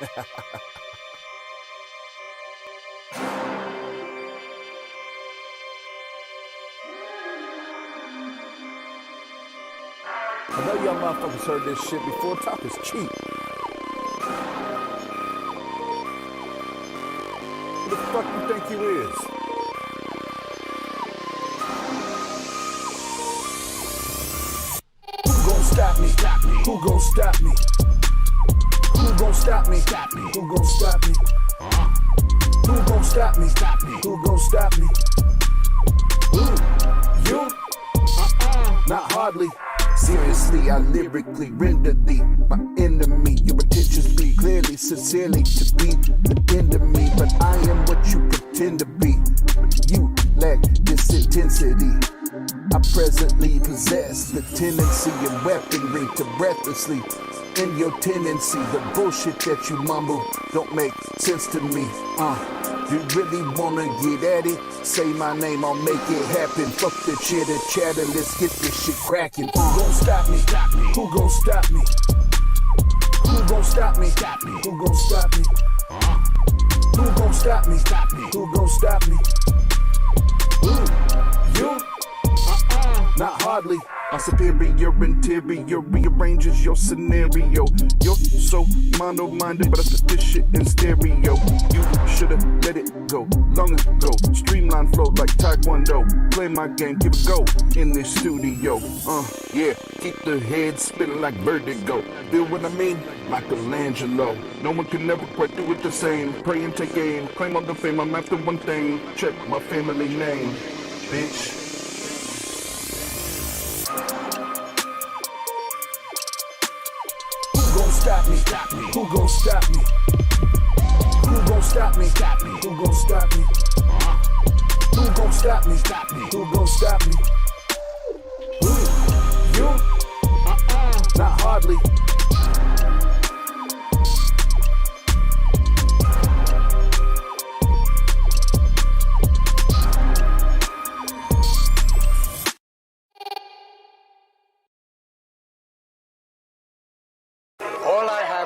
I know y'all motherfuckers heard this shit before. Talk is cheap. Who the fuck you think you is? Who gon' stop me? Who gon' stop me? Who gon' stop me? Who gon' stop me? Who gon' stop me? Who gon' stop me? Who? You? Not hardly. Seriously, I lyrically render thee my enemy. Your pretentious be clearly, sincerely to be the end of me. But I am what you pretend to be. You lack this intensity. I presently possess the tendency and weaponry to breathlessly in your tendency. The bullshit that you mumble don't make sense to me. You really wanna get at it? Say my name, I'll make it happen. Fuck the chitter chatter, let's get this shit cracking. Who gon' stop me? Who gon' stop me? Who gon' stop me? Who gon' stop me? Who gon' stop me? Who gon' stop me? Who? You? Not hardly. My superior interior rearranges your scenario. You're so mono-minded, but I put this shit in stereo. You should've let it go long ago. Streamline flow like Taekwondo. Play my game, keep it go in this studio. Yeah, keep the head spinning like vertigo. Feel what I mean? Michelangelo. No one can never quite do it the same. Pray and take aim. Claim all the fame, I'm after one thing. Check my family name, bitch. Stop me? Who gon' stop me? Who gon' stop me? Who gon' stop me? Who gon' stop me? Who gon' stop me? Who? You? Not hardly.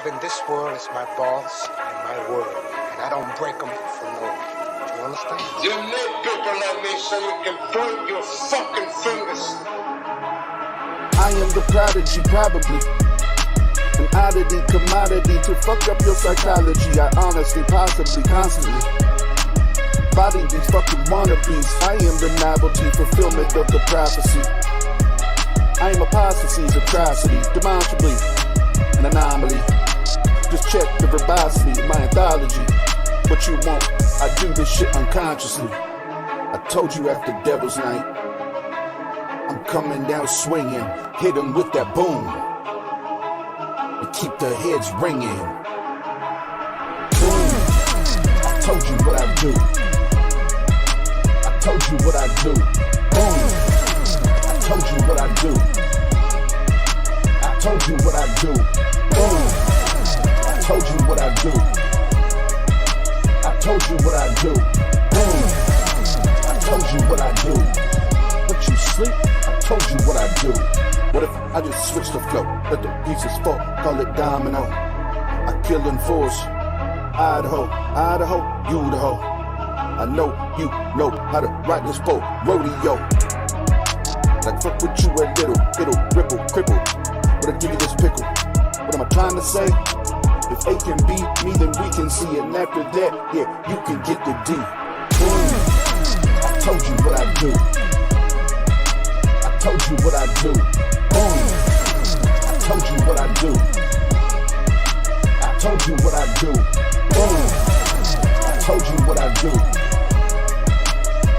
In this world is my balls and my word, and I don't break them for no one. Do you understand? You need people like me so you can point your fucking fingers. I am the prodigy, probably an oddity, commodity to fuck up your psychology. I honestly, possibly, constantly body these fucking wannabes. I am the novelty, fulfillment of the prophecy. I am apostasy's atrocity, demonstrably an anomaly. Just check the verbosity of my anthology. What you want, I do this shit unconsciously. I told you after Devil's Night, I'm coming down swinging. Hit 'em with that boom and keep their heads ringing. Boom, I told you what I do. I told you what I do. Boom, I told you what I do. I told you what I do. Boom. I told you what I do. I told you what I do. Boom. I told you what I do. But you sleep? I told you what I do. What if I just switch the flow? Let the pieces fall, call it domino. I kill in force. Idaho, you the hoe. I know you know how to ride this boat. Rodeo. Like fuck with you a little, it'll ripple, cripple. But I give you this pickle. What am I trying to say? If A can beat me, then we can see it. And after that, yeah, you can get the D. Boom. I told you what I do. I told you what I do. Boom. I told you what I do. I told you what I do. Boom. I told you what I do.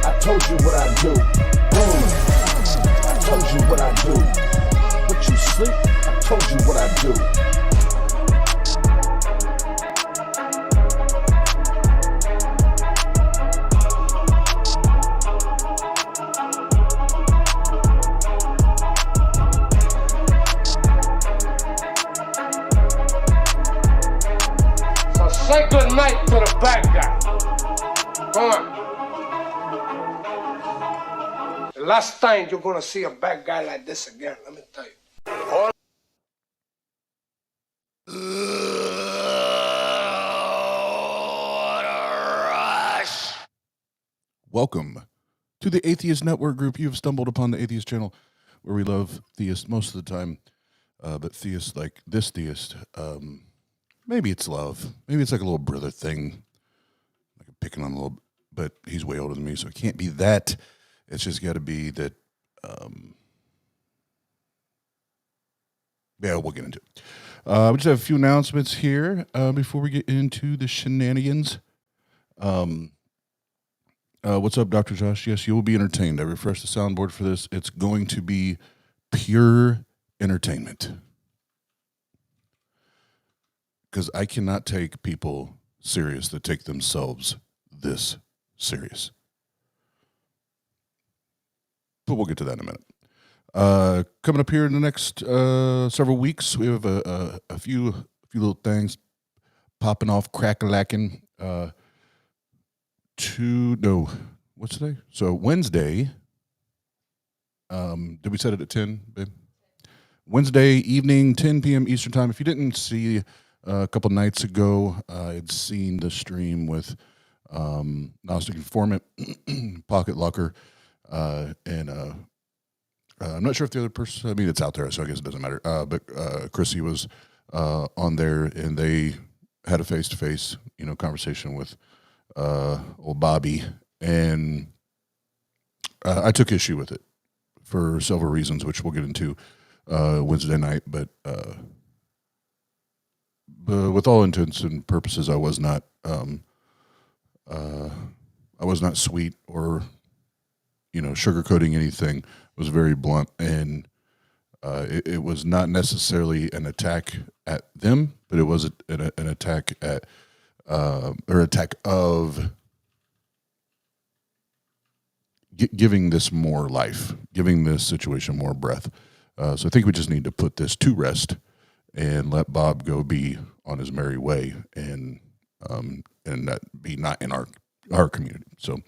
I told you what I do. Boom. I told you what I do. But you sleep? I told you what I do. Say good night to the bad guy. Come on. The last time you're gonna see a bad guy like this again, let me tell you. Welcome to the Atheist Network Group. You've stumbled upon the Atheist channel where we love theists most of the time, but theists like this theist, maybe it's love. Maybe it's like a little brother thing, like picking on a little, but he's way older than me, so it can't be that. It's just got to be that, yeah, we'll get into it. We just have a few announcements here before we get into the shenanigans. What's up, Dr. Josh? Yes, you will be entertained. I refreshed the soundboard for this. It's going to be pure entertainment. Because I cannot take people serious that take themselves this serious. But we'll get to that in a minute. Coming up here in the next several weeks, we have a few little things popping off, crack-a-lacking. What's today? So Wednesday, did we set it at 10, babe? Wednesday evening, 10 p.m. Eastern time. If you didn't see a couple nights ago, I'd seen the stream with Gnostic Informant, Pocket Locker, and I'm not sure if the other person, I mean, it's out there, so I guess it doesn't matter. But Cristi was on there, and they had a face-to-face, conversation with old Bobby, and I took issue with it for several reasons, which we'll get into Wednesday night. But with all intents and purposes, I was not sweet or sugarcoating anything. It was very blunt, and it was not necessarily an attack at them, but it was an attack at or attack of giving this more life, giving this situation more breath. So I think we just need to put this to rest and let Bob go be on his merry way, and that be not in our community. So,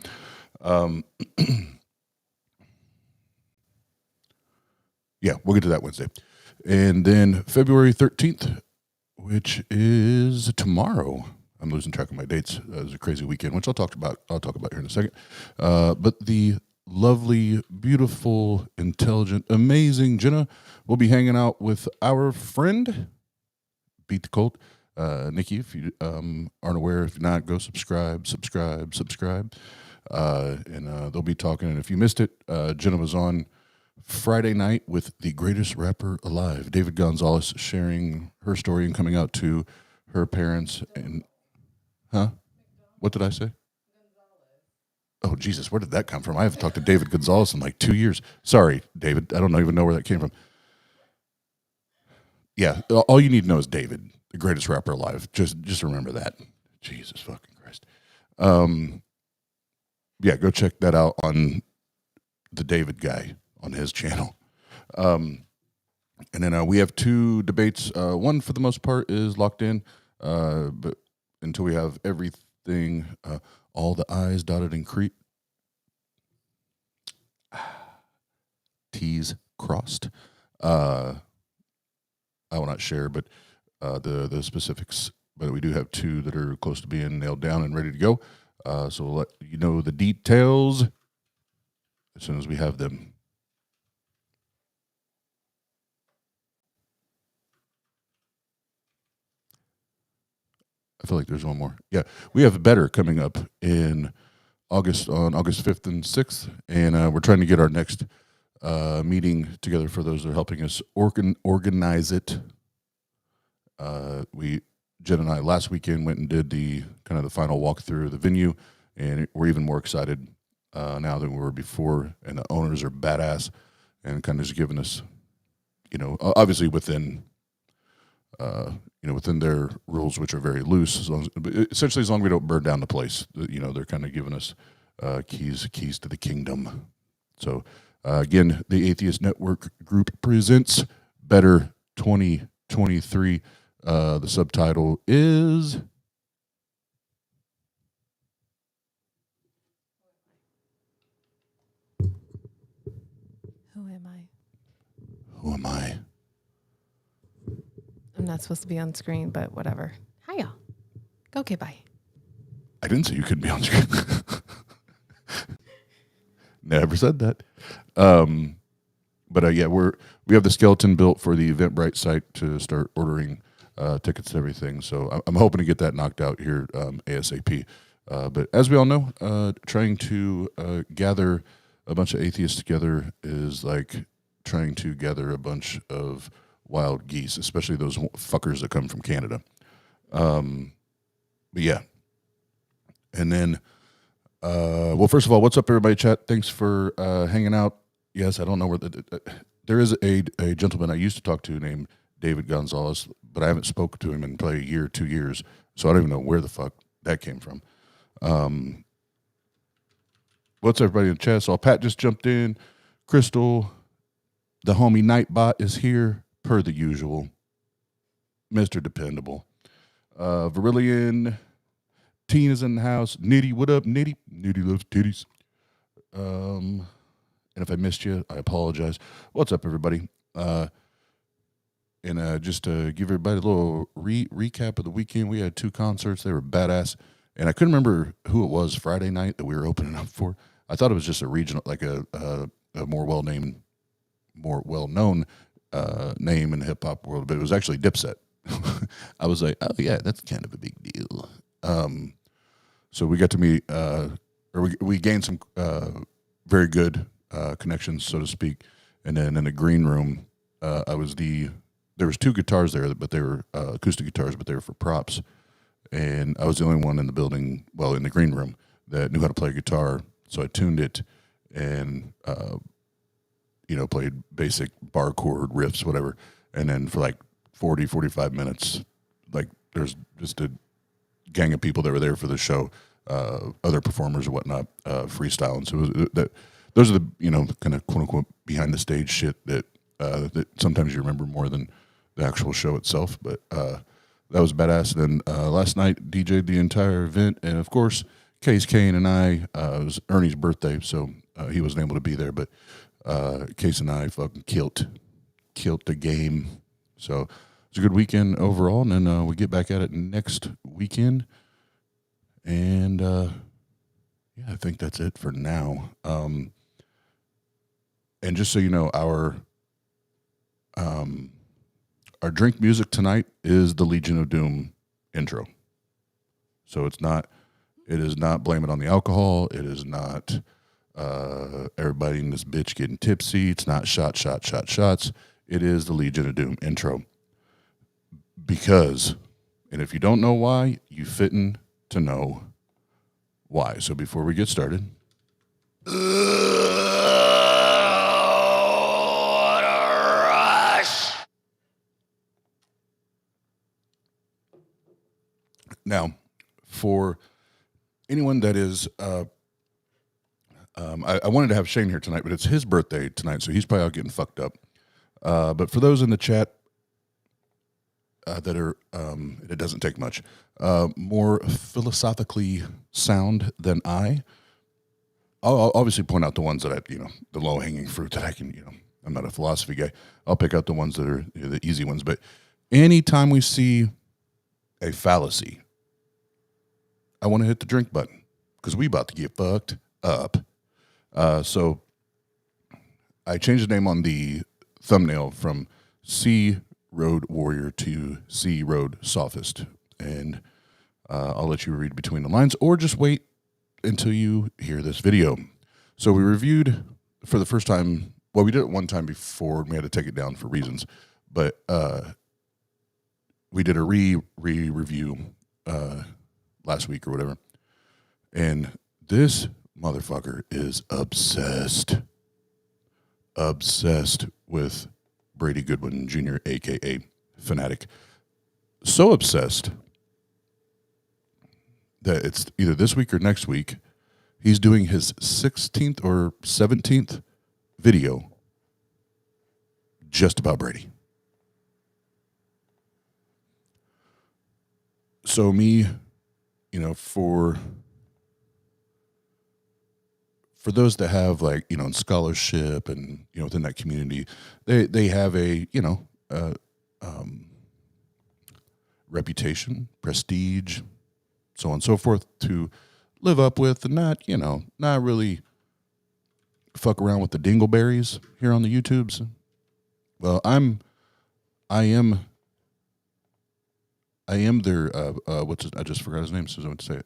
yeah, we'll get to that Wednesday. And then February 13th, which is tomorrow. I'm losing track of my dates. It was a crazy weekend, which I'll talk about here in a second. But the lovely, beautiful, intelligent, amazing Jenna will be hanging out with our friend, Beat the Colt. Nikki, if you aren't aware, if you're not, go subscribe. And they'll be talking. And if you missed it, Jenna was on Friday night with the greatest rapper alive, David Gonzalez, sharing her story and coming out to her parents. And huh? What did I say? Oh, Jesus, where did that come from? I haven't talked to David Gonzalez in like 2 years. Sorry, David. I don't even know where that came from. Yeah, all you need to know is David, the greatest rapper alive. Just remember that. Jesus fucking Christ. Yeah, go check that out on the David guy on his channel. And then we have two debates. One, for the most part, is locked in, but until we have everything, all the I's dotted and T's crossed. I will not share, but the specifics. But we do have two that are close to being nailed down and ready to go. So we'll let you know the details as soon as we have them. I feel like there's one more. Yeah, we have Better coming up in August, on August 5th and 6th, and we're trying to get our next meeting together for those that are helping us organize it. Jen and I last weekend went and did the kind of the final walkthrough of the venue, and we're even more excited now than we were before. And the owners are badass and kind of just giving us, obviously within their rules, which are very loose, essentially as long as we don't burn down the place, they're kind of giving us keys to the kingdom. So again, the Atheist Network Group presents Better 2023. The subtitle is Who Am I? Who Am I? I'm not supposed to be on screen, but whatever. Hi, y'all. Okay, bye. I didn't say you couldn't be on screen. Never said that. But yeah, we have the skeleton built for the Eventbrite site to start ordering tickets and everything. So I'm hoping to get that knocked out here ASAP. But as we all know, trying to gather a bunch of atheists together is like trying to gather a bunch of wild geese, especially those fuckers that come from Canada. But yeah. And then, well, first of all, what's up, everybody? Chat. Thanks for hanging out. Yes, I don't know where there is a gentleman I used to talk to named David Gonzalez, but I haven't spoken to him in probably a year, 2 years, so I don't even know where the fuck that came from. What's everybody in the chat? So Pat just jumped in. Crystal, the homie Nightbot is here per the usual. Mr. Dependable. Virillion, Tina's in the house. Nitty, what up, Nitty? Nitty loves titties. And if I missed you, I apologize. What's up, everybody? And just to give everybody a little recap of the weekend, we had 2 concerts. They were badass. And I couldn't remember who it was Friday night that we were opening up for. I thought it was just a regional, like a more well-known name in the hip-hop world, but it was actually Dipset. I was like, oh, yeah, that's kind of a big deal. So we got to meet, we gained some very good connections, so to speak. And then in the green room, there was 2 guitars there, but they were acoustic guitars, but they were for props. And I was the only one in the building, well, in the green room, that knew how to play guitar. So I tuned it and, played basic bar chord riffs, whatever. And then for like 40, 45 minutes, like there's just a gang of people that were there for the show, other performers and whatnot, freestyling. So those are the, kind of quote unquote behind the stage shit that sometimes you remember more than the actual show itself. But that was badass. Then last night, DJ'd the entire event. And of course, Case Kane and I, it was Ernie's birthday, so he wasn't able to be there. But Case and I fucking killed the game. So it's a good weekend overall. And then we get back at it next weekend. And yeah, I think that's it for now. And just so you know, our drink music tonight is the Legion of Doom intro. So it is not Blame It on the Alcohol. It is not everybody in this bitch getting tipsy. It's not shots. It is the Legion of Doom intro. Because, and if you don't know why, you fitting to know why. So before we get started. What a rush! Now, for anyone that is, I wanted to have Shane here tonight, but it's his birthday tonight, so he's probably out getting fucked up. But for those in the chat that are, it doesn't take much, more philosophically sound than I'll obviously point out the ones that the low-hanging fruit that I can, I'm not a philosophy guy. I'll pick out the ones that are the easy ones. But anytime we see a fallacy, I want to hit the drink button because we about to get fucked up. So I changed the name on the thumbnail from C Road Warrior to C Road Sophist. And I'll let you read between the lines or just wait until you hear this video. So we reviewed for the first time, well, we did it one time before and we had to take it down for reasons, but we did a review last week or whatever. And this motherfucker is obsessed with Brady Goodwin Jr., a.k.a. Fanatic. So obsessed that it's either this week or next week, he's doing his 16th or 17th video just about Brady. So me, for those that have in scholarship and, within that community, they have a, reputation, prestige, so on and so forth to live up with and not really fuck around with the dingleberries here on the YouTubes? Well, I am their I just forgot his name, so I want to say it.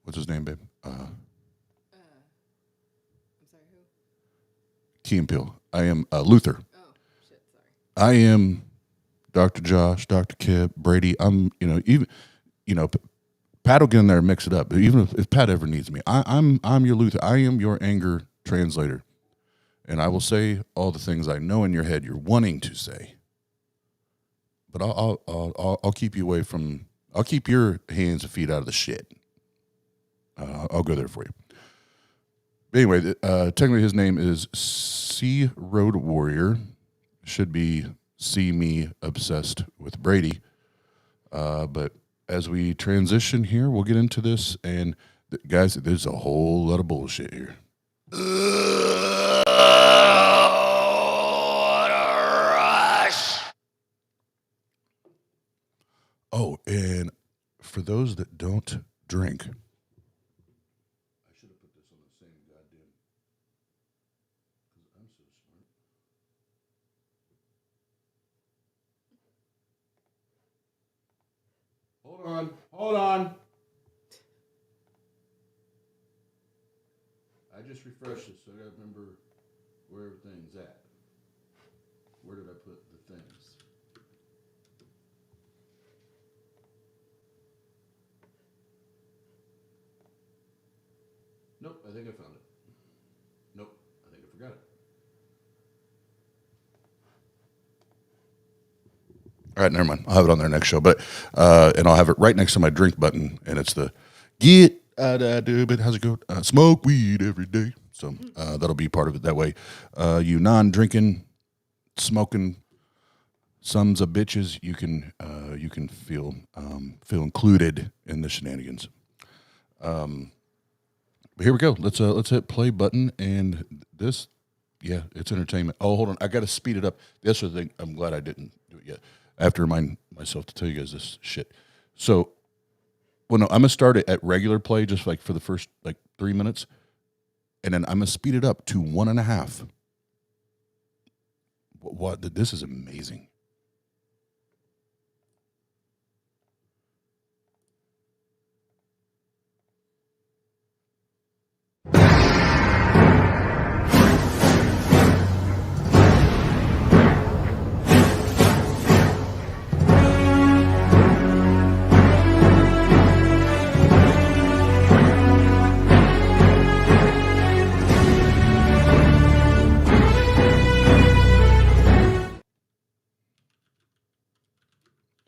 What's his name, babe? I'm sorry, who? Key and Peele. I am Luther. Oh, shit, sorry. I am Dr. Josh, Dr. Kip, Brady. I'm, Pat will get in there and mix it up. Even if Pat ever needs me, I'm your Luther. I am your anger translator, and I will say all the things I know in your head you're wanting to say. But I'll keep you away from. I'll keep your hands and feet out of the shit. I'll go there for you. But anyway, technically his name is C Road Warrior. Should be See Me Obsessed with Brady. But as we transition here, we'll get into this. And guys, there's a whole lot of bullshit here. What a rush! Oh, and for those that don't drink, I should have put this on the same goddamn. I'm so smart. Hold on. I just refreshed it, so I gotta remember where everything's at. Where did I put the things? Nope, I think I found it. Nope, I think I forgot it. All right, never mind. I'll have it on there next show, but and I'll have it right next to my drink button, and it's the get out of it. How's it go? Smoke weed every day. So that'll be part of it. That way, you non-drinking, smoking sons of bitches, you can feel included in the shenanigans. But here we go. Let's hit play button, and this, yeah, it's entertainment. Oh, hold on, I got to speed it up. That's the thing. I'm glad I didn't do it yet. I have to remind myself to tell you guys this shit. So, well, no, I'm gonna start it at regular play, just like for the first 3 minutes, and then I'm gonna speed it up to 1.5. What? This is amazing.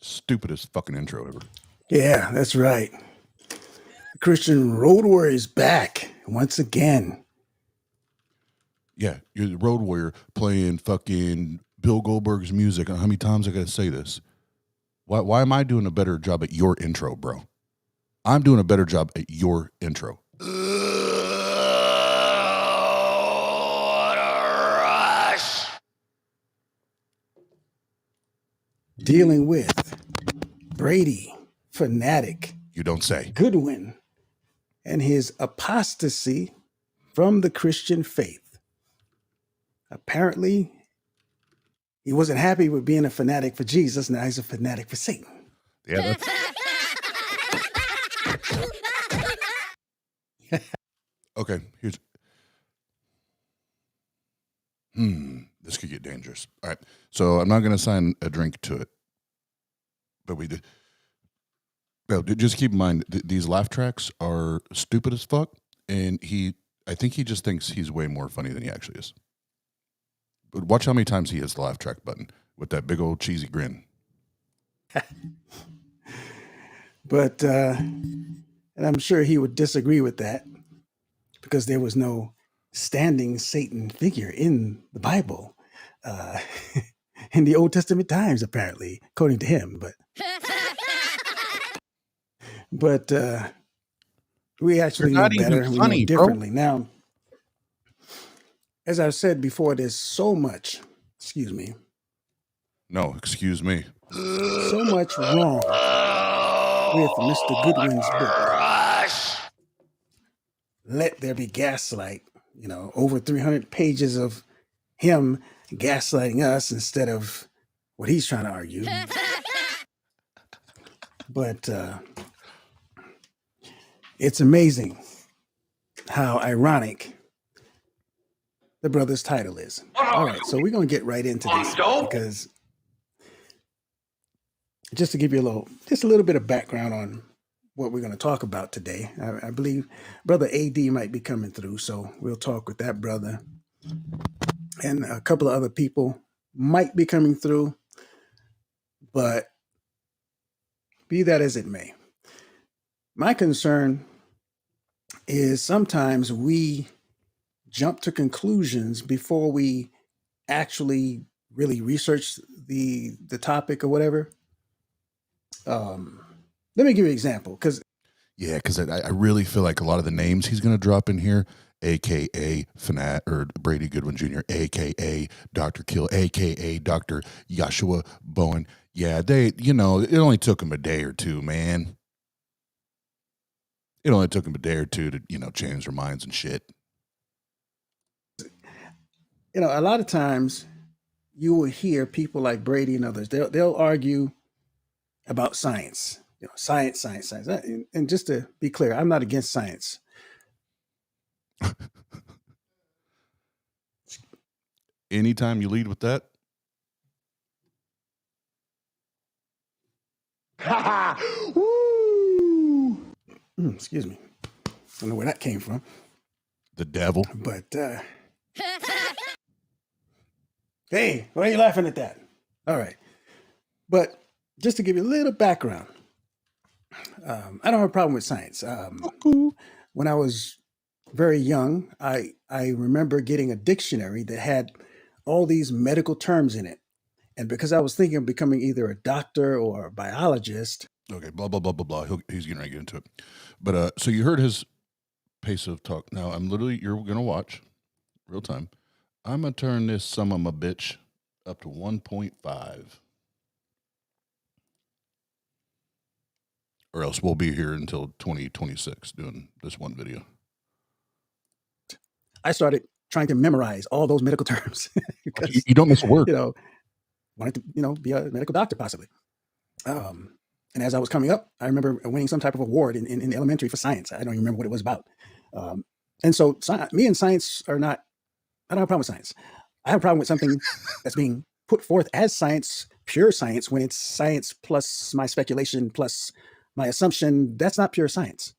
Stupidest fucking intro ever. Yeah, that's right. Christian Road Warrior is back once again. Yeah, you're the Road Warrior playing fucking Bill Goldberg's music. How many times I gotta say this? Why am I doing a better job at your intro, bro? I'm doing a better job at your intro. What a rush! Dealing with Brady, fanatic, You don't say. Goodwin, and his apostasy from the Christian faith. Apparently, he wasn't happy with being a fanatic for Jesus. Now he's a fanatic for Satan. Yeah, that's... Okay, here's... This could get dangerous. All right, so I'm not going to assign a drink to it. But we did. No, just keep in mind, these laugh tracks are stupid as fuck, and I think he just thinks he's way more funny than he actually is. But watch how many times he hits the laugh track button with that big old cheesy grin. But, and I'm sure he would disagree with that because there was no standing Satan figure in the Bible, in the Old Testament times, apparently, according to him. But we actually know better. We know differently. Now, as I've said before, there's so much, excuse me, No, excuse me. so much wrong with Mr. Goodwin's book. Rush! let there be gaslight, over 300 pages of him gaslighting us instead of what he's trying to argue. But it's amazing how ironic the brother's title is. All right, so we're going to get right into this because just to give you a little bit of background on what we're going to talk about today. I believe Brother AD might be coming through, so we'll talk with that brother. And a couple of other people might be coming through, but be that as it may. My concern is sometimes we jump to conclusions before we actually really research the topic or whatever. Let me give you an example, because I really feel like a lot of the names he's going to drop in here, a.k.a. Fanat or Brady Goodwin Jr., a.k.a. Dr. Kill, a.k.a. Dr. Joshua Bowen. Yeah, it only took him a day or two, man. It only took him a day or two to, change their minds and shit. A lot of times you will hear people like Brady and others, they'll argue about science. Science. And just to be clear, I'm not against science. Anytime you lead with that. Excuse me. I don't know where that came from. The devil. But, hey, why are you laughing at that? All right. But just to give you a little background, I don't have a problem with science. When I was very young, I remember getting a dictionary that had all these medical terms in it. And because I was thinking of becoming either a doctor or a biologist. Okay, blah, blah, blah, blah, blah. He's getting ready to get into it. But so you heard his pace of talk. Now, you're going to watch real time. I'm going to turn this son of a bitch up to 1.5. Or else we'll be here until 2026 doing this one video. I started trying to memorize all those medical terms. Because, you don't miss a word. Wanted to, be a medical doctor possibly. And as I was coming up, I remember winning some type of award in elementary for science. I don't even remember what it was about. And so me and science I don't have a problem with science. I have a problem with something that's being put forth as science, pure science, when it's science plus my speculation plus my assumption. That's not pure science.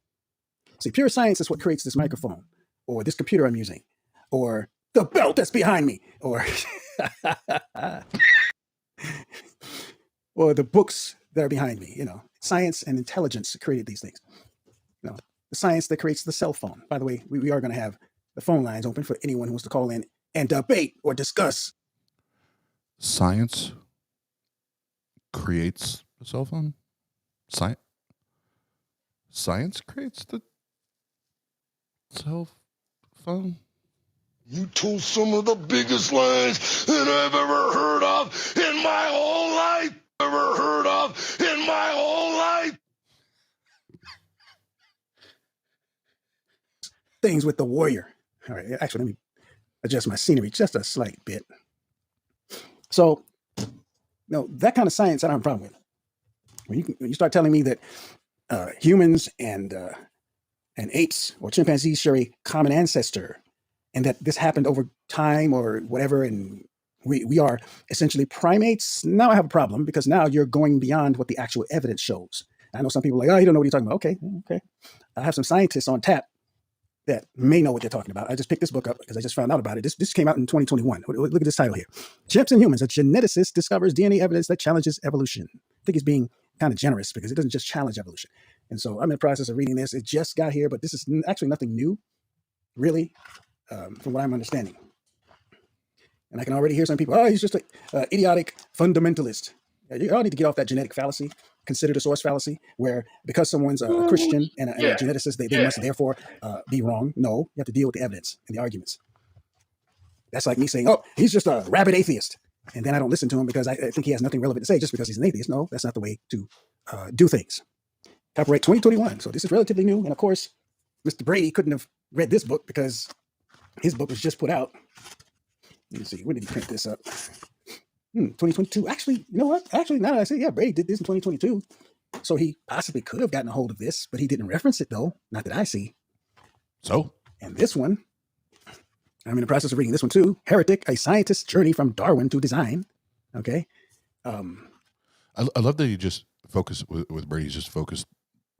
See, pure science is what creates this microphone or this computer I'm using or the belt that's behind me or or the books that are behind me. Science and intelligence created these things. The science that creates the cell phone. By the way, we are going to have the phone lines open for anyone who wants to call in and debate or discuss. Science creates the cell phone? Science creates the cell phone? You told some of the biggest lies that I've ever heard of in my whole life. Things with the warrior. All right, actually, let me adjust my scenery just a slight bit. So, that kind of science I don't have a problem with. When you start telling me that humans and apes or chimpanzees share a common ancestor, and that this happened over time or whatever, and we are essentially primates, now I have a problem because now you're going beyond what the actual evidence shows. I know some people are like, oh, you don't know what you're talking about. Okay. I have some scientists on tap that may know what they're talking about. I just picked this book up because I just found out about it. This came out in 2021. Look at this title here. Chimps and Humans, a geneticist discovers DNA evidence that challenges evolution. I think it's being kind of generous because it doesn't just challenge evolution. And so I'm in the process of reading this. It just got here, but this is actually nothing new, really, from what I'm understanding. And I can already hear some people, he's just an idiotic fundamentalist. You all need to get off that genetic fallacy, consider the source fallacy, where because someone's a Christian and a geneticist, they must therefore be wrong. No, you have to deal with the evidence and the arguments. That's like me saying, he's just a rabid atheist. And then I don't listen to him because I think he has nothing relevant to say just because he's an atheist. No, that's not the way to do things. Copyright 2021. So this is relatively new. And of course, Mr. Brady couldn't have read this book because his book was just put out. Let me see, when did he print this up? 2022. Actually, you know what? Actually, now that I say, yeah, Brady did this in 2022. So he possibly could have gotten a hold of this, but he didn't reference it though. Not that I see. So? And this one, I'm in the process of reading this one too. Heretic, a scientist's journey from Darwin to design. Okay. I love that you just focus with Brady's just focused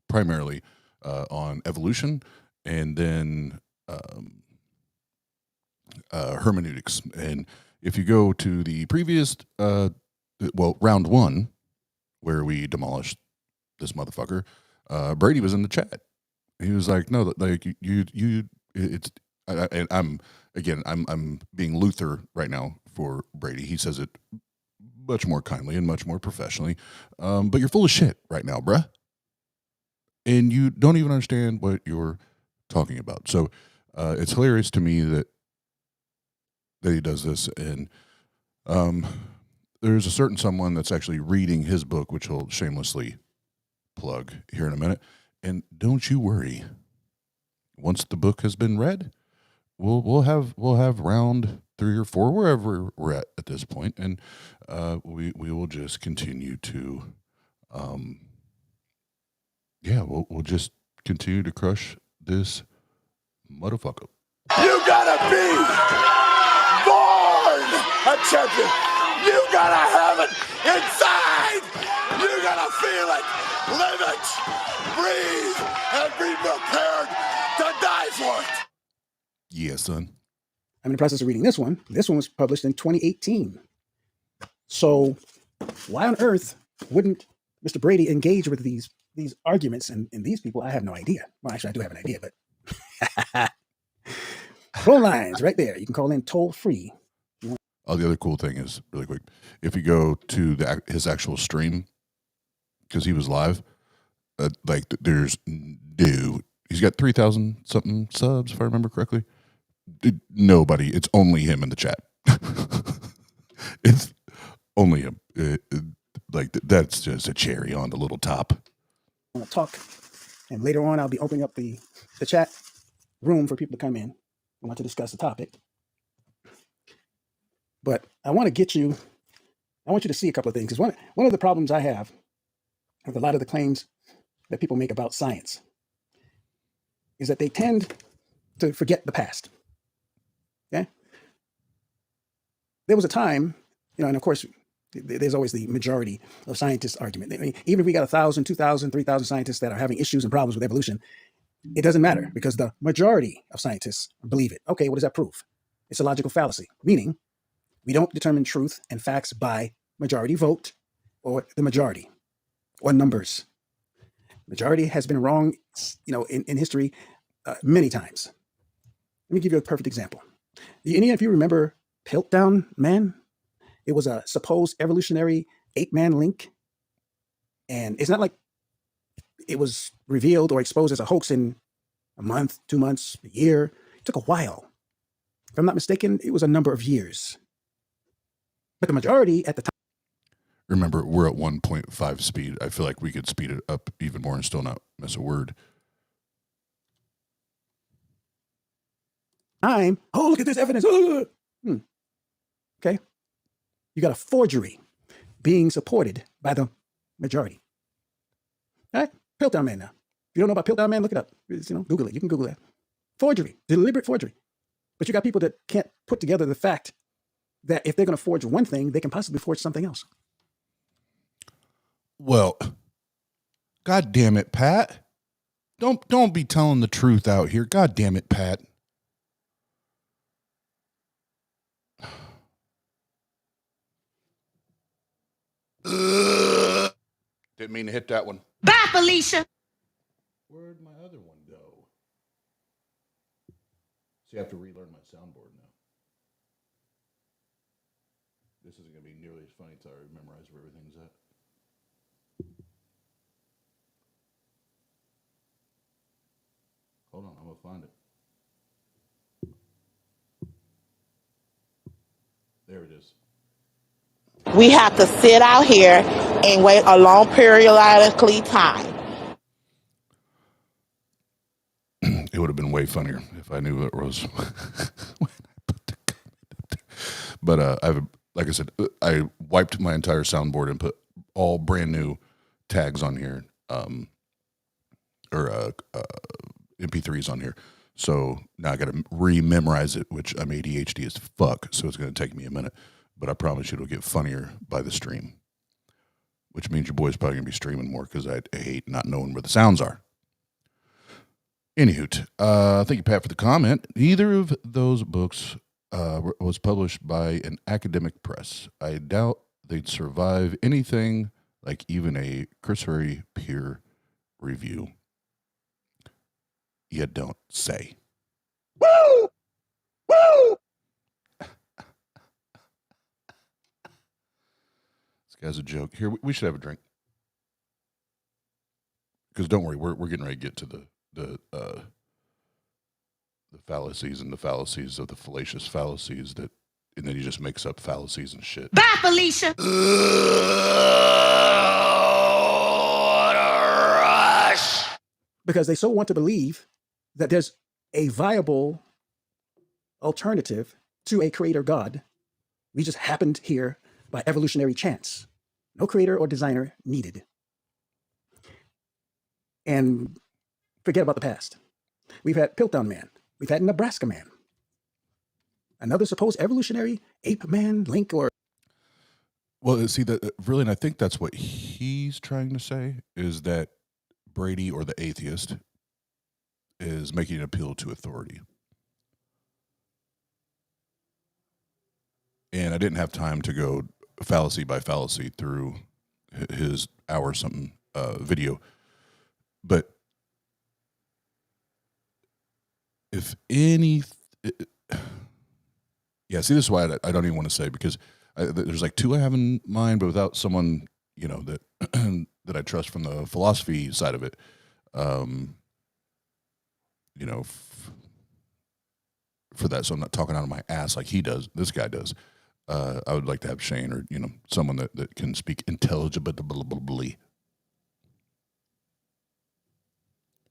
primarily on evolution and then hermeneutics. And if you go to the previous, round one, where we demolished this motherfucker, Brady was in the chat. He was like, "No, like it's." And I'm being Luther right now for Brady. He says it much more kindly and much more professionally. But you're full of shit right now, bruh. And you don't even understand what you're talking about. So it's hilarious to me that he does this. And there's a certain someone that's actually reading his book, which he'll shamelessly plug here in a minute. And don't you worry. Once the book has been read, we'll have round 3 or 4, wherever we're at this point, and we will just continue to we'll just continue to crush this motherfucker. You gotta be born a champion. You gotta have it inside. You gotta feel it, live it, breathe, and be prepared to die for it. Yeah, son. I'm in the process of reading this one. This one was published in 2018. So why on earth wouldn't Mr. Brady engage with these arguments and these people? I have no idea. Well, actually, I do have an idea, but phone lines right there. You can call in toll free. Oh, the other cool thing is, really quick, if you go to his actual stream, because he was live, he's got 3,000 something subs, if I remember correctly. Nobody, it's only him in the chat. It's only him. That's just a cherry on the little top. I want to talk, and later on I'll be opening up the chat room for people to come in. I want to discuss the topic, but I want you to see a couple of things, because one of the problems I have with a lot of the claims that people make about science is that they tend to forget the past. Okay, there was a time, and of course, there's always the majority of scientists argument. I mean, even if we got 1,000, 2,000, 3,000 scientists that are having issues and problems with evolution, it doesn't matter, because the majority of scientists believe it. Okay, what does that prove? It's a logical fallacy, meaning we don't determine truth and facts by majority vote or the majority or numbers. Majority has been wrong, in history many times. Let me give you a perfect example. Any of you remember Piltdown Man? It was a supposed evolutionary 8-man link. And it's not like it was revealed or exposed as a hoax in a month, 2 months, a year. It took a while. If I'm not mistaken, it was a number of years. But the majority at the time. Remember, we're at 1.5 speed. I feel like we could speed it up even more and still not miss a word. Oh, look at this evidence. Okay. You got a forgery being supported by the majority. All right? Piltdown Man now. If you don't know about Piltdown Man, look it up. Google it. You can Google that. Forgery. Deliberate forgery. But you got people that can't put together the fact that if they're going to forge one thing, they can possibly forge something else. Well, God damn it, Pat. Don't be telling the truth out here. God damn it, Pat. Didn't mean to hit that one. Bye, Felicia. Where'd my other one go? See, I have to relearn my soundboard now. This isn't going to be nearly as funny until I memorize where everything's at. Hold on, I'm going to find it. There it is. We have to sit out here and wait a long periodically time. It would have have been way funnier if I knew it was. When I put the comment up there. But like I said, I wiped my entire soundboard and put all brand new tags on here, or MP3s on here. So now I got to re-memorize it, which I'm ADHD as fuck, so it's going to take me a minute. But I promise you it'll get funnier by the stream, which means your boy's probably going to be streaming more because I hate not knowing where the sounds are. Anywho, thank you, Pat, for the comment. Neither of those books was published by an academic press. I doubt they'd survive anything like even a cursory peer review. You don't say. Woo! Woo! This guy's a joke. Here, we should have a drink. Because don't worry, we're getting ready to get to the fallacies and the fallacies of the fallacious fallacies that, and then he just makes up fallacies and shit. Bye, Felicia. What a rush! Because they so want to believe that there's a viable alternative to a creator God. We just happened here by evolutionary chance. No creator or designer needed. And forget about the past. We've had Piltdown Man. We've had Nebraska Man. Another supposed evolutionary ape man link or... Well, see, that really, and I think that's what he's trying to say, is that Brady, or the atheist, is making an appeal to authority. And I didn't have time to go fallacy by fallacy through his hour-something video. But if any... yeah, see, this is why I don't even want to say, because there's like two I have in mind, but without someone, you know, that that I trust from the philosophy side of it. You know, for that, so I'm not talking out of my ass like he does, this guy does. I would like to have Shane, or, you know, someone that can speak intelligibly.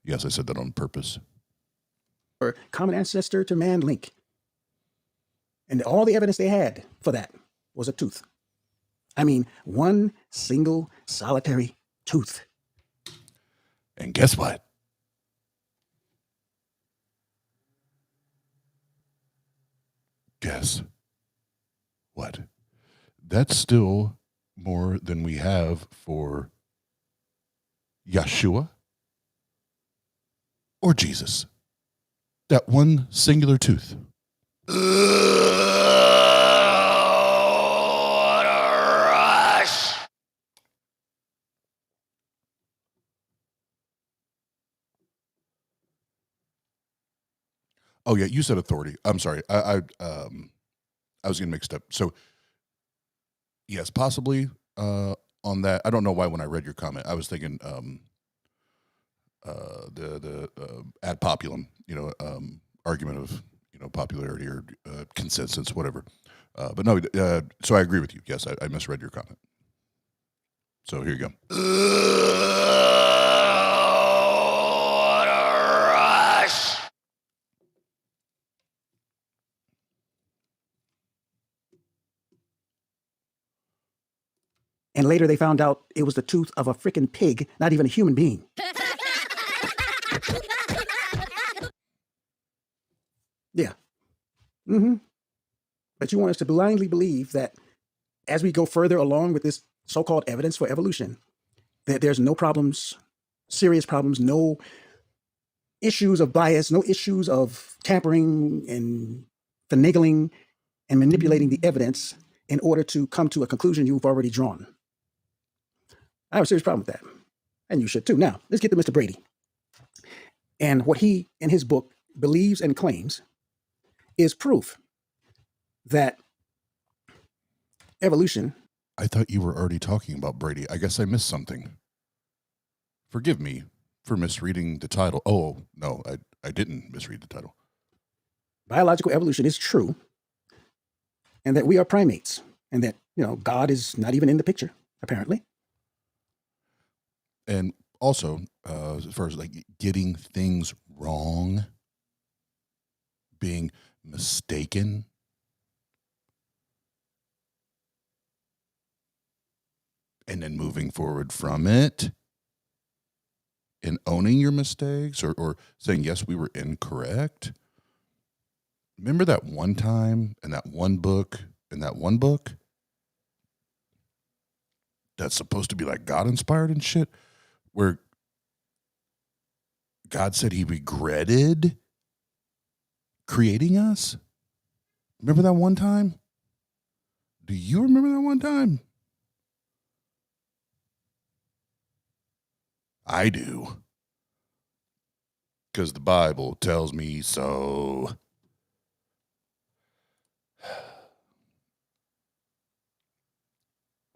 Yes, I said that on purpose. Or common ancestor to man link. And all the evidence they had for that was a tooth. I mean, one single solitary tooth. And guess what? Guess what? That's still more than we have for Yeshua or Jesus. That one singular tooth. What a rush! Oh yeah, you said authority. I'm sorry. I was getting mixed up. So yes, possibly on that. I don't know why when I read your comment, I was thinking the ad populum, you know, argument of, you know, popularity or consensus, whatever. But no, so I agree with you. Yes, I misread your comment. So here you go. What a rush! And later they found out it was the tooth of a freaking pig, not even a human being. Yeah. Mm-hmm. But you want us to blindly believe that as we go further along with this so-called evidence for evolution, that there's no problems, serious problems, no issues of bias, no issues of tampering and finagling and manipulating the evidence in order to come to a conclusion you've already drawn. I have a serious problem with that. And you should too. Now, let's get to Mr. Brady. And what he, in his book, believes and claims is proof that evolution... I thought you were already talking about Brady. I guess I missed something. Forgive me for misreading the title. Oh, no, I didn't misread the title. Biological evolution is true, and that we are primates, and that, you know, God is not even in the picture, apparently. And also, as far as like getting things wrong, being mistaken. And then moving forward from it and owning your mistakes or saying, yes, we were incorrect. Remember that one time and that one book that's supposed to be like God inspired and shit, where God said he regretted creating us? Remember that one time? Do you remember that one time? I do. Because the Bible tells me so.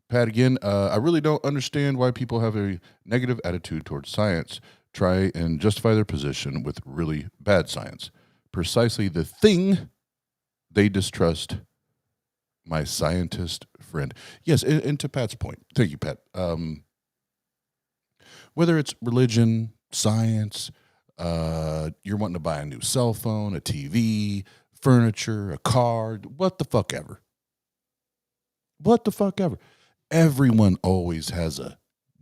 Pat, again, I really don't understand why people have a negative attitude towards science. Try and justify their position with really bad science. Precisely the thing they distrust, my scientist friend. Yes, and to Pat's point, thank you, Pat. Whether it's religion, science, you're wanting to buy a new cell phone, a TV, furniture, a car, what the fuck ever. What the fuck ever. Everyone always has a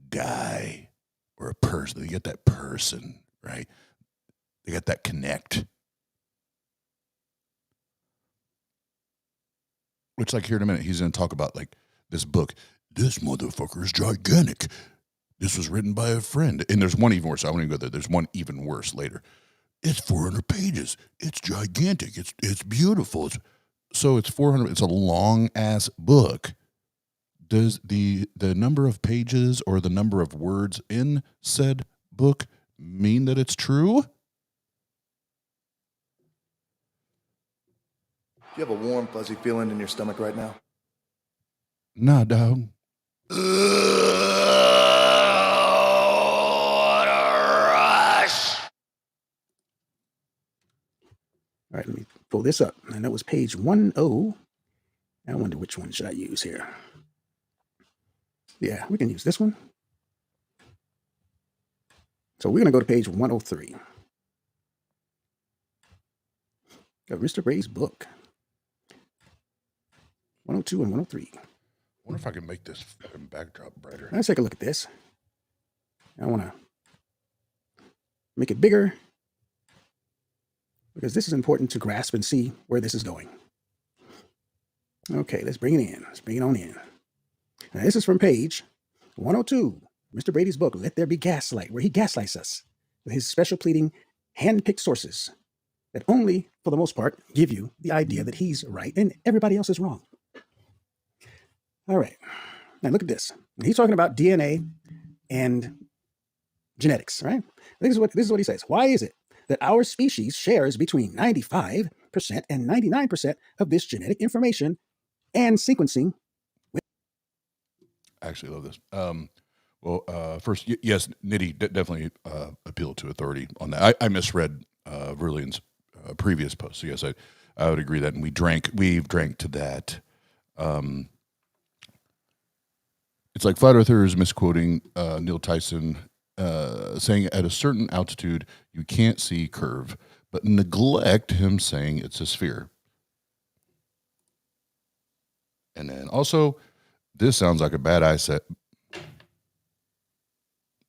guy or a person. They get that person, right? They got that connect. Which, like, here in a minute, he's going to talk about, like, this book. This motherfucker is gigantic. This was written by a friend. And there's one even worse. I won't even go there. There's one even worse later. It's 400 pages. It's gigantic. It's beautiful. It's 400. It's a long-ass book. Does the number of pages or the number of words in said book mean that it's true? Do you have a warm, fuzzy feeling in your stomach right now? Nah, dog. What a rush! All right, let me pull this up. And that was page 10. I wonder which one should I use here. Yeah, we can use this one. So we're going to go to page 103. Got Mr. Bray's book. 102 and 103. I wonder if I can make this fucking backdrop brighter. Let's take a look at this. I want to make it bigger because this is important to grasp and see where this is going. Okay, let's bring it in. Let's bring it on in. Now, this is from page 102, Mr. Brady's book, Let There Be Gaslight, where he gaslights us with his special pleading, hand-picked sources that only, for the most part, give you the idea that he's right and everybody else is wrong. All right. Now, look at this. He's talking about DNA and genetics, right? This is what he says. Why is it that our species shares between 95% and 99% of this genetic information and sequencing? I actually love this. First, yes, Nitty definitely appealed to authority on that. I misread Verlion's previous post. So yes, I would agree that, and we've drank to that. It's like flat earthers misquoting Neil Tyson, saying at a certain altitude you can't see curve, but neglect him saying it's a sphere. And then also, this sounds like a bad eyesight.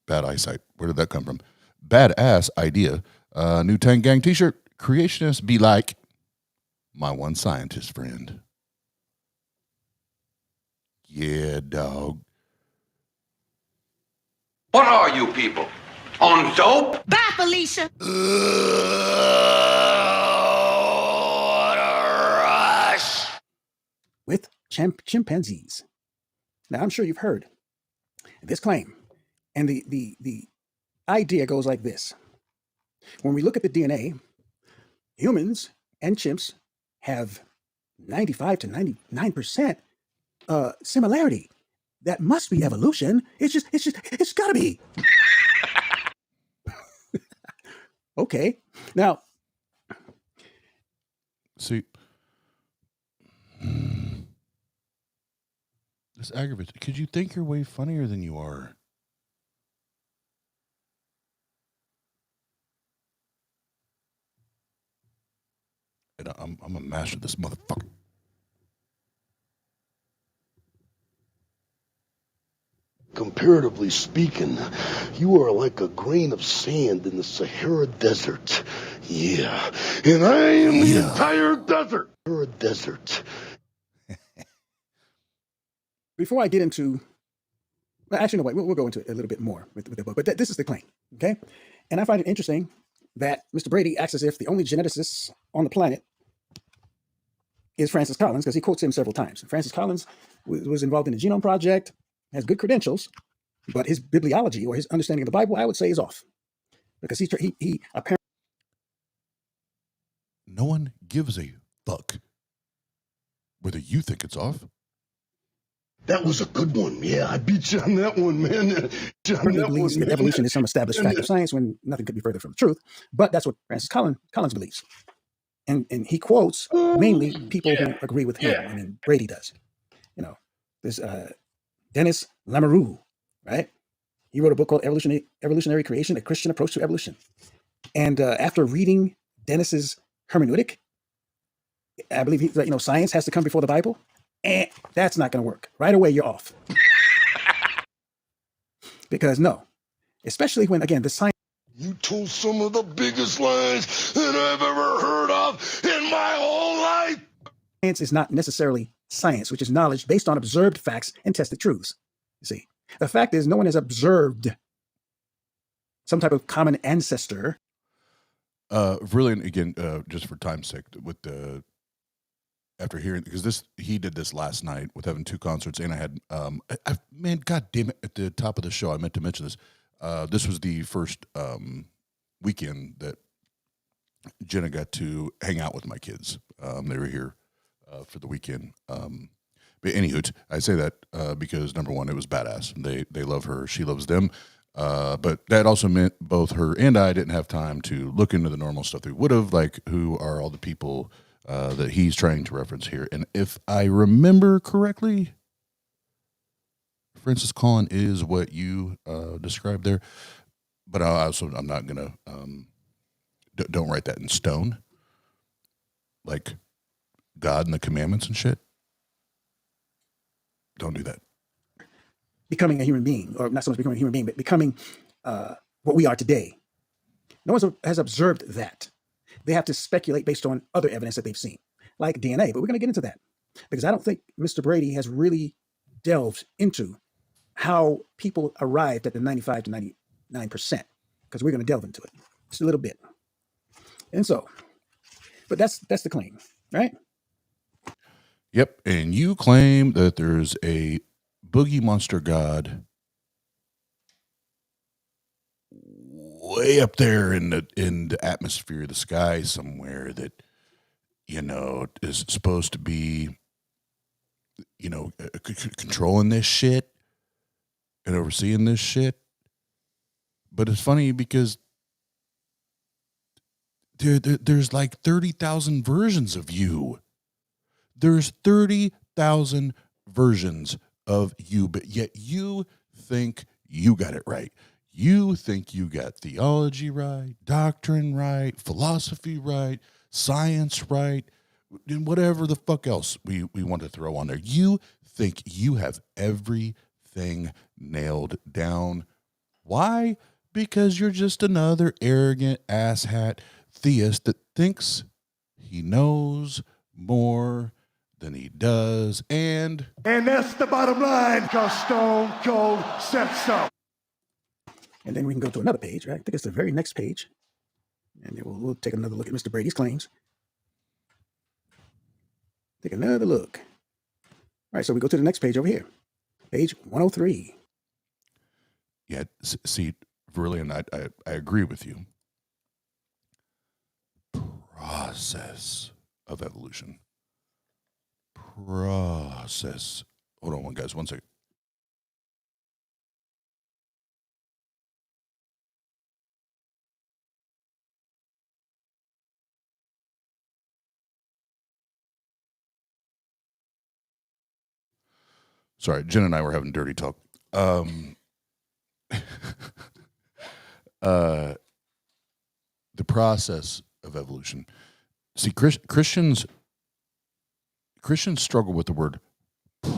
Bad eyesight. Where did that come from? Badass idea. New Tank Gang t-shirt. Creationists be like my one scientist friend. Yeah, dog. What are you people? On dope? Bye, Felicia. What a rush! With chimpanzees. Now, I'm sure you've heard this claim. And the idea goes like this. When we look at the DNA, humans and chimps have 95 to 99% similarity. That must be evolution. It's gotta be. Okay. Now, see, this aggravates. Could you think you're way funnier than you are? And I'm a master of this motherfucker. Comparatively speaking, you are like a grain of sand in the Sahara Desert. Yeah, and I am the entire desert. Sahara Desert. Before I get into, well, actually, no, wait, we'll go into it a little bit more with the book, but this is the claim, okay? And I find it interesting that Mr. Brady acts as if the only geneticist on the planet is Francis Collins, because he quotes him several times. Francis Collins was involved in the Genome Project, has good credentials, but his bibliology or his understanding of the Bible, I would say, is off. Because he apparently... No one gives a fuck whether you think it's off. That was a good one. Yeah, I beat you on that one, man. believes that evolution is some established fact of science when nothing could be further from the truth. But that's what Francis Collins believes. And he quotes mainly people who agree with him. I mean, Brady does. You know, there's Dennis Lamoureux, right? He wrote a book called Evolutionary Creation, A Christian Approach to Evolution. And after reading Dennis's hermeneutic, I believe he's like, you know, science has to come before the Bible. And that's not going to work. Right away, you're off. Because no, especially when, again, the science... You told some of the biggest lies that I've ever heard of in my whole life. Science is not necessarily science, which is knowledge based on observed facts and tested truths. You see, the fact is no one has observed some type of common ancestor. Really, again, just for time's sake, with the... After hearing, because he did this last night with having 2 concerts, and I had, man, God damn it, at the top of the show, I meant to mention this. This was the first weekend that Jenna got to hang out with my kids. They were here for the weekend. But anywho, I say that because, number one, it was badass. They love her. She loves them. But that also meant both her and I didn't have time to look into the normal stuff that we would have, like who are all the people that he's trying to reference here. And if I remember correctly, Francis Collins is what you described there. But I'm not going to, don't write that in stone. Like God and the commandments and shit. Don't do that. Becoming a human being, or not so much becoming a human being, but becoming what we are today. No one has observed that. They have to speculate based on other evidence that they've seen, like DNA. But we're going to get into that because I don't think Mr. Brady has really delved into how people arrived at the 95 to 99%, because we're going to delve into it just a little bit. And so, but that's the claim, right? Yep. And you claim that there's a boogie monster god way up there in the atmosphere of the sky somewhere that, you know, is supposed to be, you know, controlling this shit and overseeing this shit. But it's funny because there's like 30,000 versions of you. There's 30,000 versions of you, but yet you think you got it right. You think you got theology right, doctrine right, philosophy right, science right, and whatever the fuck else we want to throw on there. You think you have everything nailed down. Why? Because you're just another arrogant asshat theist that thinks he knows more than he does, and that's the bottom line, because Stone Cold said so. And then we can go to another page, right? I think it's the very next page. And then we'll take another look at Mr. Brady's claims. Take another look. All right, so we go to the next page over here. Page 103. Yeah, see, really, and I agree with you. Process of evolution. Process. Hold on, guys, 1 second. Sorry, Jen and I were having dirty talk. The process of evolution. See, Christians struggle with the word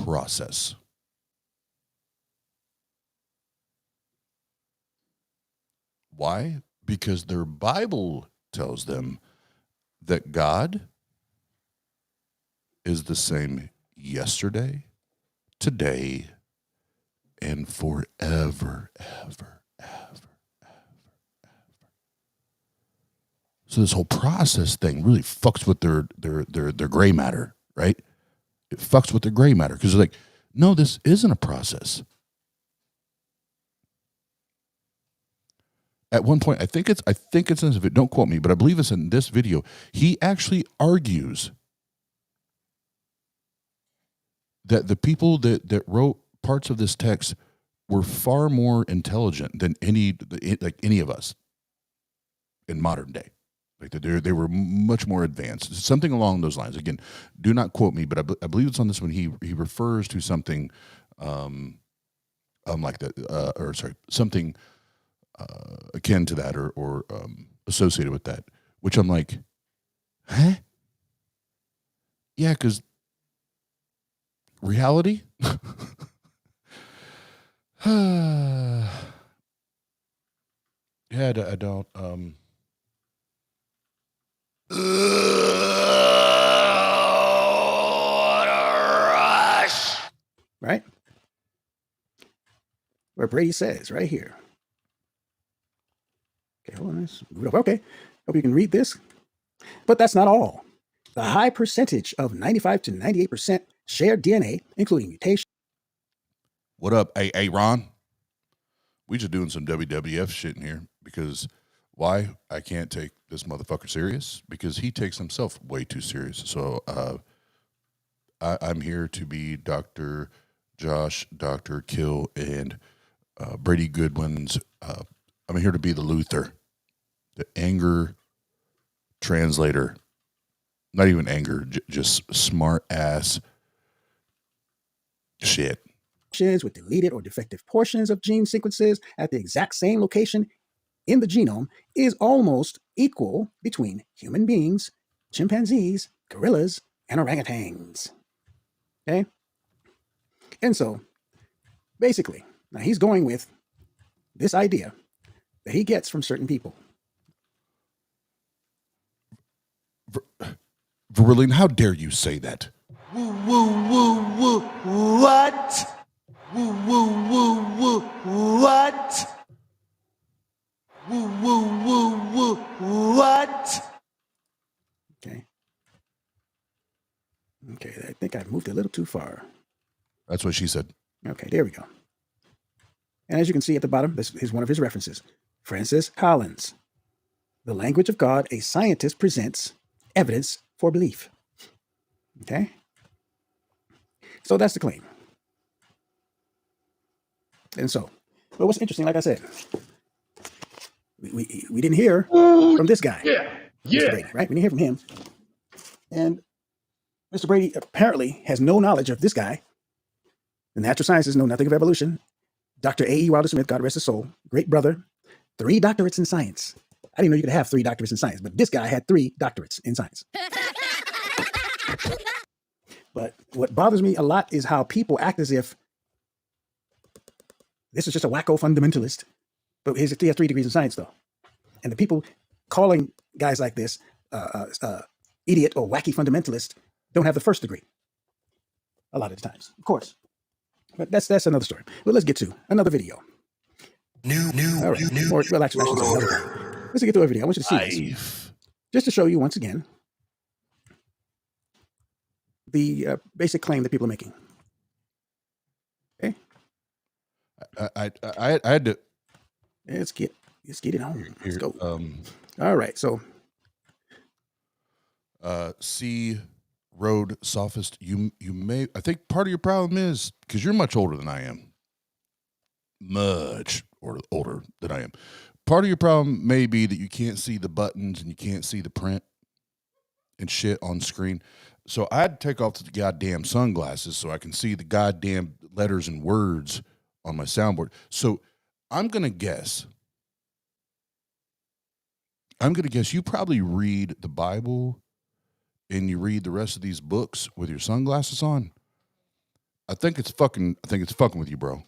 process. Why? Because their Bible tells them that God is the same yesterday, today, and forever, ever. So this whole process thing really fucks with their gray matter, right? It fucks with their gray matter because they're like, no, this isn't a process. At one point, I think it's in this video, don't quote me, but I believe it's in this video. He actually argues that the people that wrote parts of this text were far more intelligent than any of us in modern day. Like they were much more advanced. Something along those lines. Again, do not quote me, but I believe it's on this one. He refers to something like that, or sorry, something akin to that, or associated with that. Which I'm like, huh? Yeah, because reality. Yeah, I don't. What a rush! Right? Where Brady says, right here. Okay, hold on. Okay, hope you can read this. But that's not all. The high percentage of 95 to 98% shared DNA, including mutation. What up, hey, Ron? We just doing some WWF shit in here because why? I can't take this motherfucker serious because he takes himself way too serious. So I'm here to be Dr. Josh, Dr. Kill, and Brady Goodwin's. I'm here to be the Luther, the anger translator. Not even anger, just smart ass shit. With deleted or defective portions of gene sequences at the exact same location in the genome is almost equal between human beings, chimpanzees, gorillas, and orangutans. Okay? And so, basically, now he's going with this idea that he gets from certain people. Verlene, how dare you say that? Woo, woo, woo, woo, what? Woo, woo, woo, woo, what? Woo, woo, woo, woo, what? Okay. Okay, I think I moved a little too far. That's what she said. Okay, there we go. And as you can see at the bottom, this is one of his references. Francis Collins. The Language of God, a Scientist Presents Evidence for Belief. Okay? So that's the claim. And so, but what's interesting, like I said, we didn't hear from this guy. Mr. Brady, right? We didn't hear from him. And Mr. Brady apparently has no knowledge of this guy. The natural sciences know nothing of evolution. Dr. A.E. Wilder Smith, God rest his soul, great brother, 3 doctorates in science. I didn't know you could have 3 doctorates in science, but this guy had 3 doctorates in science. But what bothers me a lot is how people act as if this is just a wacko fundamentalist. But he has 3 degrees in science, though. And the people calling guys like this idiot or wacky fundamentalist don't have the first degree. A lot of the times, of course. But that's another story. But let's get to another video. All right. Well, actually, another video. Let's get to a video. I want you to see this. Just to show you once again the basic claim that people are making. Okay. I had to. Let's get it on. Let's go. All right. So, CROADSOPHIST, you may. I think part of your problem is because you're much older than I am. Much older than I am. Part of your problem may be that you can't see the buttons and you can't see the print and shit on screen. So I had to take off the goddamn sunglasses so I can see the goddamn letters and words on my soundboard. So I'm going to guess you probably read the Bible and you read the rest of these books with your sunglasses on, I think it's fucking with you, bro.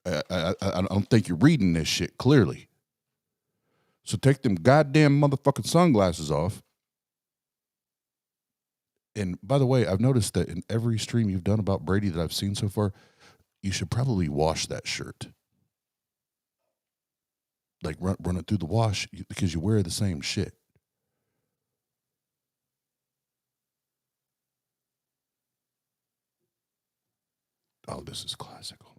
I don't think you're reading this shit clearly. So take them goddamn motherfucking sunglasses off. And by the way, I've noticed that in every stream you've done about Brady that I've seen so far, you should probably wash that shirt. Like run it through the wash because you wear the same shit. Oh, this is classic. Hold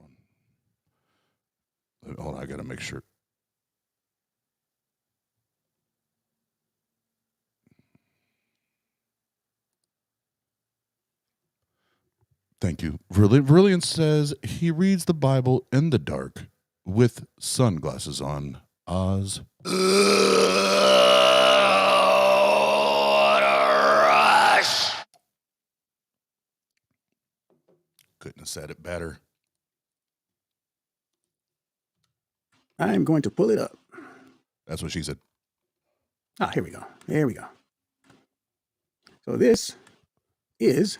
on, I gotta make sure. Thank you. Brilliant says he reads the Bible in the dark with sunglasses on. Oz. What a rush! Couldn't have said it better. I'm going to pull it up. That's what she said. Ah, here we go. There we go. So this is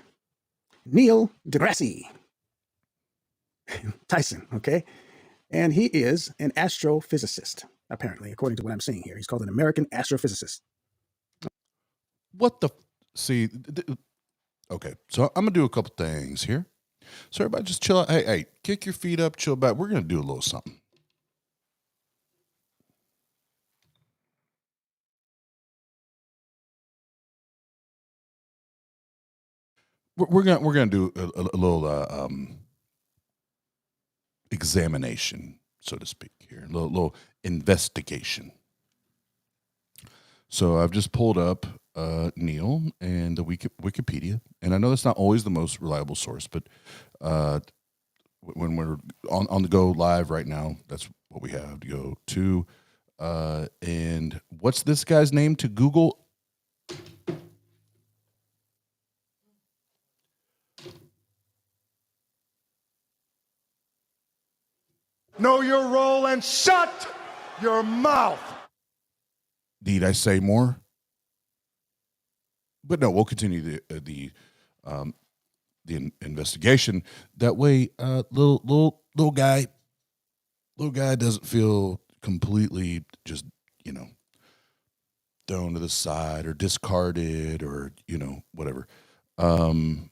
Neil deGrasse Tyson, okay? And he is an astrophysicist, apparently, according to what I'm seeing here. He's called an American astrophysicist. What the? See, okay, so I'm going to do a couple things here. So everybody just chill out. Hey, kick your feet up, chill back. We're going to do a little something. We're gonna do a little examination, so to speak, here. A little investigation. So I've just pulled up Neil and the Wikipedia, and I know that's not always the most reliable source, but when we're on the go live right now, that's what we have to go to. And what's this guy's name to Google? Know your role and shut your mouth. Need I say more? But no, we'll continue the investigation. That way, little guy doesn't feel completely just thrown to the side or discarded or whatever. So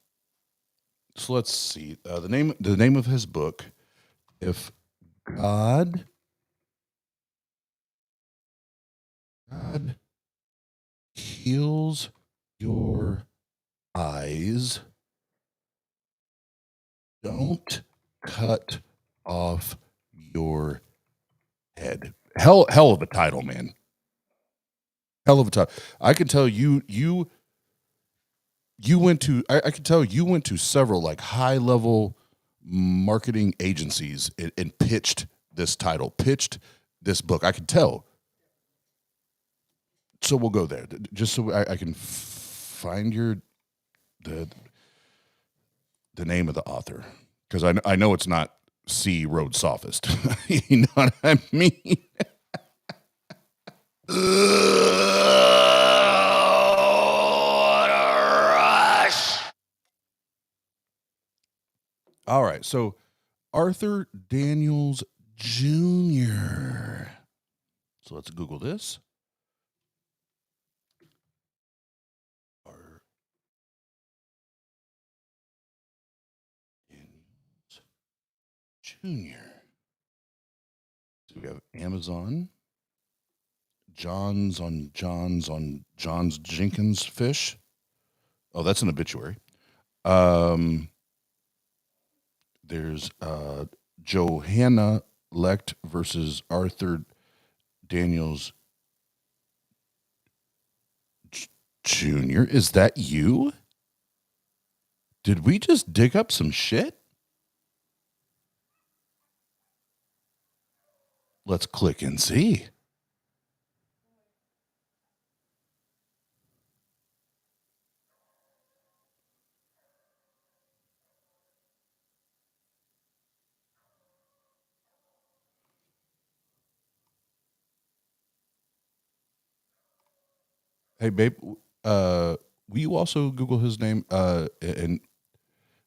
let's see the name of his book. If God heals your eyes, don't cut off your head. Hell of a title, man. Hell of a title. I can tell you went to. I can tell you went to several like high level marketing agencies and pitched this title, pitched this book. I can tell. So we'll go there, just so I can find the name of the author, because I know it's not CROADSOPHIST. You know what I mean? What a rush! All right, so Arthur Daniels Jr. So let's Google this. Jr. So we have Amazon, John's Jenkins Fish. Oh, that's an obituary. There's Johanna Lecht versus Arthur Daniels Jr. Is that you? Did we just dig up some shit? Let's click and see. Hey, babe, will you also Google his name and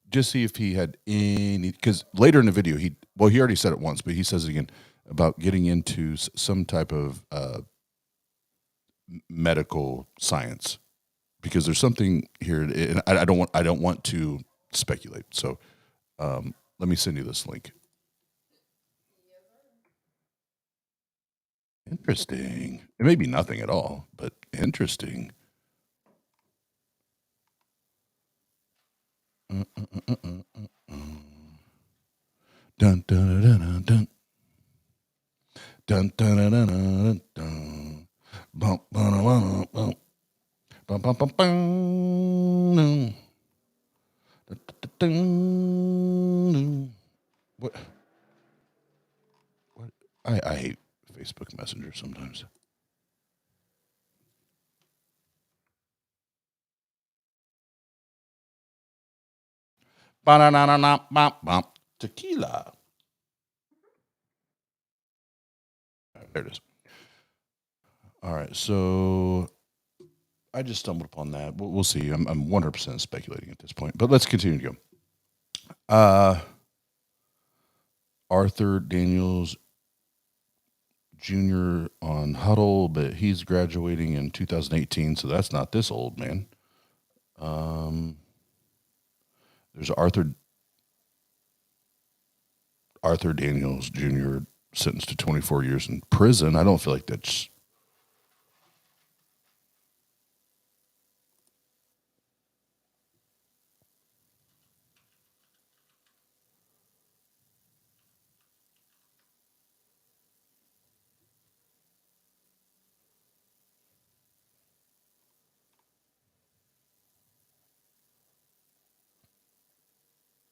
just see if he had any? Because later in the video, he already said it once, but he says it again about getting into some type of medical science. Because there's something here, and I don't want to speculate. So, let me send you this link. Interesting. It may be nothing at all, but interesting. Dun dun dun dun dun dun dun dun dun dun bum bum bum bum bum bum bum bum. What? I hate Facebook Messenger sometimes. Tequila. There it is. All right, so I just stumbled upon that. We'll see. I'm 100% speculating at this point, but let's continue to go. Arthur Daniels Jr. on Huddle, but he's graduating in 2018, so that's not this old, man. There's Arthur Daniels Jr. sentenced to 24 years in prison. I don't feel like that's...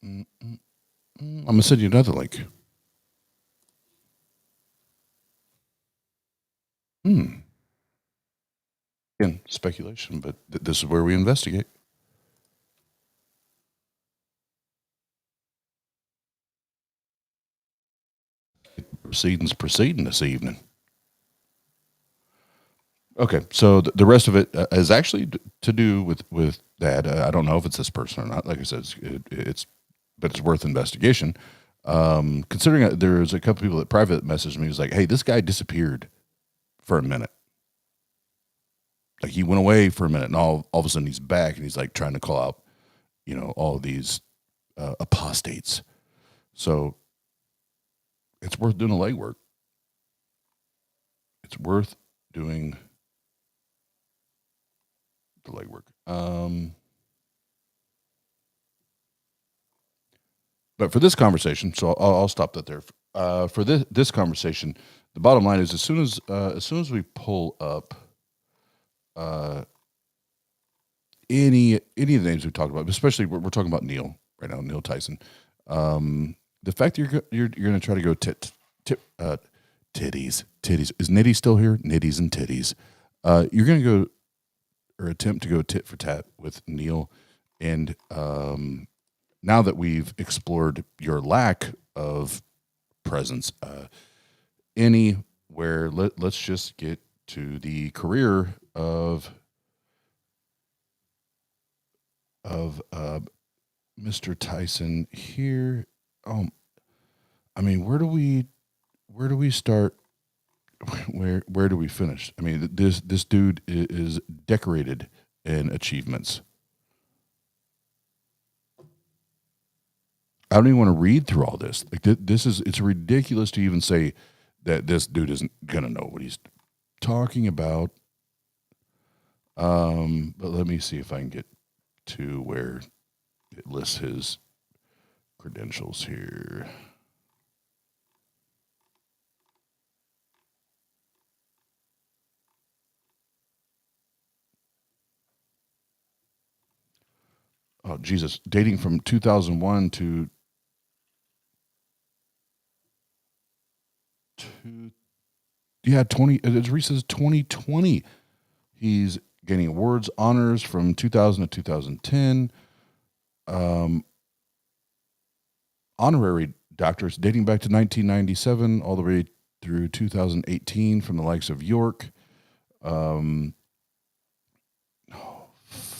I'm going to send you another link. Again, speculation, but this is where we investigate. Proceeding this evening. Okay, so the rest of it is actually to do with that. I don't know if it's this person or not. Like I said, but it's worth investigation. Considering there's a couple people that private messaged me, was like, "Hey, this guy disappeared for a minute. Like he went away for a minute, and all of a sudden he's back, and he's like trying to call out, all of these apostates." So it's worth doing the legwork. It's worth doing the legwork. But for this conversation, so I'll stop that there. For this conversation, the bottom line is as soon as we pull up any of the names we talked about, especially we're talking about Neil right now, Neil Tyson. The fact that you're going to try to go titties. Is Nitty still here? Nitties and titties. You're going to go or attempt to go tit for tat with Neil, and now that we've explored your lack of presence anywhere, let's just get to the career of Mr. Tyson here. I mean, where do we start? Where do we finish? I mean, this dude is decorated in achievements. I don't even want to read through all this. Like it's ridiculous to even say that this dude isn't gonna know what he's talking about. But let me see if I can get to where it lists his credentials here. Oh, Jesus. Dating from 2001 to yeah, 20. It says 2020. He's gaining awards, honors from 2000 to 2010. Honorary doctors dating back to 1997 all the way through 2018 from the likes of York.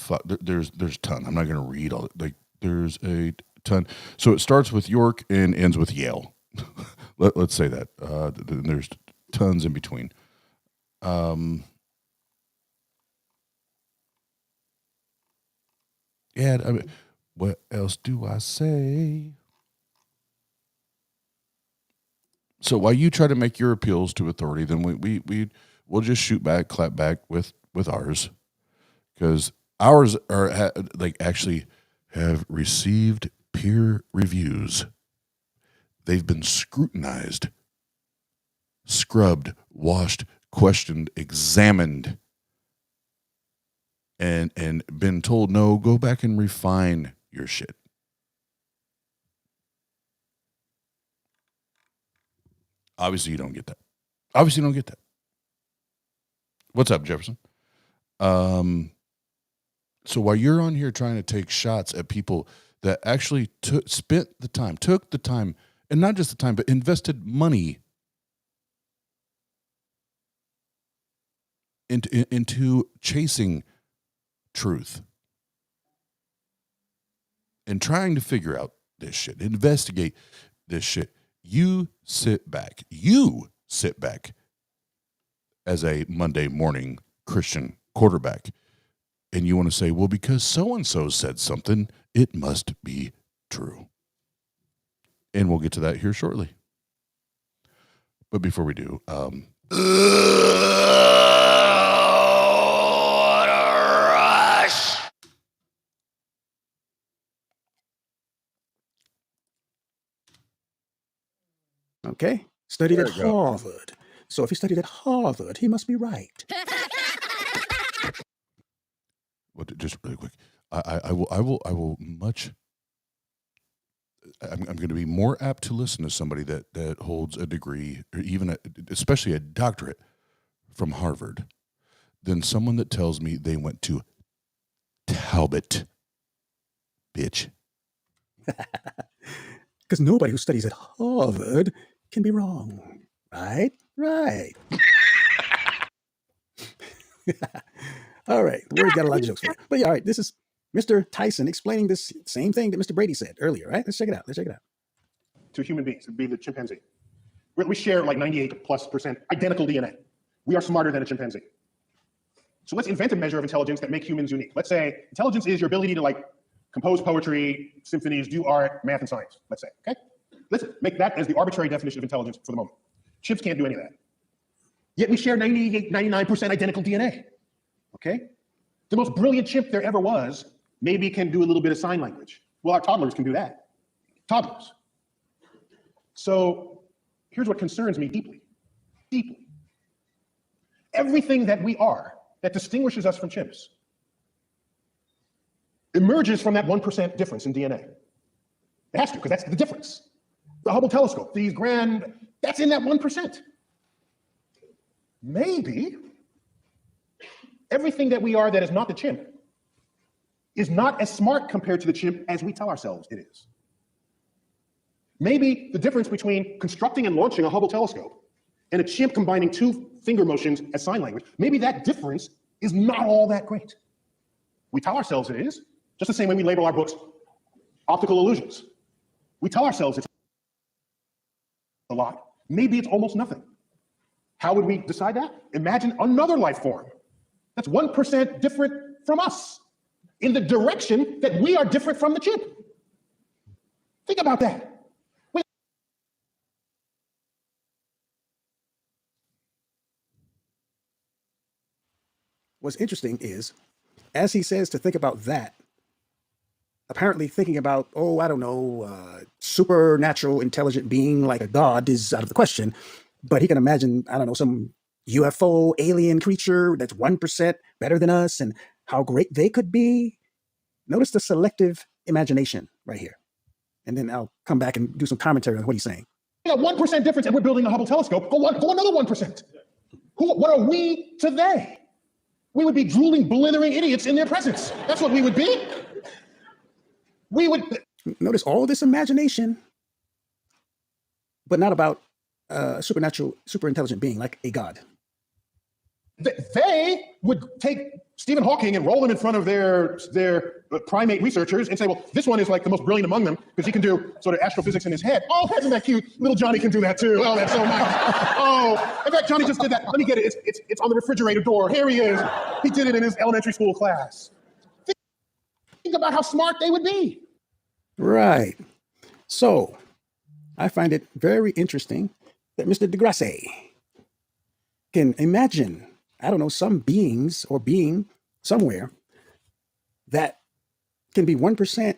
fuck. There's a ton. I'm not going to read all. Like there's a ton. So it starts with York and ends with Yale. Let's say that. There's tons in between. Yeah. I mean, what else do I say? So while you try to make your appeals to authority, then we'll just shoot back, clap back with ours, because ours are actually have received peer reviews. They've been scrutinized, scrubbed, washed, questioned, examined, and been told, no, go back and refine your shit. Obviously, you don't get that. What's up, Jefferson? So while you're on here trying to take shots at people that actually took the time, and not just the time, but invested money into chasing truth and trying to figure out this shit, investigate this shit, you sit back as a Monday morning Christian quarterback, and you want to say, well, because so-and-so said something, it must be true. And we'll get to that here shortly. But before we do, what a rush! Okay. Studied at Harvard. So if he studied at Harvard, he must be right. Just really quick, I will much. I'm going to be more apt to listen to somebody that holds a degree, or even especially a doctorate from Harvard, than someone that tells me they went to Talbot. Bitch. Because nobody who studies at Harvard can be wrong. Right? Right. All right. The word's got a lot of jokes for it. But yeah, all right. This is Mr. Tyson explaining this same thing that Mr. Brady said earlier, right? Let's check it out. To human beings, it'd be the chimpanzee. We share like 98+% identical DNA. We are smarter than a chimpanzee. So let's invent a measure of intelligence that makes humans unique. Let's say intelligence is your ability to like compose poetry, symphonies, do art, math, and science, let's say, okay? Let's make that as the arbitrary definition of intelligence for the moment. Chimps can't do any of that. Yet we share 98, 99% identical DNA, okay? The most brilliant chimp there ever was maybe can do a little bit of sign language. Well, our toddlers can do that. Toddlers. So here's what concerns me deeply. Everything that we are that distinguishes us from chimps emerges from that 1% difference in DNA. It has to, because that's the difference. The Hubble telescope, that's in that 1%. Maybe everything that we are that is not the chimp is not as smart compared to the chimp as we tell ourselves it is. Maybe the difference between constructing and launching a Hubble telescope and a chimp combining 2 finger motions as sign language, maybe that difference is not all that great. We tell ourselves it is, just the same way we label our books optical illusions. We tell ourselves it's a lot. Maybe it's almost nothing. How would we decide that? Imagine another life form that's 1% different from us in the direction that we are different from the chimp. Think about that. What's interesting is, as he says to think about that, apparently thinking about, supernatural intelligent being like a god is out of the question, but he can imagine, some UFO alien creature that's 1% better than us and how great they could be. Notice the selective imagination right here. And then I'll come back and do some commentary on what he's saying. We got 1% difference and we're building a Hubble telescope. Go another 1%. What are we to they? We would be drooling, blithering idiots in their presence. That's what we would be. We would. Notice all this imagination, but not about a supernatural, super intelligent being like a god. They would take Stephen Hawking and roll him in front of their primate researchers and say, well, this one is like the most brilliant among them because he can do sort of astrophysics in his head. Oh, isn't that cute? Little Johnny can do that too. Oh, that's so nice. Oh, in fact, Johnny just did that. Let me get it. It's on the refrigerator door. Here he is. He did it in his elementary school class. Think about how smart they would be. Right. So I find it very interesting that Mr. Degrassi can imagine, I don't know, some beings or being somewhere that can be 1%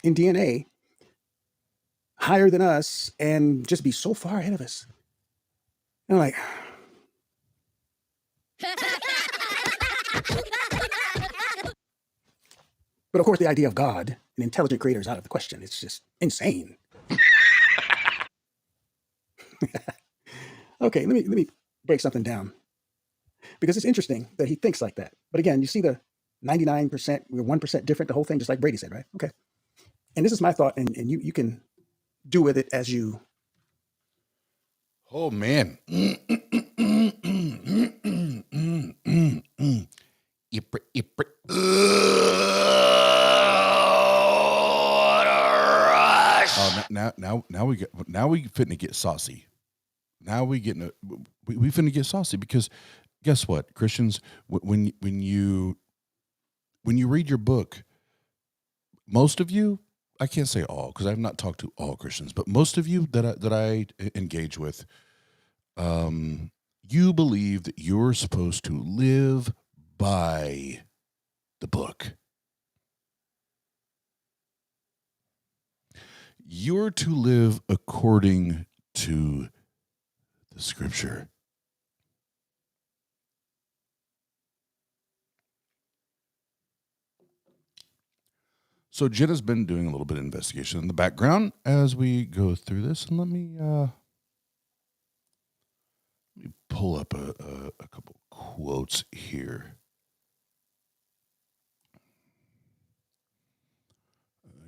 in DNA higher than us and just be so far ahead of us. And I'm like, but of course, the idea of God, an intelligent creator, is out of the question. It's just insane. Okay, let me break something down, because it's interesting that he thinks like that. But again, you see the 99%, we're 1% different, the whole thing, just like Brady said, right? Okay. And this is my thought, and you can do with it as you. Oh, man. Now we finna get saucy. Now we finna get saucy, because guess what, Christians, when you read your book, most of you, I can't say all because I've not talked to all Christians, but most of you that I engage with, you believe that you're supposed to live by the book. You're to live according to the scripture. So Jenna's been doing a little bit of investigation in the background as we go through this, and let me pull up a couple quotes here.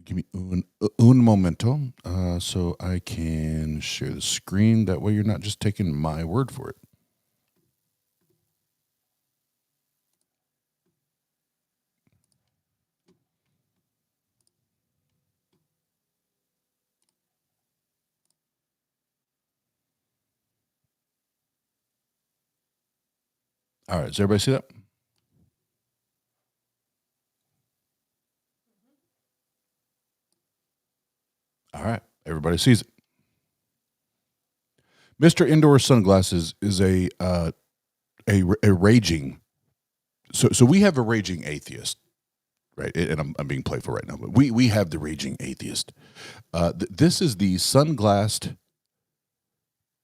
Give me un momento, so I can share the screen. That way you're not just taking my word for it. All right, does everybody see that? All right, everybody sees it. Mr. Indoor Sunglasses is a raging. So we have a raging atheist, right? And I'm being playful right now, but we have the raging atheist. This is the sunglassed,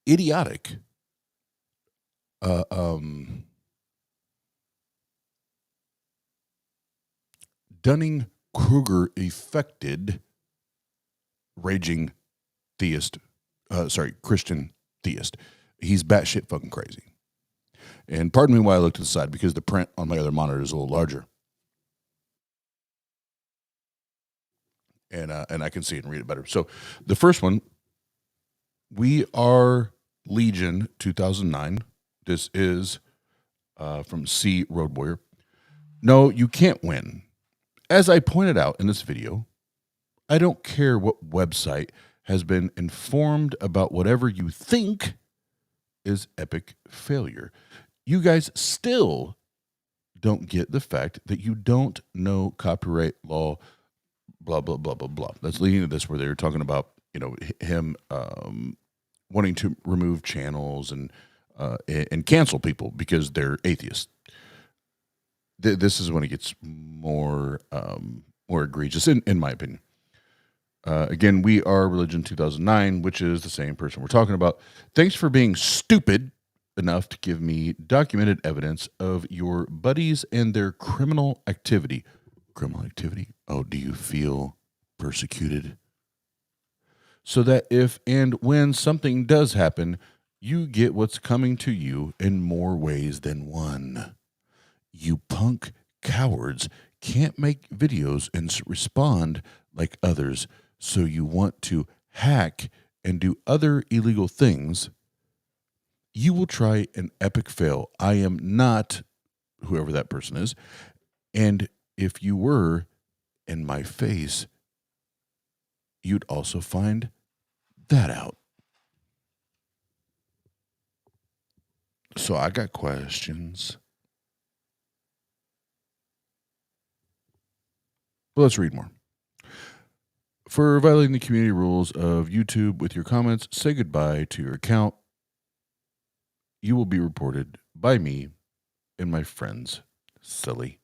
idiotic, Dunning-Kruger affected raging theist, Christian theist. He's batshit fucking crazy. And pardon me while I look to the side, because the print on my other monitor is a little larger. And I can see it and read it better. So the first one, We Are Legion 2009. This is from C. Road Warrior. No, you can't win. As I pointed out in this video, I don't care what website has been informed about whatever you think is epic failure. You guys still don't get the fact that you don't know copyright law, blah, blah, blah, blah, blah. That's leading to this where they were talking about, him wanting to remove channels and cancel people because they're atheists. This is when it gets more egregious, in my opinion. Again, We Are Religion 2009, which is the same person we're talking about. Thanks for being stupid enough to give me documented evidence of your buddies and their criminal activity. Criminal activity? Oh, do you feel persecuted? So that if and when something does happen, you get what's coming to you in more ways than one. You punk cowards can't make videos and respond like others, so you want to hack and do other illegal things. you will try an epic fail. I am not whoever that person is. And if you were in my face, you'd also find that out. So I got questions. But let's read more. For violating the community rules of YouTube with your comments, say goodbye to your account. You will be reported by me and my friends. Silly.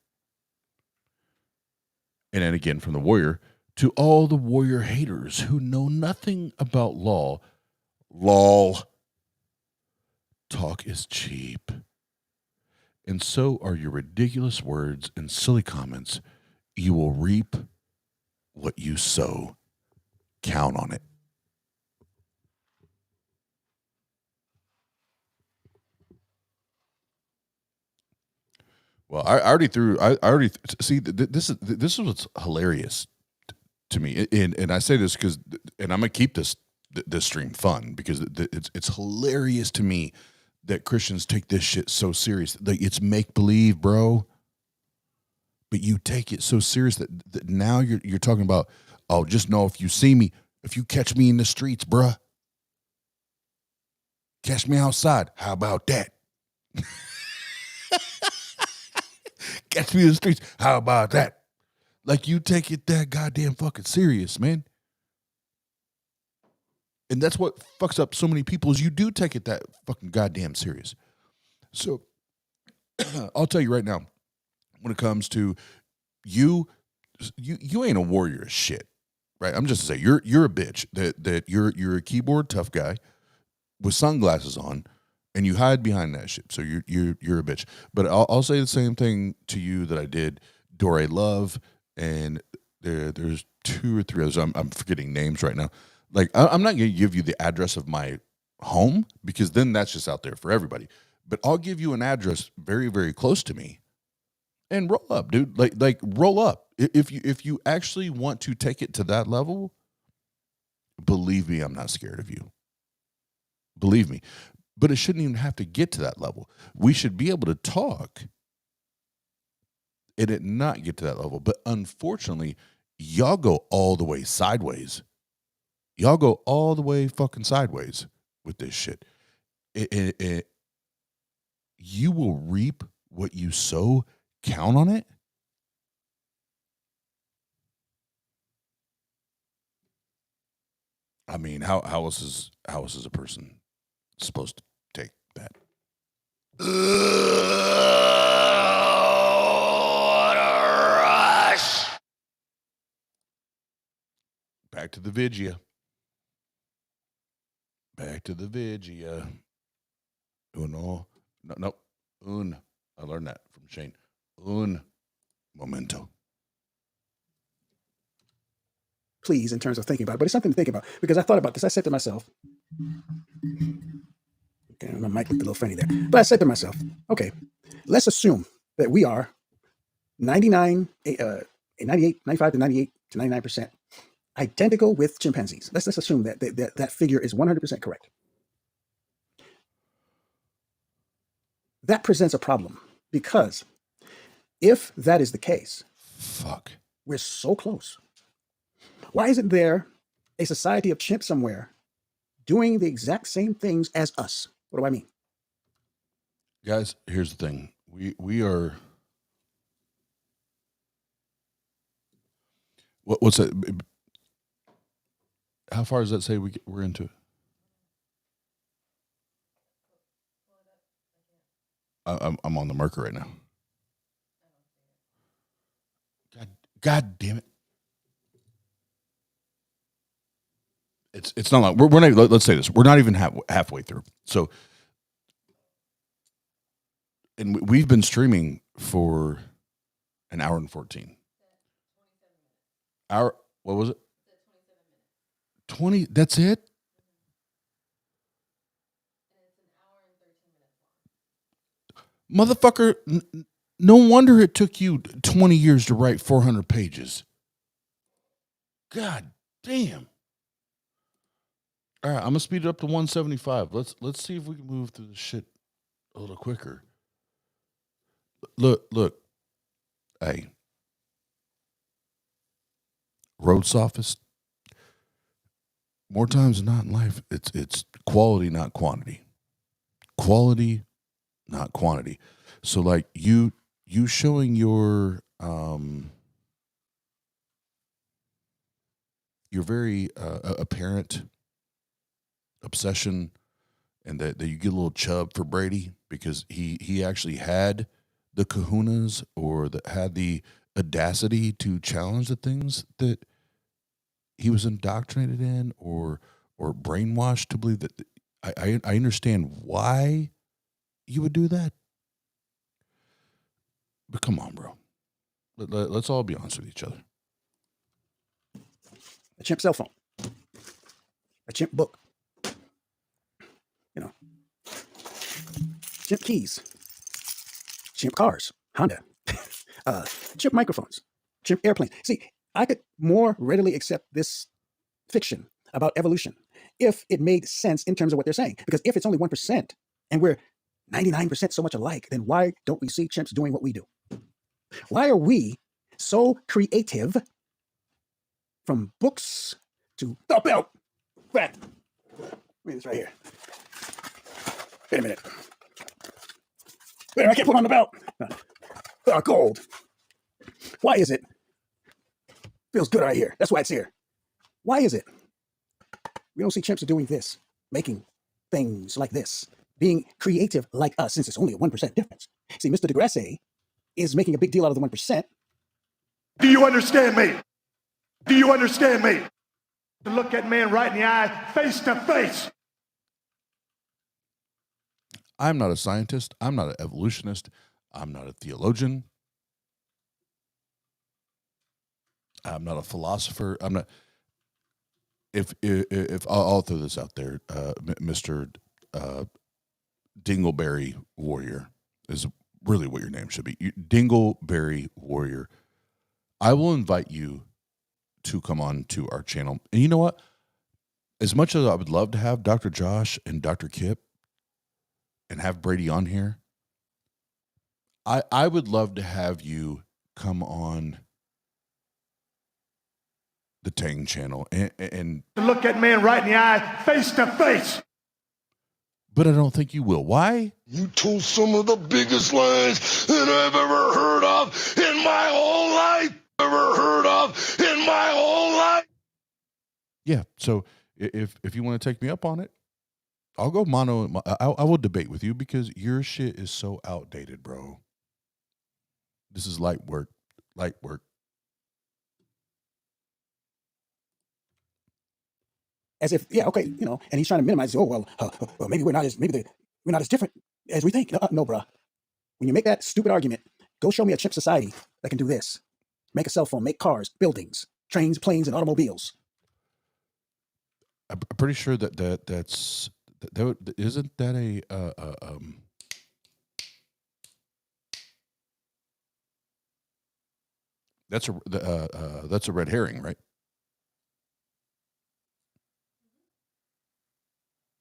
And then again from the Warrior, to all the Warrior haters who know nothing about law, lol. Talk is cheap. And so are your ridiculous words and silly comments. You will reap what you sow. Count on it. Well, I already see. This is what's hilarious to me, and I say this because, and I'm gonna keep this stream fun because it's hilarious to me that Christians take this shit so serious. Like, it's make believe, bro. But you take it so serious that now you're talking about, oh, just know if you see me, if you catch me in the streets, bruh, catch me outside. How about that? Catch me in the streets. How about that? Like, you take it that goddamn fucking serious, man. And that's what fucks up so many people is you do take it that fucking goddamn serious. So I'll tell you right now, when it comes to you ain't a warrior as shit, right? I'm just to say you're a bitch. That you're a keyboard tough guy with sunglasses on, and you hide behind that shit. So you're a bitch. But I'll say the same thing to you that I did Dore Love, and there's 2 or 3 others. I'm forgetting names right now. Like, I'm not going to give you the address of my home because then that's just out there for everybody. But I'll give you an address very, very close to me, and roll up, dude. Like roll up. If you actually want to take it to that level, believe me, I'm not scared of you. Believe me. But it shouldn't even have to get to that level. We should be able to talk and it not get to that level. But unfortunately, y'all go all the way sideways. Y'all go all the way fucking sideways with this shit. You will reap what you sow. Count on it. I mean, how else is a person supposed to take that? What a rush! Back to the Vigia. Back to the Vigia. Uno. No. Un. I learned that from Shane. Un momento. Please, in terms of thinking about it, but it's something to think about because I thought about this. I said to myself, okay, my mic looked a little funny there, but I said to myself, okay, let's assume that we are 98, 95 to 98 to 99% identical with chimpanzees. Let's assume that figure is 100% correct. That presents a problem because if that is the case, we're so close. Why isn't there a society of chimps somewhere doing the exact same things as us? What do I mean? Guys, here's the thing. We are... What's that? How far does that say we're into it? I'm on the marker right now. God damn it! It's not like we're not. Let's say this: we're not even halfway through. So, and we've been streaming for an hour and 14. What was it? 20. That's it. Motherfucker, no wonder it took you 20 years to write 400 pages. God damn. All right, I'm gonna speed it up to 175. Let's see if we can move through the shit a little quicker. Look. Hey, CROADSOPHIST. More times than not in life, it's quality, not quantity. Quality, not quantity. So like you showing your very apparent obsession, and that you get a little chub for Brady because he actually had the kahunas or had the audacity to challenge the things that he was indoctrinated in or brainwashed to believe that. I understand why you would do that, but come on, bro. Let's all be honest with each other. A chimp cell phone, a chimp book, chimp keys, chimp cars, Honda, chimp microphones, chimp airplanes. See, I could more readily accept this fiction about evolution if it made sense in terms of what they're saying. Because if it's only 1% and we're 99% so much alike, then why don't we see chimps doing what we do? Why are we so creative, from books to the belt? Back. Read this right here. Wait a minute. I can't put on the belt. Gold. Why is it? Feels good right here. That's why it's here. Why is it? We don't see chimps doing this, making things like this, being creative like us, since it's only a 1% difference. See, Mr. DeGrasse is making a big deal out of the 1%. Do you understand me? Do you understand me? To look at man right in the eye, face to face. I'm not a scientist. I'm not an evolutionist. I'm not a theologian. I'm not a philosopher. I'm not. If I'll throw this out there, Mr. Dingleberry Warrior is really what your name should be. Dingleberry Warrior. I will invite you to come on to our channel. And you know what? As much as I would love to have Dr. Josh and Dr. Kip and have Brady on here, I would love to have you come on the Tang channel and look at man right in the eye, face to face. But I don't think you will. Why? You told some of the biggest lies that I've ever heard of in my whole life. Yeah. So if you want to take me up on it, I'll go mono. I will debate with you because your shit is so outdated, bro. This is light work. As if, yeah, okay, and he's trying to minimize. Oh well, maybe we're not as different as we think. No, bro. When you make that stupid argument, go show me a chimp society that can do this: make a cell phone, make cars, buildings, trains, planes, and automobiles. I'm pretty sure that isn't that a that's a red herring, right?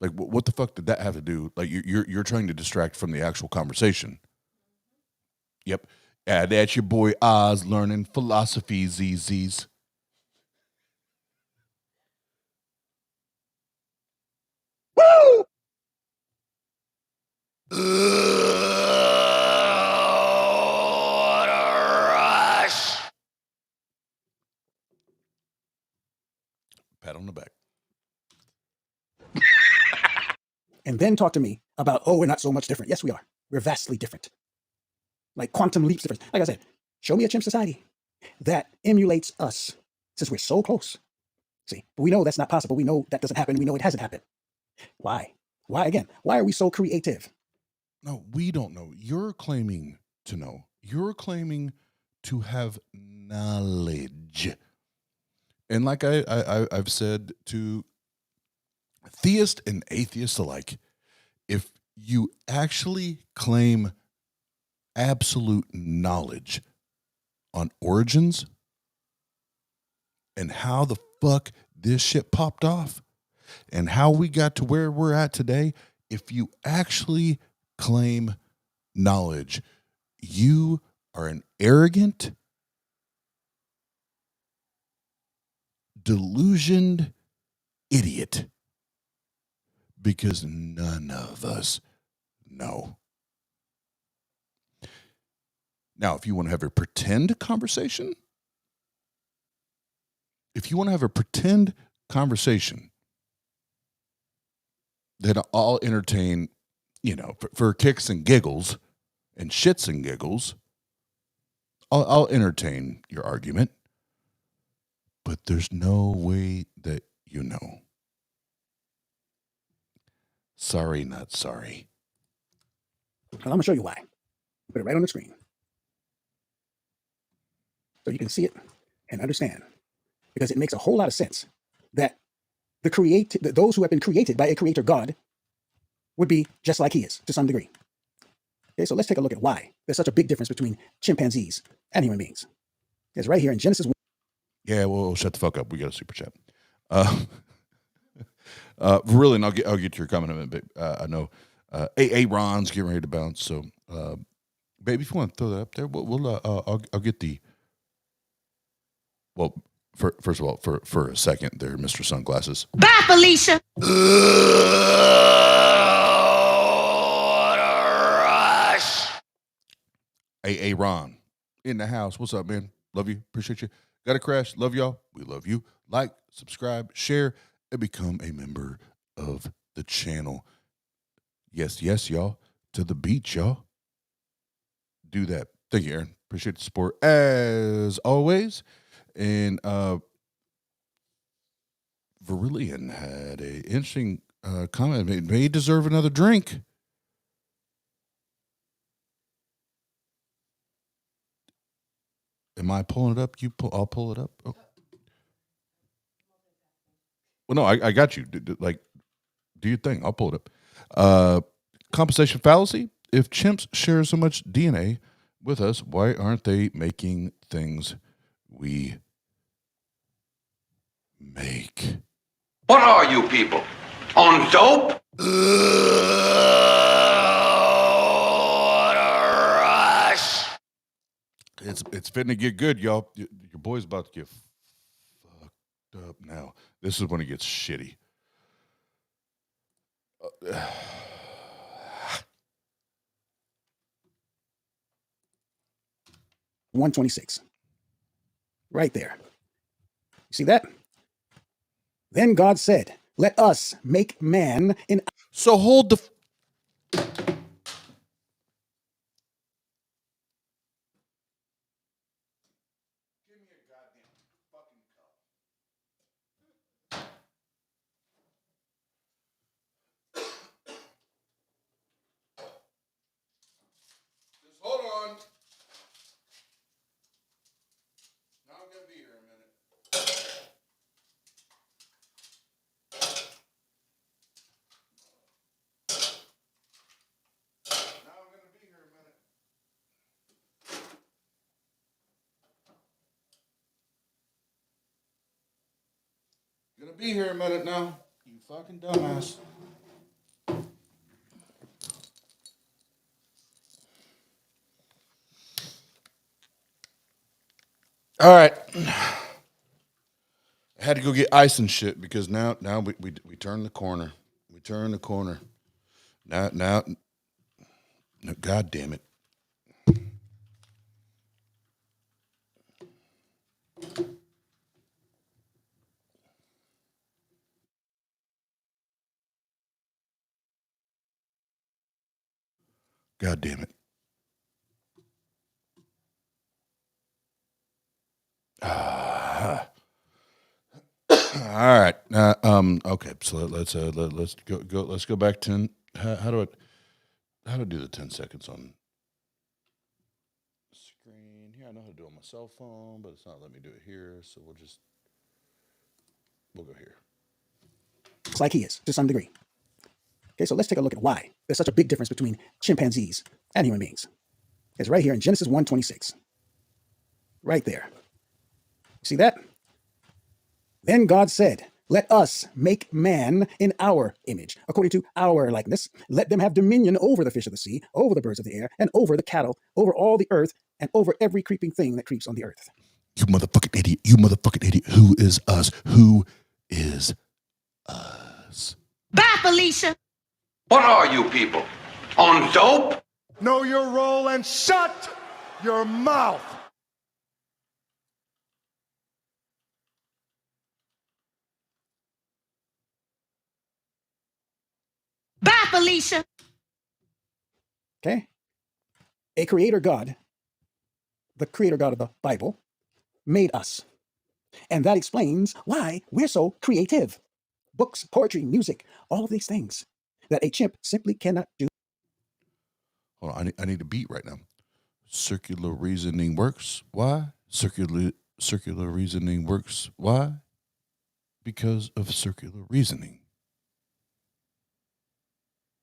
Like, what the fuck did that have to do? Like, you're trying to distract from the actual conversation. Yep. That's your boy Oz learning philosophy, ZZs. Woo! What a rush! Pat on the back. And then talk to me about, we're not so much different. Yes, we are. We're vastly different. Like quantum leaps different. Like I said, show me a chimp society that emulates us, since we're so close. See, but we know that's not possible. We know that doesn't happen. We know it hasn't happened. Why? Why again? Why are we so creative? No, we don't know. You're claiming to know. You're claiming to have knowledge. And like I've said to theist and atheist alike, if you actually claim absolute knowledge on origins and how the fuck this shit popped off, and how we got to where we're at today, if you actually claim knowledge, you are an arrogant, delusioned idiot, because none of us know. Now, if you want to have a pretend conversation, then I'll entertain, for kicks and giggles and shits and giggles, I'll entertain your argument. But there's no way that you know. Sorry, not sorry. Well, I'm going to show you why. Put it right on the screen, so you can see it and understand. Because it makes a whole lot of sense that those who have been created by a creator God would be just like he is to some degree. Okay, so let's take a look at why there's such a big difference between chimpanzees and human beings. It's right here in Genesis 1. Yeah, well, shut the fuck up. We got a super chat. Really, and I'll get to your comment in a bit. I know Ron's getting ready to bounce, so baby, if you want to throw that up there, I'll get the. Well, first of all, for a second there, Mr. Sunglasses. Bye, Felicia. What a rush. Hey, Ron, in the house. What's up, man? Love you. Appreciate you. Gotta crash. Love y'all. We love you. Like, subscribe, share, and become a member of the channel. Yes, y'all. To the beach, y'all. Do that. Thank you, Aaron. Appreciate the support as always. And Verillion had an interesting comment. It may deserve another drink. Am I pulling it up? I'll pull it up. Oh. Well, no, I got you. Do your thing. I'll pull it up. Compensation fallacy. If chimps share so much DNA with us, why aren't they making things we make? What are you people? On dope? What a rush. It's fitting to get good, y'all. Your boy's about to get fucked up now. This is when it gets shitty. 126. Right there. You see that? Then God said, let us make man in... So hold the... Hold on. Now I'm going to be here in a minute. Gonna be here a minute now. You fucking dumbass. All right. I had to go get ice and shit because now we turn the corner. We turn the corner. Now, no, God damn it. God damn it. All right. Okay. So let's go. Let's go back 10. How do I do the 10 seconds on screen? Yeah, I know how to do it on my cell phone, but it's not letting me do it here. So we'll go here. It's like he is to some degree. Okay, so let's take a look at why there's such a big difference between chimpanzees and human beings. It's right here in Genesis 1:26. Right there. You see that? Then God said, Let us make man in our image, according to our likeness. Let them have dominion over the fish of the sea, over the birds of the air, and over the cattle, over all the earth, and over every creeping thing that creeps on the earth. You motherfucking idiot. You motherfucking idiot. Who is us? Who is us? Bye, Felicia. What are you people? On dope? Know your role and shut your mouth. Bye, Felicia. Okay? A creator God, the creator God of the Bible, made us. And that explains why we're so creative. Books, poetry, music, all of these things that a chimp simply cannot do. Hold on, I need a beat right now. Circular reasoning works. Why? Circular reasoning works. Why? Because of circular reasoning.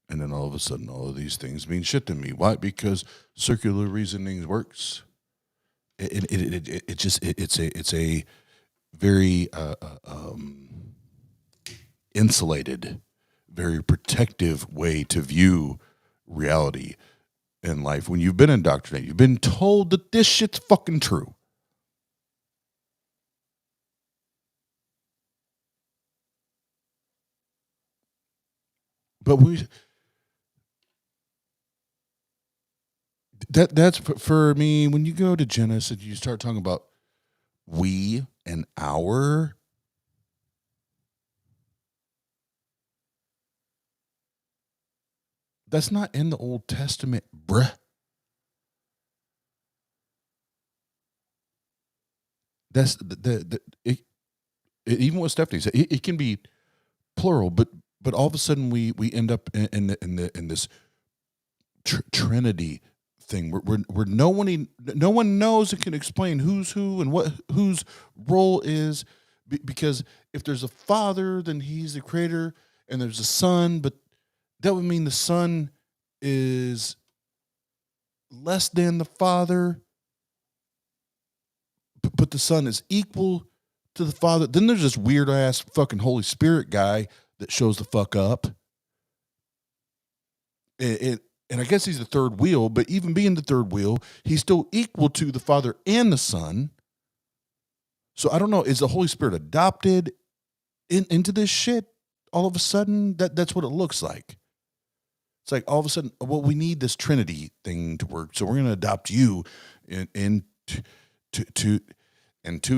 And then all of a sudden, all of these things mean shit to me. Why? Because circular reasoning works. It's a very insulated, very protective way to view reality in life. When you've been indoctrinated, you've been told that this shit's fucking true. But that's for me. When you go to Genesis, you start talking about we and our. That's not in the Old Testament, bruh. That's even what Stephanie said. It can be plural, but all of a sudden we end up in this Trinity thing where no one knows and can explain who's who and what whose role is, because if there's a father, then he's the creator, and there's a son, but that would mean the son is less than the father, but the son is equal to the father. Then there's this weird ass fucking Holy Spirit guy that shows the fuck up. And I guess he's the third wheel, but even being the third wheel, he's still equal to the Father and the Son. So I don't know, is the Holy Spirit adopted into this shit all of a sudden? That's what it looks like. It's like all of a sudden, well, we need this Trinity thing to work, so we're going to adopt you into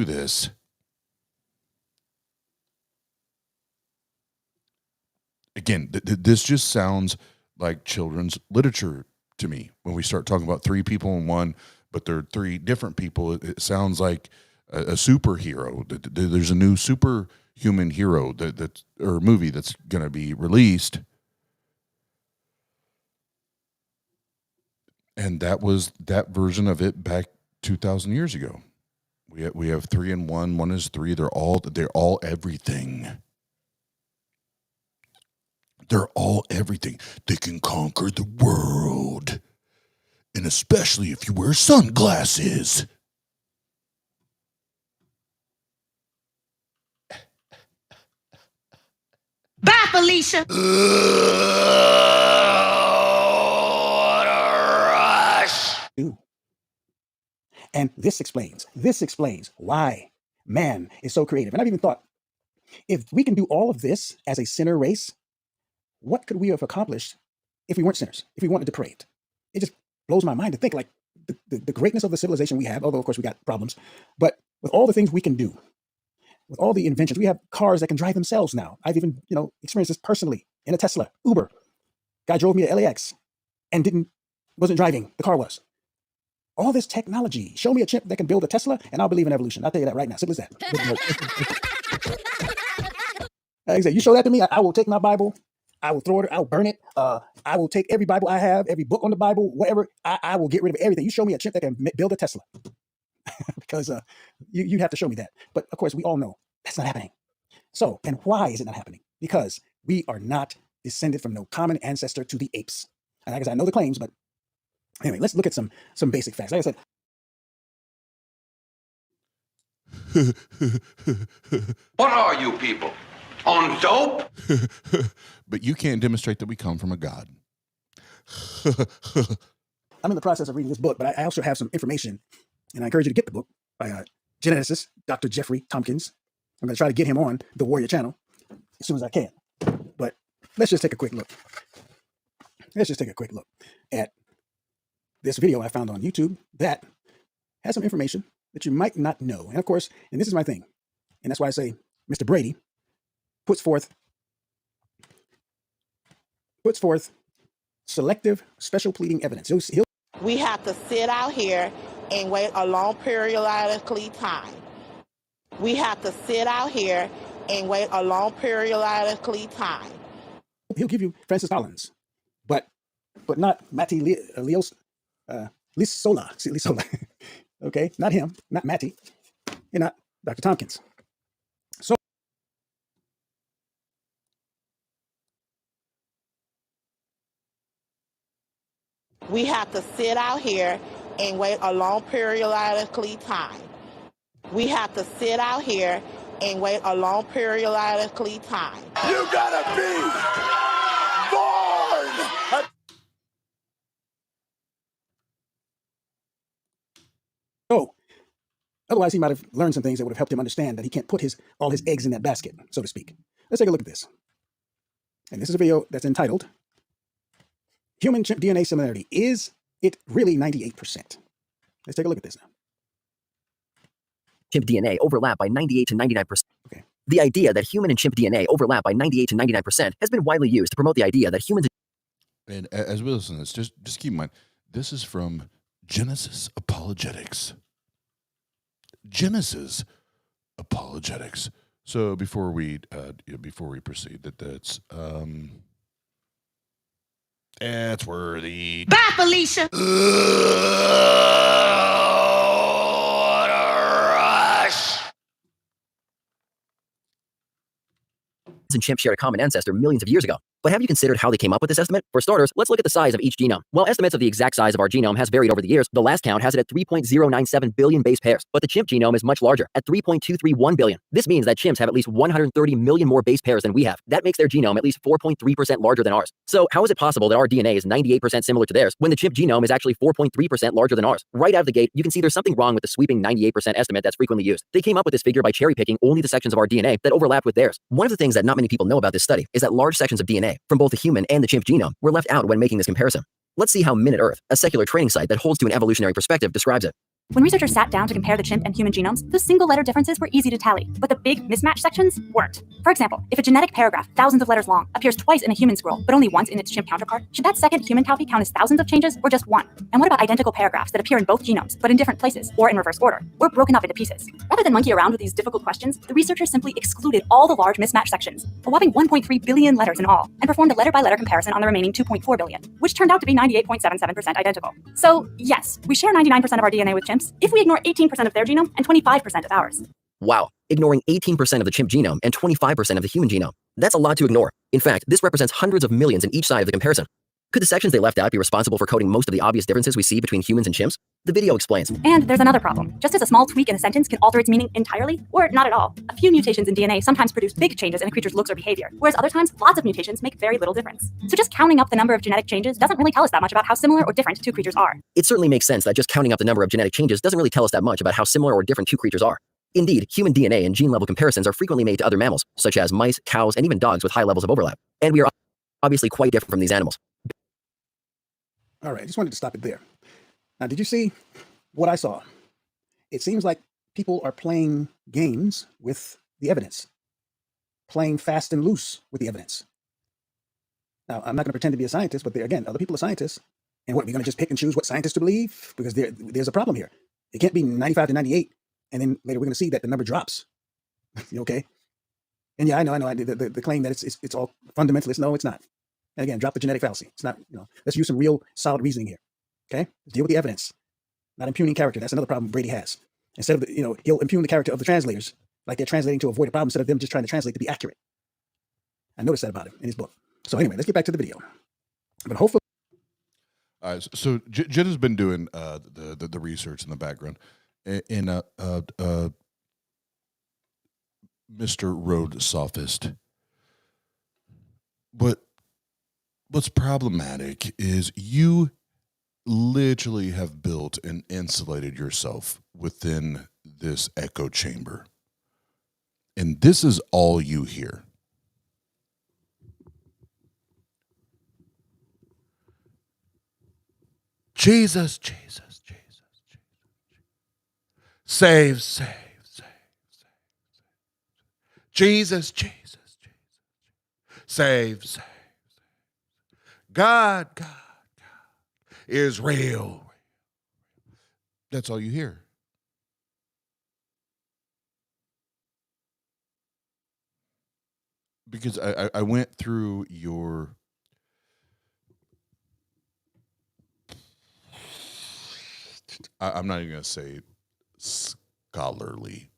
this. Again, this just sounds like children's literature to me. When we start talking about three people in one, but they're three different people, it sounds like a superhero. There's a new superhuman hero or movie that's going to be released. And that was that version of it back 2,000 years ago. We have three in one. One is three. They're all everything. They're all everything. They can conquer the world. And especially if you wear sunglasses. Bye, Felicia. What a rush. And this explains why man is so creative. And I've even thought, if we can do all of this as a sinner race, what could we have accomplished if we weren't sinners, if we weren't depraved? It just blows my mind to think, like, the greatness of the civilization we have, although, of course, we got problems, but with all the things we can do, with all the inventions, we have cars that can drive themselves now. I've even, experienced this personally in a Tesla, Uber. Guy drove me to LAX and wasn't driving, the car was. All this technology. Show me a chimp that can build a Tesla, and I'll believe in evolution. I'll tell you that right now. Simple as that. You show that to me, I will take my Bible, I will throw it, I'll burn it. I will take every Bible I have, every book on the Bible, whatever. I will get rid of everything. You show me a chimp that can build a Tesla. Because you have to show me that. But of course, we all know that's not happening. So, and why is it not happening? Because we are not descended from no common ancestor to the apes. And like I said, I know the claims, but anyway, let's look at some basic facts. Like I said, What are you people? On dope? But you can't demonstrate that we come from a god. I'm in the process of reading this book, but I also have some information, and I encourage you to get the book by geneticist Dr. Jeffrey Tompkins. I'm going to try to get him on the Warrior channel as soon as I can. But let's just take a quick look. Let's just take a quick look at this video I found on YouTube that has some information that you might not know. And of course, and this is my thing, and that's why I say Mr. Brady puts forth selective special pleading evidence. We have to sit out here and wait a long periodically time. We have to sit out here and wait a long periodically time. He'll give you Francis Collins, but not Matty Lisola. Okay, not him, not Matty, and not Dr. Tompkins. So we have to sit out here and wait a long periodically time. We have to sit out here and wait a long periodically time. You gotta be born! So, otherwise he might have learned some things that would have helped him understand that he can't put all his eggs in that basket, so to speak. Let's take a look at this. And this is a video that's entitled, Human Chimp DNA Similarity. Is it really 98%? Let's take a look at this now. Chimp DNA overlap by 98 to 99%. Okay. The idea that human and chimp DNA overlap by 98 to 99% has been widely used to promote the idea that humans... And as we listen to this, just keep in mind, this is from Genesis Apologetics. Genesis Apologetics. So before we proceed, that's worthy. Bye, Felicia. and chimps shared a common ancestor millions of years ago. But have you considered how they came up with this estimate? For starters, let's look at the size of each genome. While estimates of the exact size of our genome has varied over the years, the last count has it at 3.097 billion base pairs. But the chimp genome is much larger, at 3.231 billion. This means that chimps have at least 130 million more base pairs than we have. That makes their genome at least 4.3% larger than ours. So how is it possible that our DNA is 98% similar to theirs when the chimp genome is actually 4.3% larger than ours? Right out of the gate, you can see there's something wrong with the sweeping 98% estimate that's frequently used. They came up with this figure by cherry-picking only the sections of our DNA that overlapped with theirs. One of the things that not many people know about this study is that large sections of DNA from both the human and the chimp genome were left out when making this comparison. Let's see how Minute Earth, a secular training site that holds to an evolutionary perspective, describes it. When researchers sat down to compare the chimp and human genomes, the single-letter differences were easy to tally, but the big mismatch sections weren't. For example, if a genetic paragraph, thousands of letters long, appears twice in a human scroll, but only once in its chimp counterpart, should that second human copy count as thousands of changes, or just one? And what about identical paragraphs that appear in both genomes, but in different places, or in reverse order, or broken up into pieces? Rather than monkey around with these difficult questions, the researchers simply excluded all the large mismatch sections, a whopping 1.3 billion letters in all, and performed a letter-by-letter comparison on the remaining 2.4 billion, which turned out to be 98.77% identical. So, yes, we share 99% of our DNA with chimps if we ignore 18% of their genome and 25% of ours. Wow, ignoring 18% of the chimp genome and 25% of the human genome. That's a lot to ignore. In fact, this represents hundreds of millions in each side of the comparison. Could the sections they left out be responsible for coding most of the obvious differences we see between humans and chimps? The video explains. And there's another problem. Just as a small tweak in a sentence can alter its meaning entirely, or not at all, a few mutations in DNA sometimes produce big changes in a creature's looks or behavior, whereas other times, lots of mutations make very little difference. So just counting up the number of genetic changes doesn't really tell us that much about how similar or different two creatures are. It certainly makes sense that just counting up the number of genetic changes doesn't really tell us that much about how similar or different two creatures are. Indeed, human DNA and gene-level comparisons are frequently made to other mammals, such as mice, cows, and even dogs with high levels of overlap. And we are obviously quite different from these animals. All right, just wanted to stop it there. Now, did you see what I saw? It seems like people are playing games with the evidence, playing fast and loose with the evidence. Now, I'm not going to pretend to be a scientist, but again, other people are scientists. And what, we're going to just pick and choose what scientists to believe? Because there's a problem here. It can't be 95 to 98, and then later we're going to see that the number drops. Okay? And yeah, I know. The claim that it's all fundamentalist. No, it's not. And again, drop the genetic fallacy. It's not, let's use some real solid reasoning here. Okay? Let's deal with the evidence, not impugning character. That's another problem Brady has. Instead of, he'll impugn the character of the translators, like they're translating to avoid a problem instead of them just trying to translate to be accurate. I noticed that about him in his book. So anyway, let's get back to the video. But hopefully. All right, so Jen has been doing the research in the background. And Mr. CROADSOPHIST But what's problematic is you literally have built and insulated yourself within this echo chamber. And this is all you hear. Jesus, Jesus, Jesus, Jesus. Save, save, save, save. Jesus, Jesus, Jesus. Save, save. God, God, God is real. That's all you hear. Because I went through your I'm not even going to say scholarly.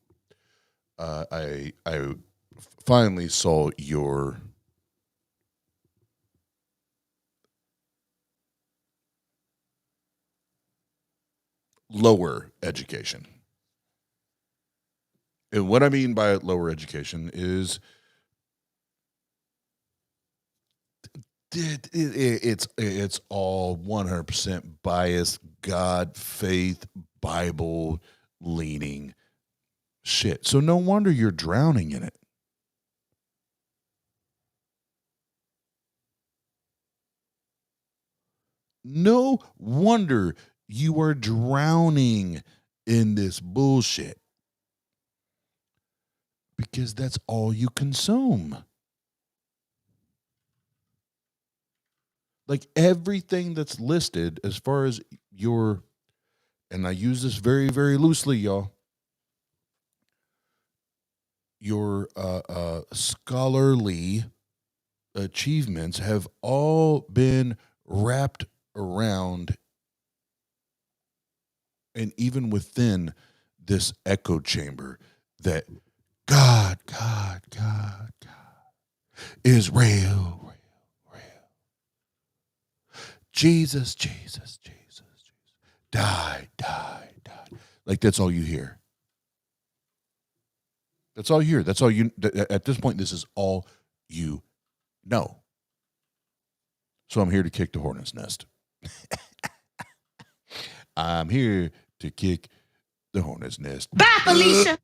I finally saw your lower education. And what I mean by lower education is it's all 100% biased, God, faith, Bible leaning shit. So no wonder you're drowning in it. No wonder you are drowning in this bullshit. Because that's all you consume. Like everything that's listed as far as your, and I use this very, very loosely, y'all, your scholarly achievements have all been wrapped around and even within this echo chamber that God, God, God, God is real. Jesus, Jesus, Jesus, Jesus, die, die, die. Like that's all you hear. That's all you hear. That's all you, at this point, this is all you know. So I'm here to kick the hornet's nest. I'm here to kick the hornet's nest. Bye, Felicia.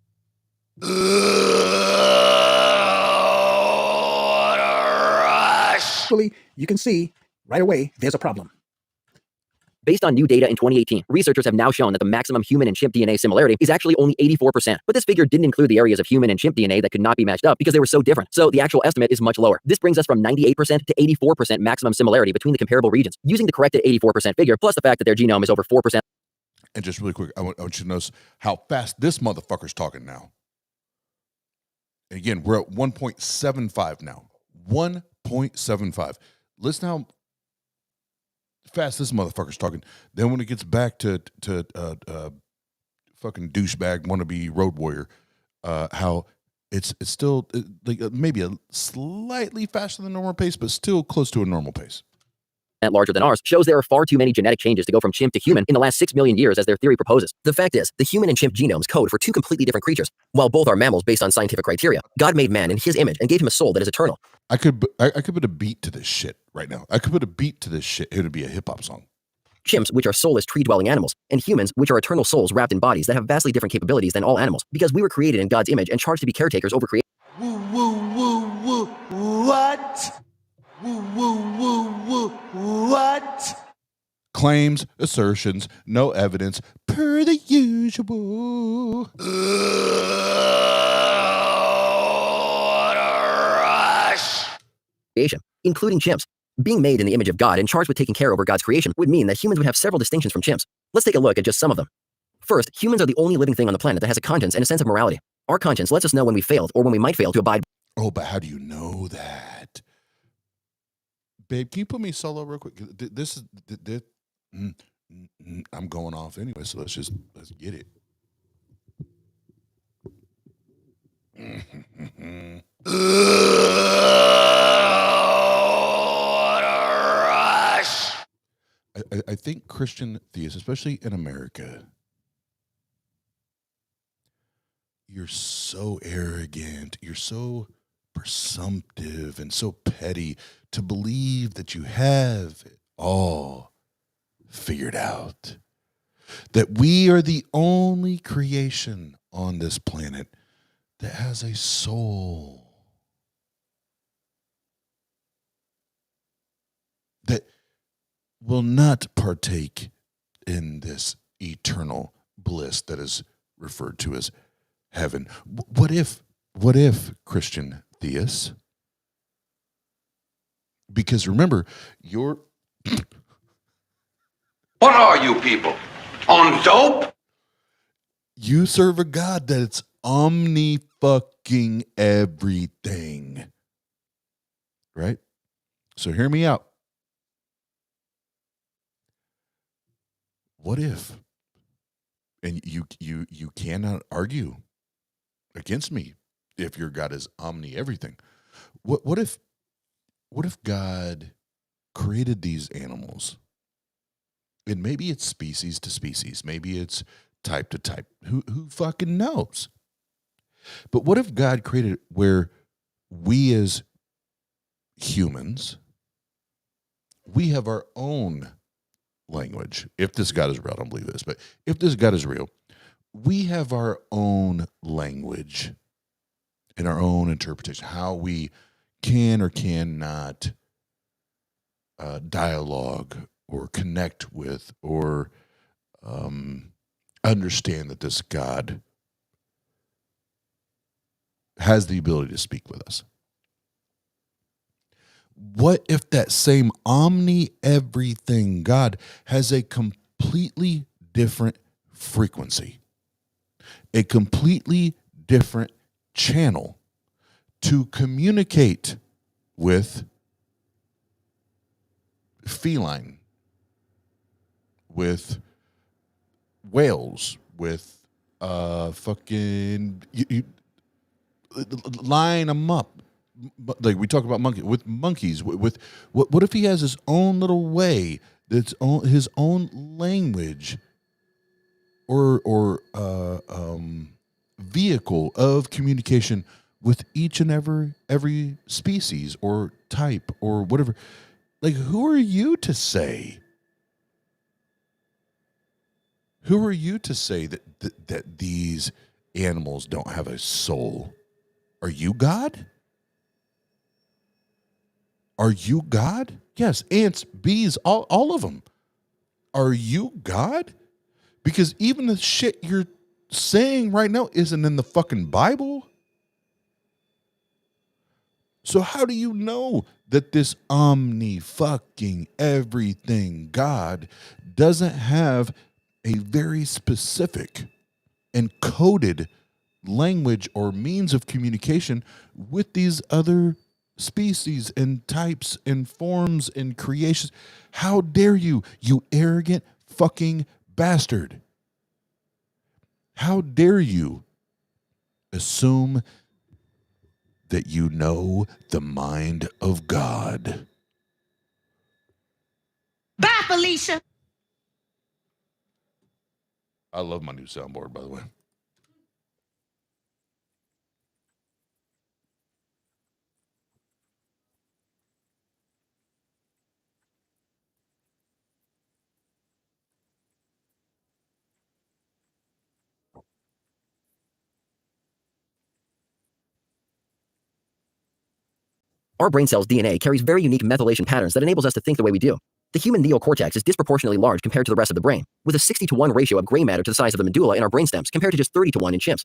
Actually, you can see right away there's a problem. Based on new data in 2018, researchers have now shown that the maximum human and chimp DNA similarity is actually only 84%. But this figure didn't include the areas of human and chimp DNA that could not be matched up because they were so different. So the actual estimate is much lower. This brings us from 98% to 84% maximum similarity between the comparable regions. Using the corrected 84% figure, plus the fact that their genome is over 4%. And just really quick, I want you to notice how fast this motherfucker's talking now. And again, we're at 1.75 now. 1.75. Listen how fast this motherfucker's talking. Then when it gets back to fucking douchebag wannabe road warrior, how it's still like maybe a slightly faster than normal pace, but still close to a normal pace. Larger than ours shows there are far too many genetic changes to go from chimp to human in the last 6 million years as their theory proposes. The fact is, the human and chimp genomes code for two completely different creatures. While both are mammals based on scientific criteria, God made man in his image and gave him a soul that is eternal. I could put a beat to this shit right now. I could put a beat to this shit. It would be a hip-hop song. Chimps, which are soulless tree-dwelling animals, and humans, which are eternal souls wrapped in bodies that have vastly different capabilities than all animals, because we were created in God's image and charged to be caretakers over creation. Woo, woo, woo, woo, what? Woo, woo, woo, woo, what? Claims, assertions, no evidence, per the usual. What a rush! Creation, including chimps. Being made in the image of God and charged with taking care over God's creation would mean that humans would have several distinctions from chimps. Let's take a look at just some of them. First, humans are the only living thing on the planet that has a conscience and a sense of morality. Our conscience lets us know when we failed or when we might fail to abide. Oh, but how do you know that? Babe, can you put me solo real quick? This is, I'm going off anyway, so let's get it. What a rush! I think Christian theists, especially in America, you're so arrogant, you're so presumptive and so petty to believe that you have it all figured out. That we are the only creation on this planet that has a soul. That will not partake in this eternal bliss that is referred to as heaven. What if, Christian theists? Because remember, you're... What are you people? On dope? You serve a God that's omni-fucking everything. Right? So hear me out. What if, and you cannot argue against me if your God is omni everything. What if God created these animals? And maybe it's species to species, maybe it's type to type. Who fucking knows? But what if God created it where we as humans, we have our own language? If this God is real, I don't believe this, but if this God is real, we have our own language and our own interpretation, how we can or cannot dialogue or connect with or understand that this God has the ability to speak with us. What if that same omni-everything God has a completely different frequency, a completely different channel to communicate with feline, with whales, with fucking line them up. Like we talk about monkeys, with what if he has his own little way, his own language or vehicle of communication with each and every species or type or whatever? Like, who are you to say? Who are you to say that these animals don't have a soul? Are you God? Are you God? Yes, ants, bees, all of them. Are you God? Because even the shit you're saying right now isn't in the fucking Bible. So how do you know that this omni-fucking everything God doesn't have a very specific and coded language or means of communication with these other species and types and forms and creations? How dare you, you arrogant fucking bastard? How dare you assume that you know the mind of God? Bye, Felicia. I love my new soundboard, by the way. Our brain cell's DNA carries very unique methylation patterns that enables us to think the way we do. The human neocortex is disproportionately large compared to the rest of the brain, with a 60-to-1 ratio of gray matter to the size of the medulla in our brainstems compared to just 30-to-1 in chimps.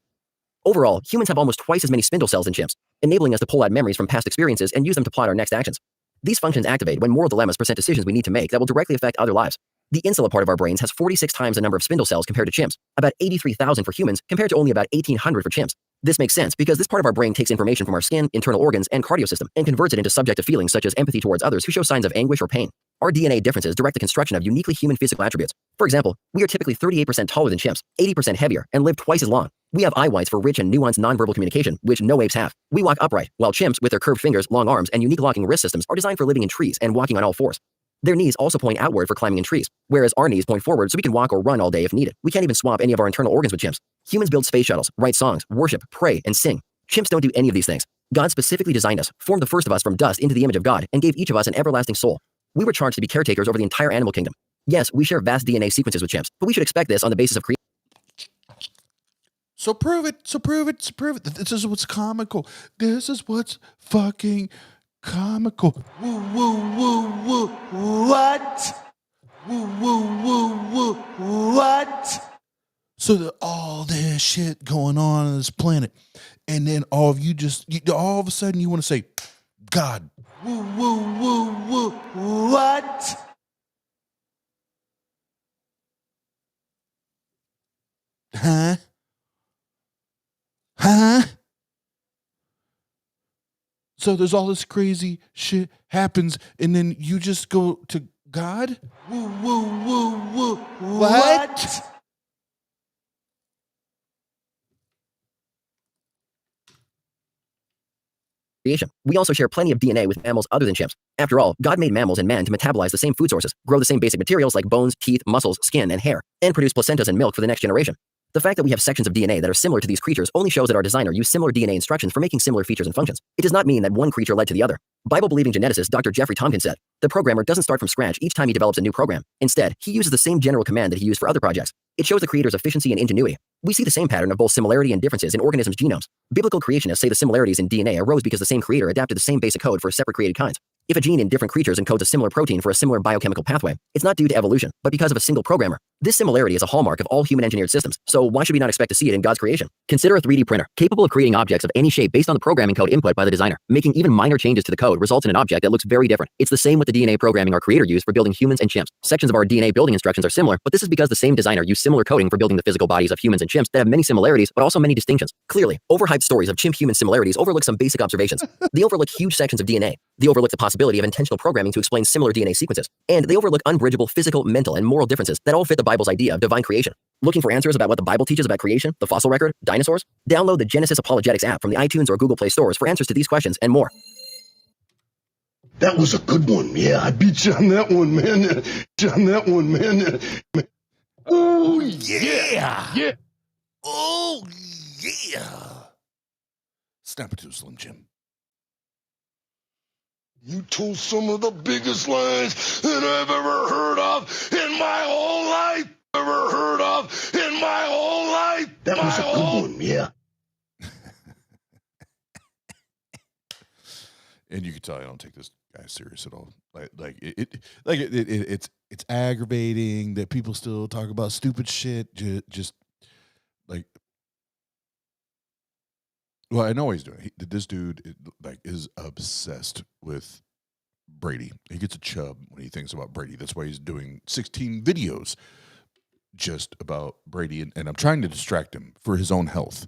Overall, humans have almost twice as many spindle cells in chimps, enabling us to pull out memories from past experiences and use them to plot our next actions. These functions activate when moral dilemmas present decisions we need to make that will directly affect other lives. The insula part of our brains has 46 times the number of spindle cells compared to chimps, about 83,000 for humans compared to only about 1,800 for chimps. This makes sense because this part of our brain takes information from our skin, internal organs, and cardio system and converts it into subjective feelings such as empathy towards others who show signs of anguish or pain. Our DNA differences direct the construction of uniquely human physical attributes. For example, we are typically 38% taller than chimps, 80% heavier, and live twice as long. We have eye whites for rich and nuanced nonverbal communication, which no apes have. We walk upright, while chimps, with their curved fingers, long arms, and unique locking wrist systems, are designed for living in trees and walking on all fours. Their knees also point outward for climbing in trees, whereas our knees point forward so we can walk or run all day if needed. We can't even swap any of our internal organs with chimps. Humans build space shuttles, write songs, worship, pray, and sing. Chimps don't do any of these things. God specifically designed us, formed the first of us from dust into the image of God, and gave each of us an everlasting soul. We were charged to be caretakers over the entire animal kingdom. Yes, we share vast DNA sequences with chimps, but we should expect this on the basis of creation. So prove it. So prove it. So prove it. This is what's comical. This is what's fucking comical. Woo, woo, woo, woo. What? Woo, woo, woo, woo. What? So that all this shit going on this planet, and then all of you all of a sudden you want to say, God. Woo, woo, woo, woo. What? Huh? Huh? So there's all this crazy shit happens, and then you just go to God? Woo, woo, woo, woo. What? Creation. We also share plenty of DNA with mammals other than chimps. After all, God made mammals and man to metabolize the same food sources, grow the same basic materials like bones, teeth, muscles, skin, and hair, and produce placentas and milk for the next generation. The fact that we have sections of DNA that are similar to these creatures only shows that our designer used similar DNA instructions for making similar features and functions. It does not mean that one creature led to the other. Bible-believing geneticist Dr. Jeffrey Tompkins said, the programmer doesn't start from scratch each time he develops a new program. Instead, he uses the same general command that he used for other projects. It shows the creator's efficiency and ingenuity. We see the same pattern of both similarity and differences in organisms' genomes. Biblical creationists say the similarities in DNA arose because the same creator adapted the same basic code for separate created kinds. If a gene in different creatures encodes a similar protein for a similar biochemical pathway, it's not due to evolution, but because of a single programmer. This similarity is a hallmark of all human-engineered systems, so why should we not expect to see it in God's creation? Consider a 3D printer, capable of creating objects of any shape based on the programming code input by the designer. Making even minor changes to the code results in an object that looks very different. It's the same with the DNA programming our creator used for building humans and chimps. Sections of our DNA building instructions are similar, but this is because the same designer used similar coding for building the physical bodies of humans and chimps that have many similarities, but also many distinctions. Clearly, overhyped stories of chimp-human similarities overlook some basic observations. They overlook huge sections of DNA. They overlook the possibility of intentional programming to explain similar DNA sequences. And they overlook unbridgeable physical, mental, and moral differences that all fit the Bible's idea of divine creation. Looking for answers about what the Bible teaches about creation, the fossil record, dinosaurs? Download the Genesis Apologetics app from the iTunes or Google Play stores for answers to these questions and more. That was a good one. Yeah, I beat you on that one, man. On that one, man. Oh, yeah. Yeah. Oh, yeah. Snap it to a Slim Jim. You told some of the biggest lies that I've ever heard of in my whole life. Ever heard of in my whole life. That was a good one, yeah. And you can tell I don't take this guy serious at all. It's aggravating that people still talk about stupid shit. Just like, well, I know what he's doing. This dude is obsessed with Brady. He gets a chub when he thinks about Brady. That's why he's doing 16 videos just about Brady, and I'm trying to distract him for his own health.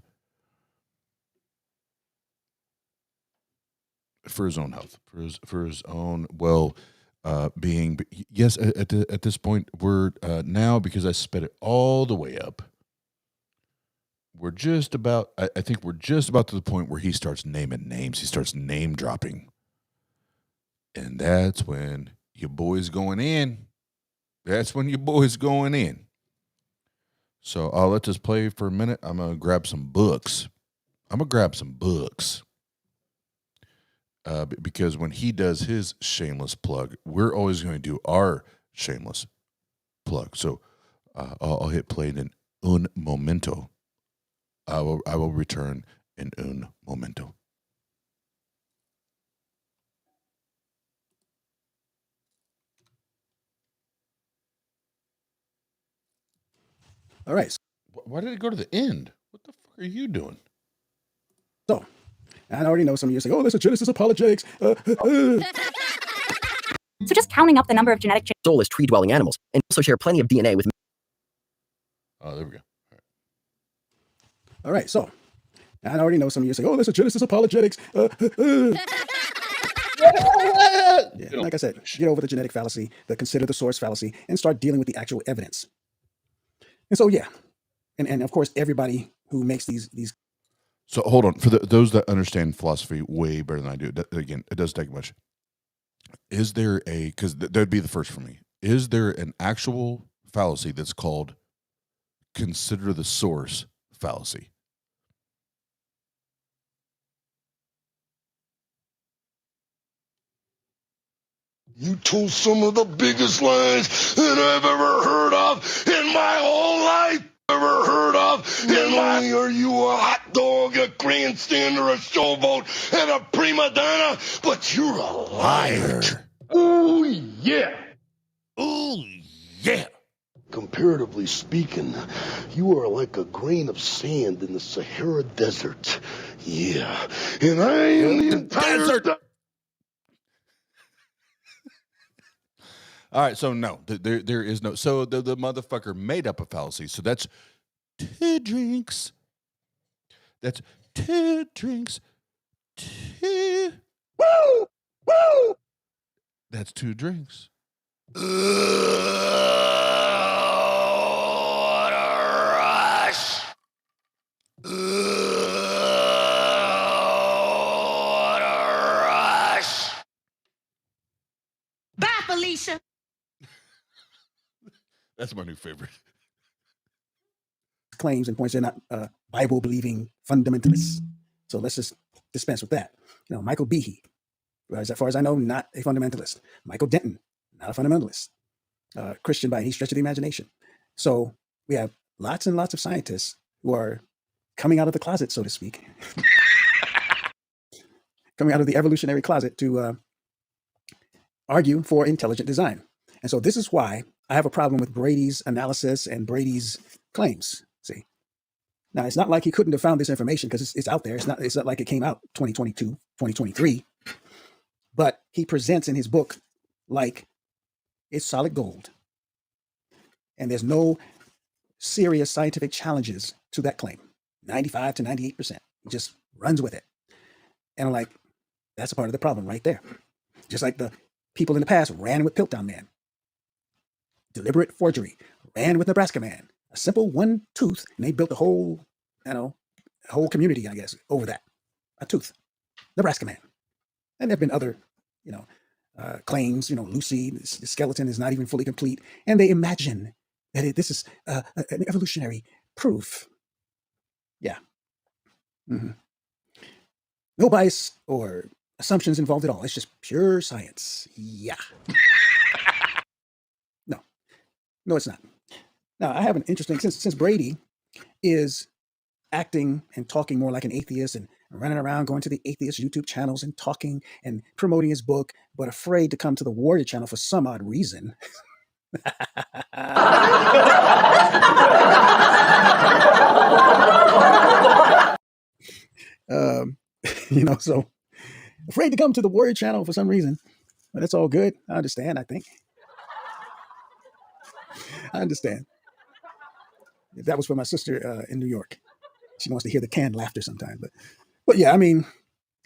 For his own health, for his own being. But yes, at this point, we're now, because I sped it all the way up, we're just about. I think we're just about to the point where he starts naming names. He starts name dropping, and that's when your boy's going in. That's when your boy's going in. So I'll let this play for a minute. I'm gonna grab some books. Because when he does his shameless plug, we're always going to do our shameless plug. So I'll hit play in un momento. I will return in un momento. All right. Why did it go to the end? What the fuck are you doing? So, I already know some of you say, oh, this is Genesis Apologetics. So just counting up the number of genetic soulless tree-dwelling animals, and also share plenty of DNA with. Oh, there we go. All right. So, I already know some of you say, oh, this is Genesis Apologetics. Yeah, like I said, get over the genetic fallacy, the consider the source fallacy, and start dealing with the actual evidence. And so, yeah. And of course, everybody who makes these. So hold on. For those that understand philosophy way better than I do, again, it does take much. Is there because that'd be the first for me. Is there an actual fallacy that's called consider the source fallacy? You told some of the biggest lies that I've ever heard of in my whole life. Ever heard of? Not only are you a hot dog, a grandstander, a showboat, and a prima donna, but you're a liar. Oh, yeah. Oh, yeah. Comparatively speaking, you are like a grain of sand in the Sahara Desert. Yeah. And I am the entire desert. All right, so no, there is no. So the motherfucker made up a fallacy. So that's 2 drinks. That's 2 drinks. 2. Woo! Woo! That's 2 drinks. What a rush! What a rush! Bye, Felicia. That's my new favorite. Claims and points they're not Bible-believing fundamentalists. So let's just dispense with that. Michael Behe, as far as I know, not a fundamentalist. Michael Denton, not a fundamentalist. Christian by any stretch of the imagination. So we have lots and lots of scientists who are coming out of the closet, so to speak, coming out of the evolutionary closet to argue for intelligent design. And so this is why I have a problem with Brady's analysis and Brady's claims. See, now it's not like he couldn't have found this information because it's out there. It's not like it came out 2022, 2023, but he presents in his book like it's solid gold. And there's no serious scientific challenges to that claim. 95 to 98%. He just runs with it. And I'm like, that's a part of the problem right there. Just like the people in the past ran with Piltdown Man. Deliberate forgery. Ran with Nebraska Man. A simple one tooth, and they built a whole, whole community, I guess, over that. A tooth. Nebraska Man. And there have been other, claims, Lucy, the skeleton is not even fully complete. And they imagine that this is an evolutionary proof. Yeah. Mm-hmm. No bias or assumptions involved at all. It's just pure science. Yeah. No, it's not. Now, I have an interesting, since Brady is acting and talking more like an atheist and running around going to the atheist YouTube channels and talking and promoting his book, but afraid to come to the Warrior channel for some odd reason. So afraid to come to the Warrior channel for some reason. But that's all good. I understand, I think. I understand. That was for my sister in New York. She wants to hear the canned laughter sometimes. But yeah,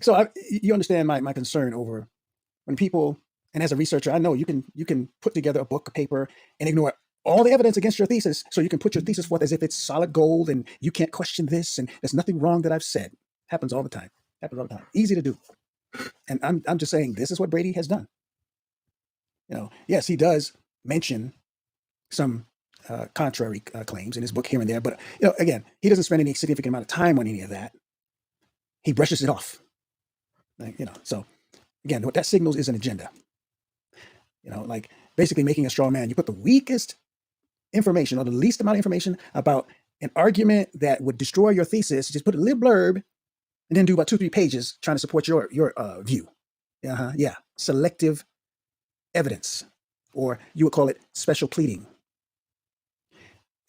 so you understand my concern over when people, and as a researcher, I know you can put together a book, a paper, and ignore all the evidence against your thesis, so you can put your thesis forth as if it's solid gold and you can't question this and there's nothing wrong that I've said. Happens all the time. Easy to do. And I'm just saying this is what Brady has done. Yes, he does mention some contrary claims in his book here and there, but again, he doesn't spend any significant amount of time on any of that. He brushes it off. So again, what that signals is an agenda. Like basically making a straw man. You put the weakest information or the least amount of information about an argument that would destroy your thesis, just put a little blurb and then do about 2-3 pages trying to support your view. Yeah. Selective evidence, or you would call it special pleading.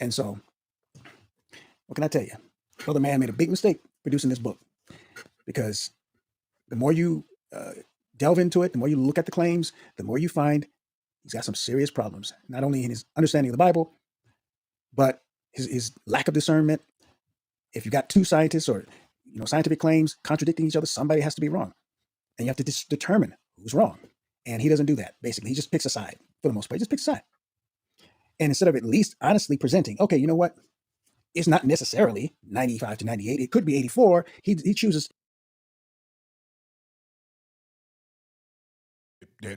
And so, what can I tell you? Brother man made a big mistake producing this book, because the more you delve into it, the more you look at the claims, the more you find he's got some serious problems, not only in his understanding of the Bible, but his lack of discernment. If you've got 2 scientists or scientific claims contradicting each other, somebody has to be wrong. And you have to determine who's wrong. And he doesn't do that, basically. He just picks a side, for the most part. He just picks a side. And instead of at least honestly presenting, okay, you know what? It's not necessarily 95 to 98. It could be 84. He chooses.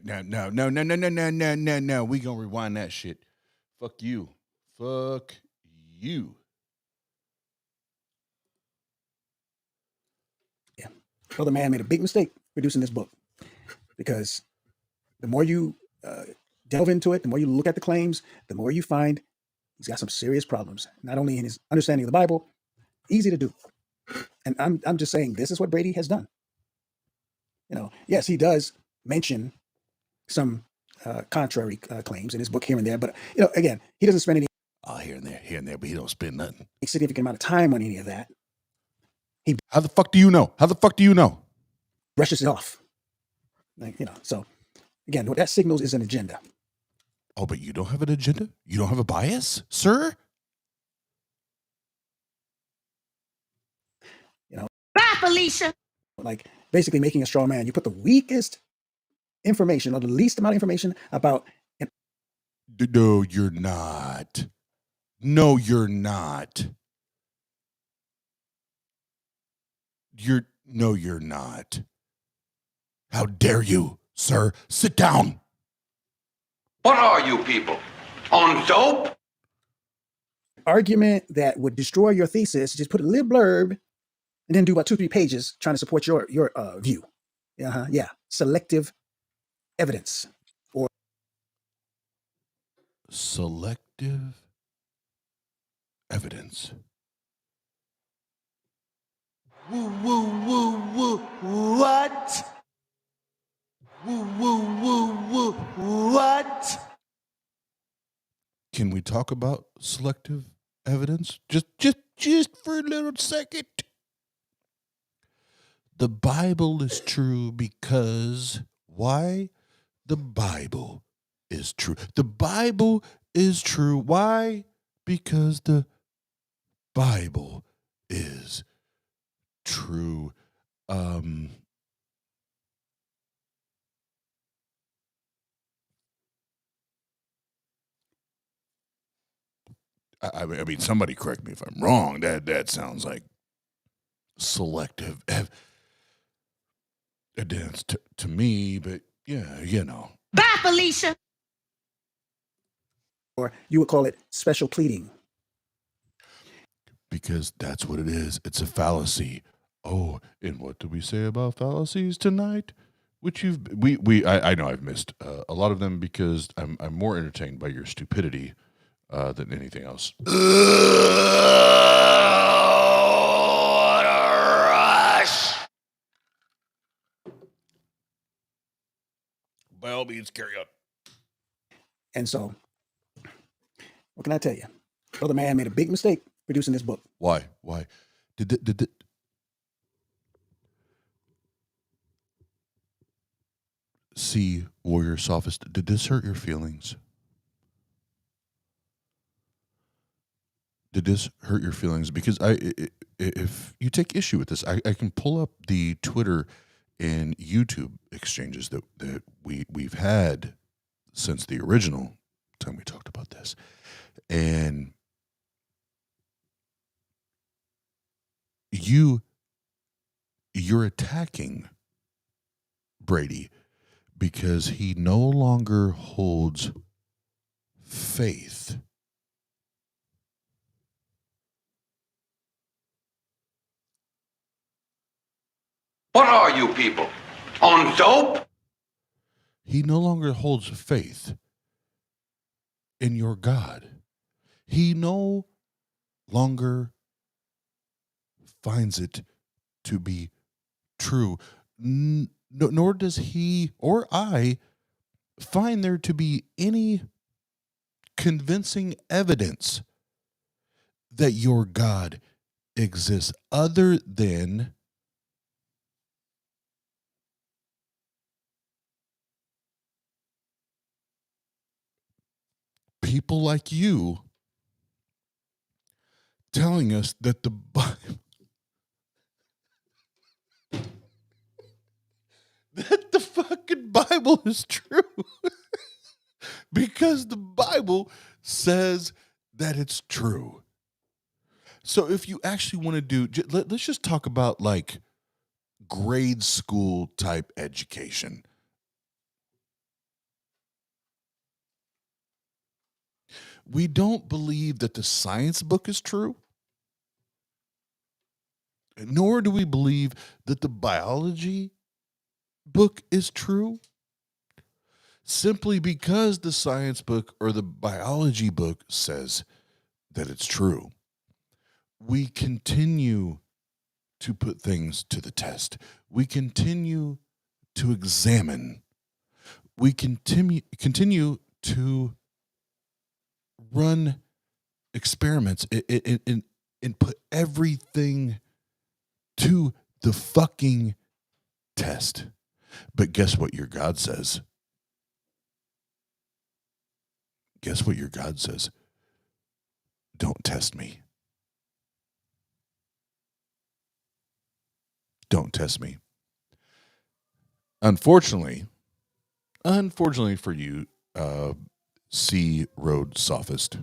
No. We gonna rewind that shit. Fuck you. Yeah. Brother man made a big mistake producing this book, because The more you delve into it, the more you look at the claims, the more you find he's got some serious problems. Not only in his understanding of the Bible, easy to do. And I'm just saying this is what Brady has done. Yes, he does mention some contrary claims in his book here and there, but again, he doesn't spend any Here and there, but he don't spend nothing. significant amount of time on any of that. How the fuck do you know? How the fuck do you know? Brushes it off. So again, what that signals is an agenda. Oh, but you don't have an agenda? You don't have a bias, sir? Bye, Felicia. Like basically making a straw man. You put the weakest information or the least amount of information about. No, you're not. No, you're not. No, you're not. How dare you, sir? Sit down. What are you people? On dope? Argument that would destroy your thesis, just put a little blurb and then do about 2-3 pages trying to support your view. Yeah. Selective evidence. Or selective evidence. Woo, woo, woo, woo, what? Woo, woo, woo, woo, what? Can we talk about selective evidence? Just for a little second. The Bible is true because why? The Bible is true. The Bible is true. Why? Because the Bible is true. I mean, somebody correct me if I'm wrong. That sounds like selective evidence to me, but yeah, Bye, Felicia. Or you would call it special pleading. Because that's what it is. It's a fallacy. Oh, and what do we say about fallacies tonight? Which I know I've missed a lot of them because I'm more entertained by your stupidity than anything else. What a rush! By all means, carry on. And so, what can I tell you? Brother man made a big mistake producing this book. Why? Did see Warrior Sophist, did this hurt your feelings? Did this hurt your feelings? Because if you take issue with this, I can pull up the Twitter and YouTube exchanges that we've had since the original time we talked about this. And you're attacking Brady because he no longer holds faith. What are you people? On dope? He no longer holds faith in your God. He no longer finds it to be true. Nor does he or I find there to be any convincing evidence that your God exists other than people like you telling us that the Bible that the fucking Bible is true. Because the Bible says that it's true. So if you actually want to do, let's just talk about like grade school type education. We don't believe that the science book is true, nor do we believe that the biology book is true. simply because the science book or the biology book says that it's true. We continue to put things to the test. We continue to examine. We continue to run experiments and put everything to the fucking test. But guess what your God says? Guess what your God says? Don't test me. Don't test me. Unfortunately for you, CROADSOPHIST,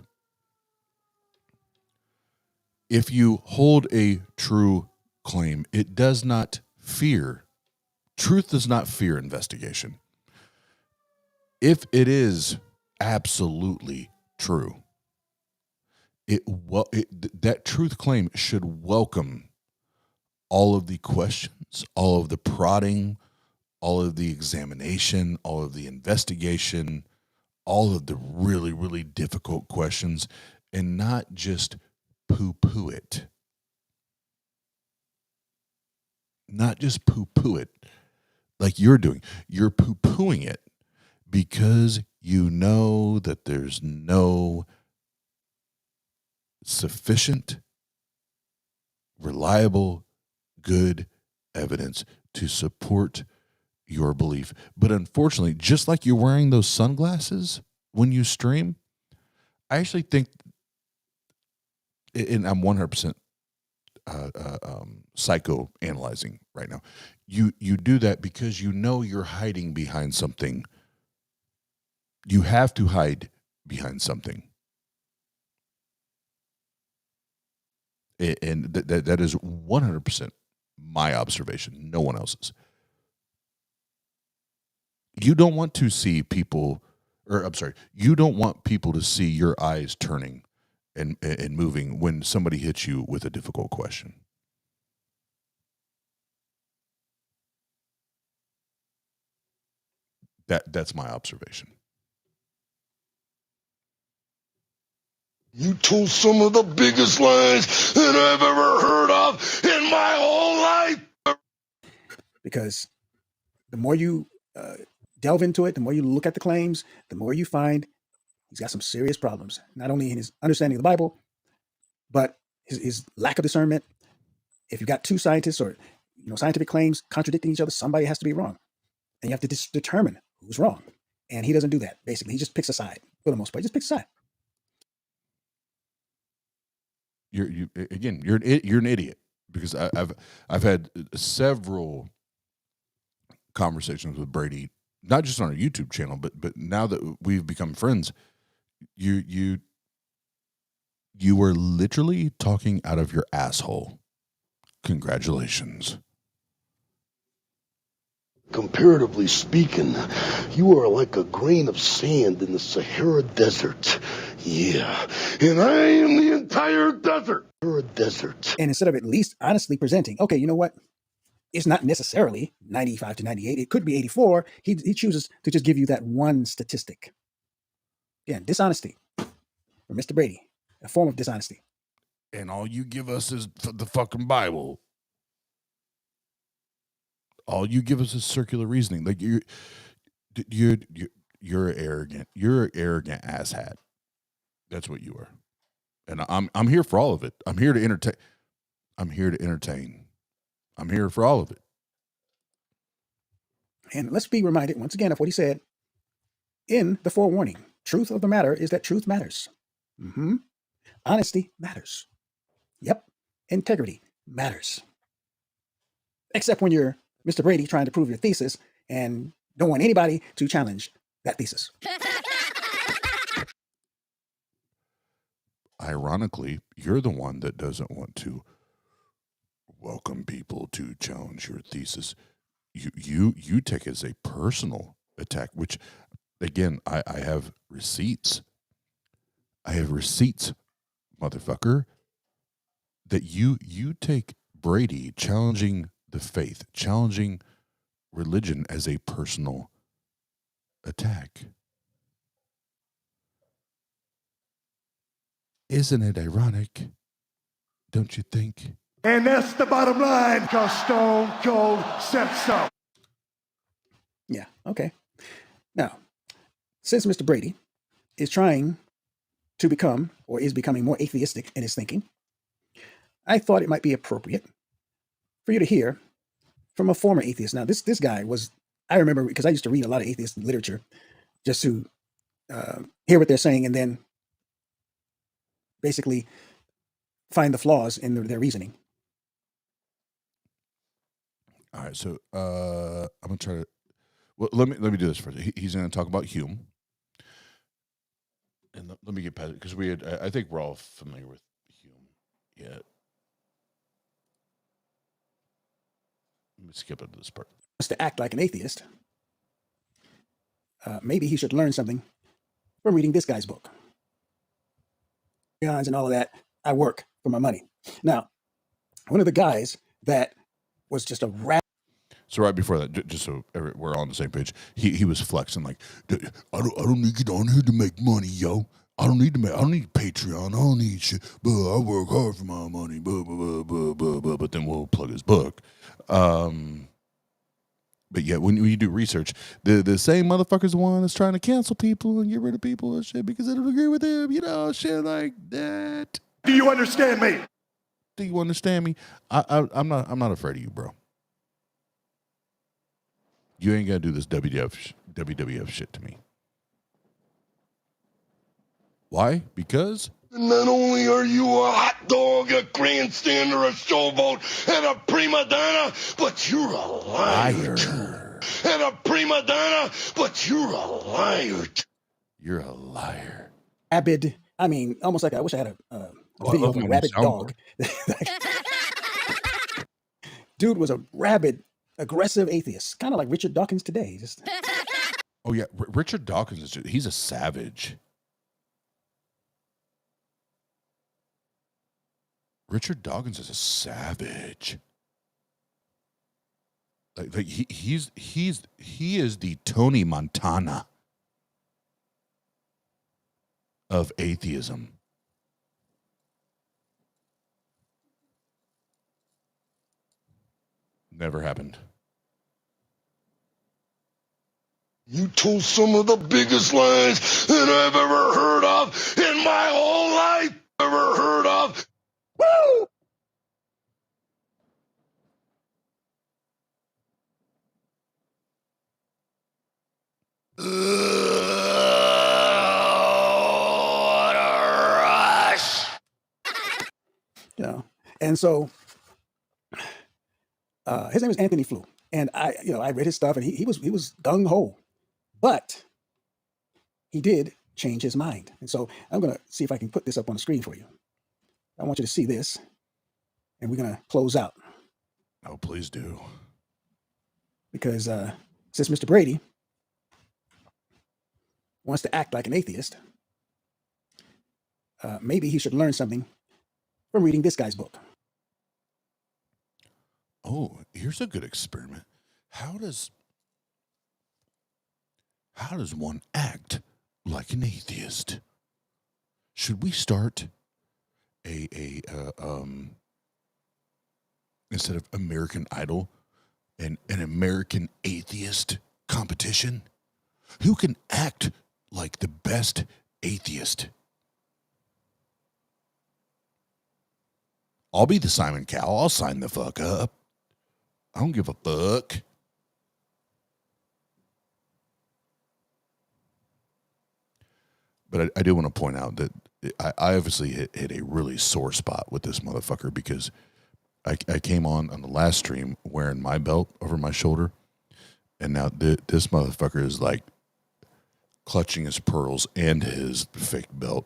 if you hold a true claim, it does not fear. Truth does not fear investigation. If it is absolutely true, that truth claim should welcome all of the questions, all of the prodding, all of the examination, all of the investigation, all of the really, really difficult questions, and not just poo-poo it. Not just poo-poo it like you're doing. You're poo-pooing it because you know that there's no sufficient, reliable, good evidence to support your belief. But unfortunately, just like you're wearing those sunglasses when you stream, I actually think, and I'm 100% psychoanalyzing right now, you do that because you know you're hiding behind something. You have to hide behind something. And that is 100% my observation, no one else's. You don't want to see people, you don't want people to see your eyes turning and moving when somebody hits you with a difficult question. That's my observation. You told some of the biggest lies that I've ever heard of in my whole life. Because the more you delve into it, the more you look at the claims, the more you find he's got some serious problems, not only in his understanding of the Bible, but his lack of discernment. If you've got two scientists or scientific claims contradicting each other, somebody has to be wrong. And you have to determine who's wrong. And he doesn't do that, basically. He just picks a side. For the most part, he just picks a side. You're an idiot, because I've had several conversations with Brady, not just on our YouTube channel, but now that we've become friends, you were literally talking out of your asshole. Congratulations. Comparatively speaking, you are like a grain of sand in the Sahara Desert. Yeah, and I am the entire desert. Sahara Desert. And instead of at least honestly presenting, okay, you know what? It's not necessarily 95 to 98. It could be 84. He chooses to just give you that one statistic. Yeah, dishonesty from Mr. Brady, a form of dishonesty. And all you give us is the fucking Bible. All you give us is circular reasoning. Like you're arrogant. You're an arrogant asshat. That's what you are. And I'm here for all of it. I'm here to entertain. I'm here for all of it. And let's be reminded once again of what he said in the forewarning. Truth of the matter is that truth matters. Honesty matters. Yep. Integrity matters. Except when you're Mr. Brady trying to prove your thesis and don't want anybody to challenge that thesis. Ironically, you're the one that doesn't want to welcome people to challenge your thesis. You take it as a personal attack, which, again, I have receipts. I have receipts, motherfucker, that you take Brady challenging the faith, challenging religion as a personal attack. Isn't it ironic? Don't you think? And that's the bottom line, because Stone Cold said so. Yeah, okay. Now, since Mr. Brady is trying to become, or is becoming, more atheistic in his thinking, I thought it might be appropriate for you to hear from a former atheist. Now, this guy was, I remember, because I used to read a lot of atheist literature just to hear what they're saying and then basically find the flaws in their reasoning. All right, so I'm gonna try to. Well, let me do this first. He's gonna talk about Hume, and let me get past it because I think we're all familiar with Hume. Yeah. Let me skip it to this part. Wants to act like an atheist. Maybe he should learn something from reading this guy's book. And all of that. I work for my money. Now, one of the guys that was just a rat. So right before that, just so we're all on the same page, he was flexing like, I don't need to get on here to make money, yo. I don't need Patreon. I don't need shit. But I work hard for my money. But then we'll plug his book. But yeah, when you do research, the same motherfucker's the one that's trying to cancel people and get rid of people and shit because they don't agree with him, shit like that. Do you understand me? Do you understand me? I'm not afraid of you, bro. You ain't gonna do this WWF shit to me. Why? Because not only are you a hot dog, a grandstander, a showboat, and a prima donna, but you're a liar. And a prima donna, but you're a liar. You're a liar. Rabid. I mean, almost like I wish I had a video of a rabid dog. Dude was a rabid, aggressive atheist, kind of like Richard Dawkins today. Oh yeah, Richard Dawkins he's a savage. Richard Dawkins is a savage. Like he is the Tony Montana of atheism. Never happened. You told some of the biggest lies that I've ever heard of in my whole life. Ever heard of? Woo! What a rush! And so his name is Anthony Flew, and I read his stuff, and he was gung ho, but he did change his mind. And so I'm gonna see if I can put this up on the screen for you. I want you to see this, and we're gonna close out. Oh, please do. Because since Mr. Brady wants to act like an atheist, maybe he should learn something from reading this guy's book. Oh, here's a good experiment. How does one act like an atheist? Should we start a instead of American Idol, an American atheist competition? Who can act like the best atheist? I'll be the Simon Cowell. I'll sign the fuck up. I don't give a fuck. But I do want to point out that I obviously hit a really sore spot with this motherfucker because I came on the last stream wearing my belt over my shoulder, and now this motherfucker is like clutching his pearls and his fake belt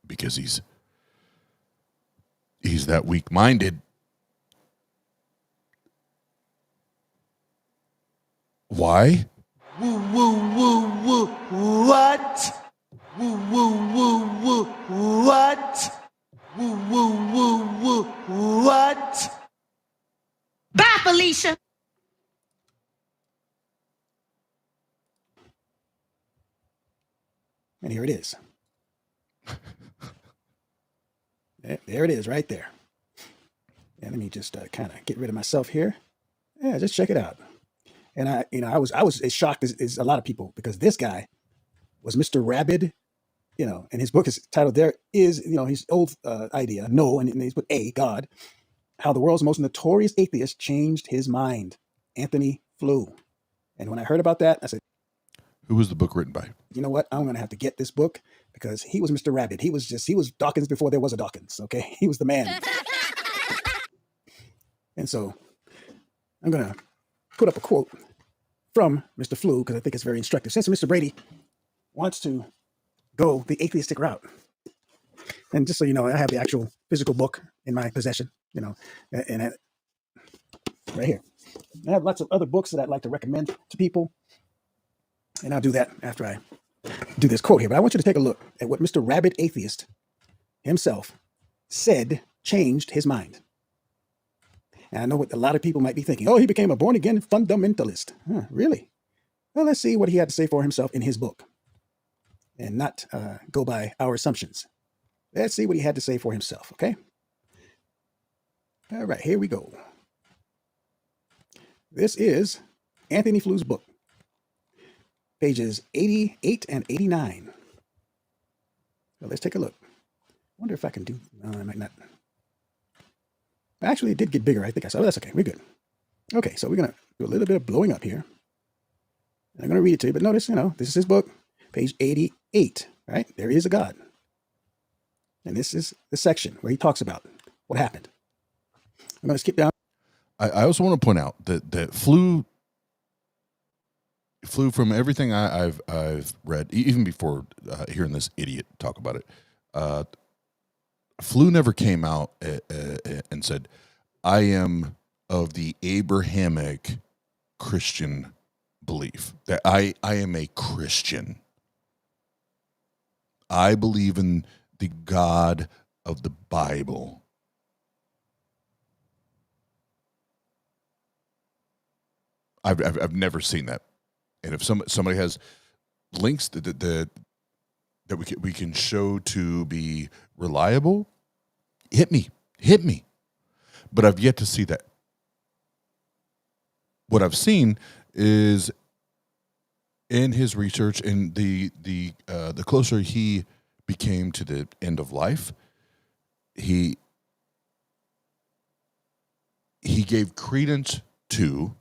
because he's that weak-minded. Why? Woo, woo, woo, woo, what? Woo, woo, woo, woo, what? Woo, woo, woo, woo, what? Bye, Felicia. And here it is. There it is right there. And let me just kind of get rid of myself here. Yeah, just check it out. And I was as shocked as a lot of people, because this guy was Mr. Rabid, and his book is titled, there is, his old idea, no, and he's put A, God, how the world's most notorious atheist changed his mind, Anthony Flew. And when I heard about that, I said, who was the book written by? You know what? I'm going to have to get this book, because he was Mr. Rabid. He was Dawkins before there was a Dawkins. Okay. He was the man. And so I'm going to put up a quote from Mr. Flew, because I think it's very instructive. Since Mr. Brady wants to go the atheistic route, and just so you know, I have the actual physical book in my possession, and right here. I have lots of other books that I'd like to recommend to people, and I'll do that after I do this quote here. But I want you to take a look at what Mr. Rabid Atheist himself said changed his mind. And I know what a lot of people might be thinking. Oh, he became a born-again fundamentalist. Huh, really? Well, let's see what he had to say for himself in his book, and not go by our assumptions. Let's see what he had to say for himself, okay? All right, here we go. This is Anthony Flew's book, pages 88 and 89. So let's take a look. I wonder if I can do, no, I might not. Actually, it did get bigger. I think I saw. Oh, that's okay. We're good. Okay, so we're going to do a little bit of blowing up here. I'm going to read it to you, but notice, this is his book, page 88, right? There is a God. And this is the section where he talks about what happened. I'm going to skip down. I also want to point out that Flew, from everything I've read, even before hearing this idiot talk about it, Flew never came out and said, I am of the Abrahamic Christian belief, that I am a Christian. I believe in the God of the Bible. I've never seen that. And if somebody has links that we can show to be reliable, hit me. But I've yet to see that. What I've seen is in his research, and the closer he became to the end of life, he gave credence to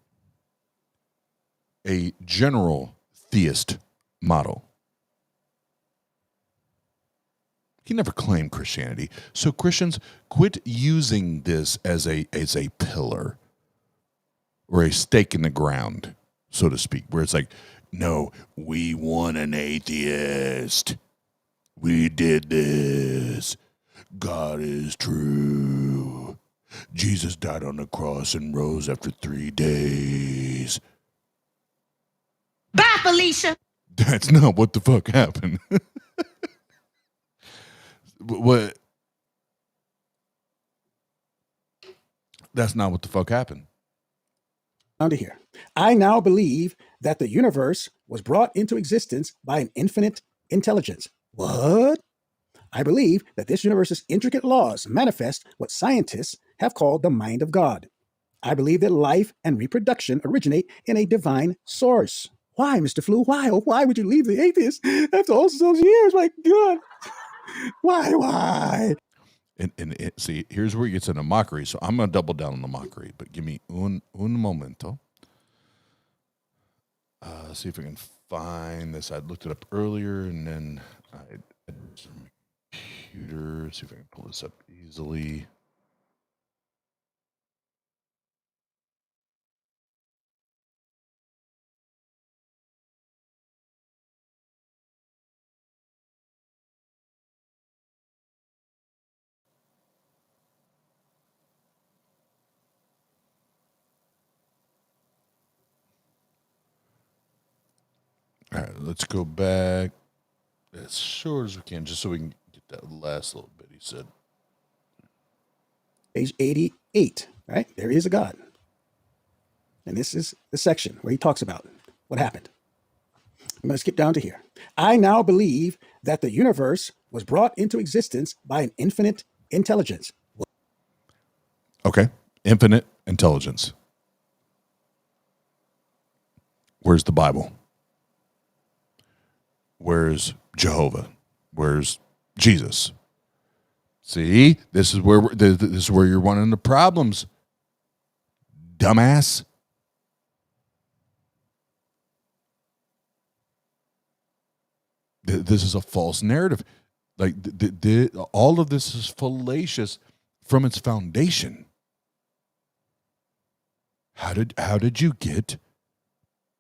a general theist model. He never claimed Christianity. So Christians, quit using this as a pillar or a stake in the ground, so to speak, where it's like, no, we want an atheist. We did this. God is true. Jesus died on the cross and rose after 3 days. Bye, Felicia. That's not what the fuck happened. What? That's not what the fuck happened. Under here. I now believe that the universe was brought into existence by an infinite intelligence. What? I believe that this universe's intricate laws manifest what scientists have called the mind of God. I believe that life and reproduction originate in a divine source. Why, Mr. Flew? Why? Oh, why would you leave the atheist after all those years? My God. Why? And see, here's where it gets into mockery. So I'm going to double down on the mockery, but give me un momento. See if I can find this. I looked it up earlier, and then I had some computer. See if I can pull this up easily. All right, let's go back as short as we can, just so we can get that last little bit he said. Page 88, right? There is a God. And this is the section where he talks about what happened. I'm going to skip down to here. I now believe that the universe was brought into existence by an infinite intelligence. Okay. Infinite intelligence. Where's the Bible? Where's Jehovah? Where's Jesus? See, this is where you're running into problems, dumbass. This is a false narrative. Like all of this is fallacious from its foundation. How did you get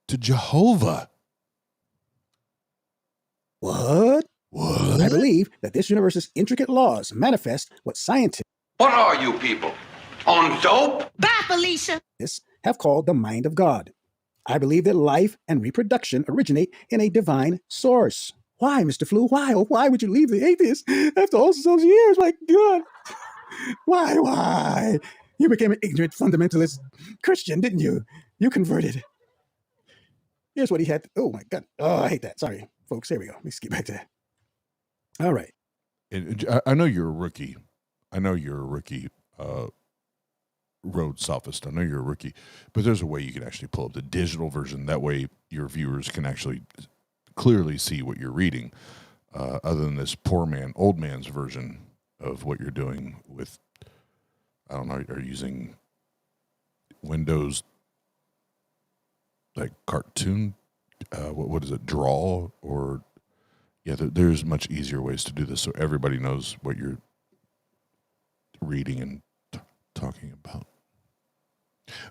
to Jehovah? What? I believe that this universe's intricate laws manifest what scientists What are you people? On dope? Bye, Felicia. have called the mind of God. I believe that life and reproduction originate in a divine source. Why, Mr. Flu? Why? Oh, why would you leave the atheist after all those years? My God. Why? You became an ignorant fundamentalist Christian, didn't you? You converted. Here's what he had. Oh, my God. Oh, I hate that. Sorry, folks. Here we go. Let's get back to that. All right. I know you're a rookie. I know you're a rookie CROADSOPHIST. I know you're a rookie, but there's a way you can actually pull up the digital version. That way your viewers can actually clearly see what you're reading, other than this old man's version of what you're doing with, I don't know, are you using Windows like cartoon? What is it, draw? Or, yeah, there's much easier ways to do this so everybody knows what you're reading and talking about.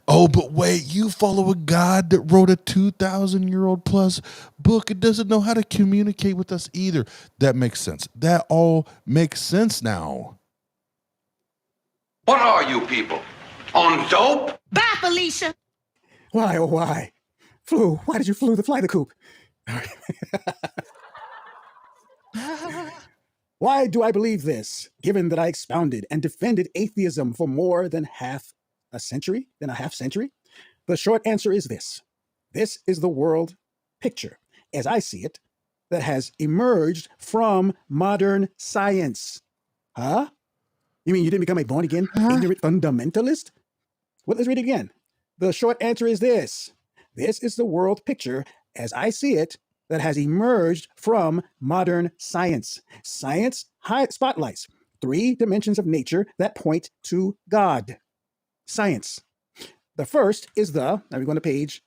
Oh, but wait, you follow a God that wrote a 2,000-year-old plus book and doesn't know how to communicate with us either. That makes sense. That all makes sense now. What are you people? On dope? Bye, Felicia. Why, oh, why? Flu, why did you fly the coop? Why do I believe this, given that I expounded and defended atheism for more than half a century? The short answer is this. This is the world picture, as I see it, that has emerged from modern science. Huh? You mean you didn't become a born-again, ignorant fundamentalist? Well, let's read it again. The short answer is this. This is the world picture, as I see it, that has emerged from modern science. Science spotlights 3 dimensions of nature that point to God. Science. The first is now we're going to page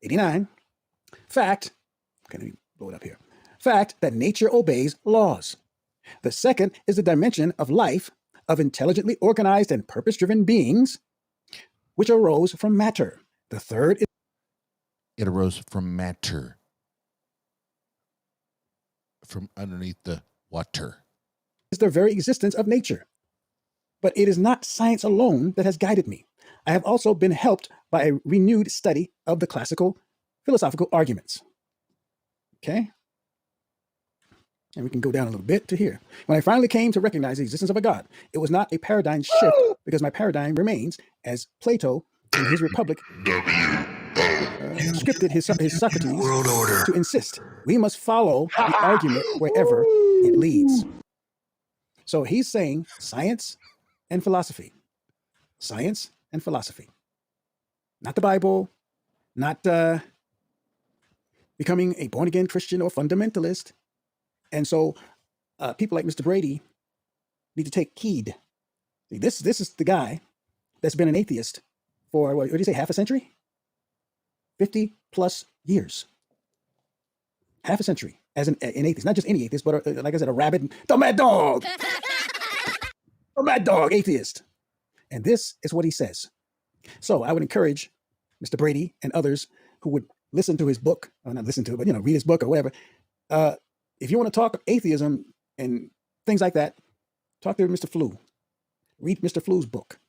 89. Fact, okay, let me blow it up here. Fact that nature obeys laws. The second is the dimension of life, of intelligently organized and purpose-driven beings, which arose from matter. The third is it arose from matter. From underneath the water. Is the very existence of nature. But it is not science alone that has guided me. I have also been helped by a renewed study of the classical philosophical arguments. Okay? And we can go down a little bit to here. When I finally came to recognize the existence of a God, it was not a paradigm shift because my paradigm remains as Plato in his Republic scripted his Socrates to insist we must follow the argument wherever it leads. So he's saying science and philosophy. Science and philosophy. Not the Bible, not becoming a born-again Christian or fundamentalist. And so people like Mr. Brady need to take heed. See, this is the guy that's been an atheist for, what do you say, half a century? 50 plus years. Half a century as an atheist. Not just any atheist, but like I said, a rabid, the mad dog. A mad dog atheist. And this is what he says. So I would encourage Mr. Brady and others who would listen to his book, or not listen to it, but read his book or whatever. If you want to talk atheism and things like that, talk to Mr. Flu. Read Mr. Flu's book.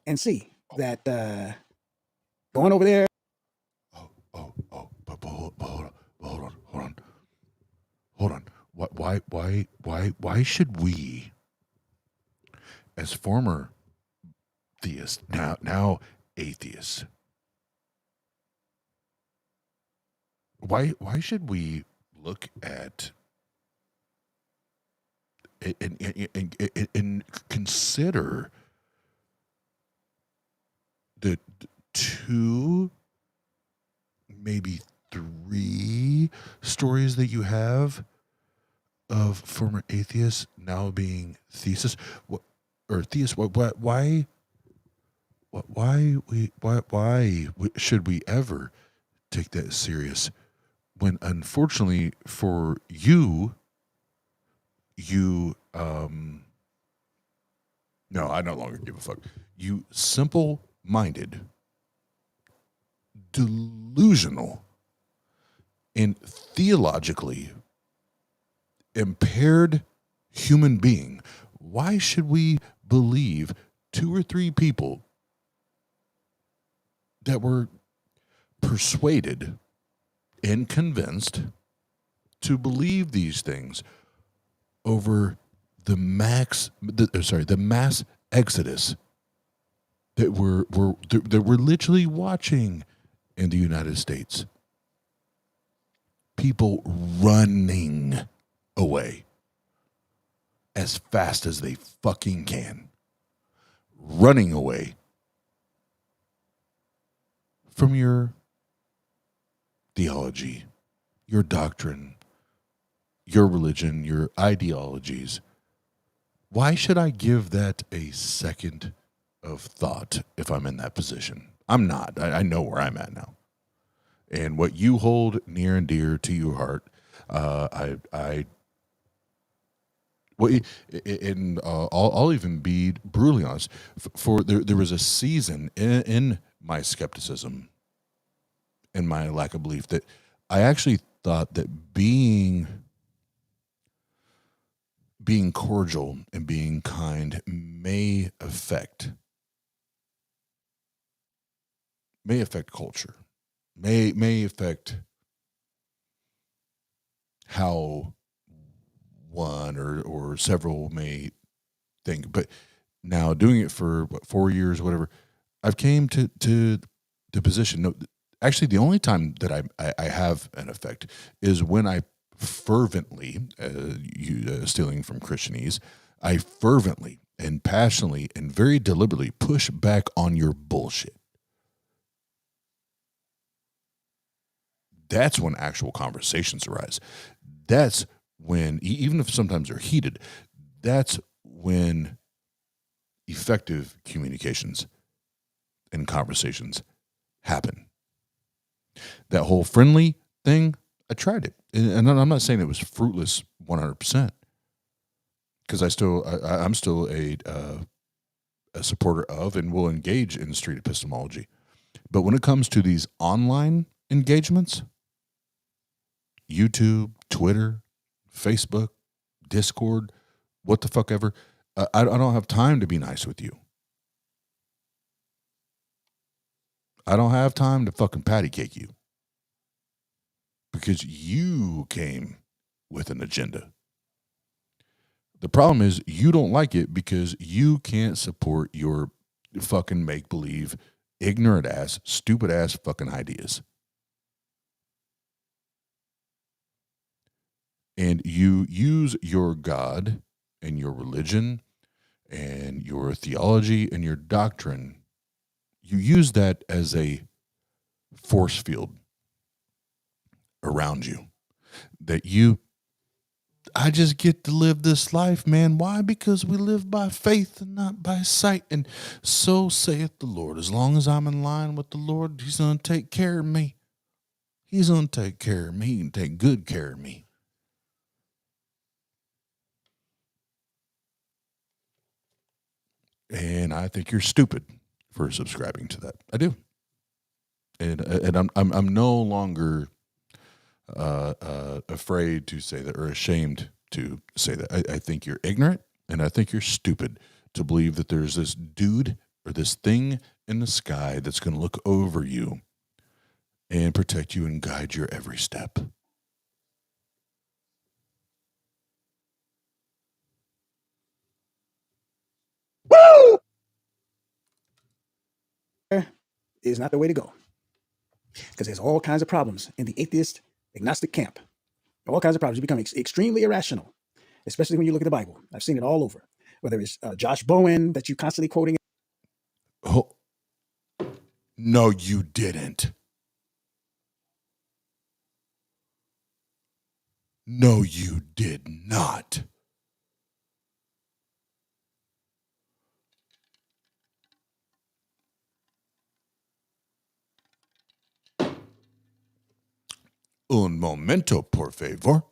And see that going over there. But hold on. Why should we, as former theists, now atheists, why should we look at and consider the two, maybe three stories that you have of former atheists now being theists? Why should we ever take that serious when, unfortunately for you no, I no longer give a fuck. You simple-minded, delusional, and theologically impaired human being. Why should we believe two or three people that were persuaded and convinced to believe these things over the mass exodus that we're literally watching in the United States? People running away as fast as they fucking can. Running away from your theology, your doctrine, your religion, your ideologies. Why should I give that a second of thought if I'm in that position? I'm not. I know where I'm at now. And what you hold near and dear to your heart, I'll even be brutally honest. For there was a season in my skepticism and my lack of belief that I actually thought that being cordial and being kind may affect culture, may affect how one or several may think. But now doing it for 4 years, whatever, I've came to the position. No, actually, the only time that I have an effect is when I fervently, stealing from Christianese, I fervently and passionately and very deliberately push back on your bullshit. That's when actual conversations arise. That's when, even if sometimes they're heated, that's when effective communications and conversations happen. That whole friendly thing, I tried it. And I'm not saying it was fruitless 100%, because I'm still a supporter of and will engage in street epistemology. But when it comes to these online engagements, YouTube, Twitter, Facebook, Discord, what the fuck ever, I don't have time to be nice with you. I don't have time to fucking patty cake you, because you came with an agenda. The problem is you don't like it because you can't support your fucking make-believe, ignorant ass, stupid ass fucking ideas. And you use your God and your religion and your theology and your doctrine, you use that as a force field around you. That I just get to live this life, man. Why? Because we live by faith and not by sight. And so saith the Lord. As long as I'm in line with the Lord, he's going to take care of me. He's going to take care of me. He can take good care of me. And I think you're stupid for subscribing to that. I do. And I'm no longer afraid to say that, or ashamed to say that. I think you're ignorant, and I think you're stupid to believe that there's this dude or this thing in the sky that's going to look over you and protect you and guide your every step. Woo! Is not the way to go, because there's all kinds of problems in the atheist agnostic camp. All kinds of problems. You become extremely irrational, especially when you look at the Bible. I've seen it all over. Whether it's Josh Bowen that you constantly quoting. Oh, no, you didn't. No, you did not. Un momento, por favor.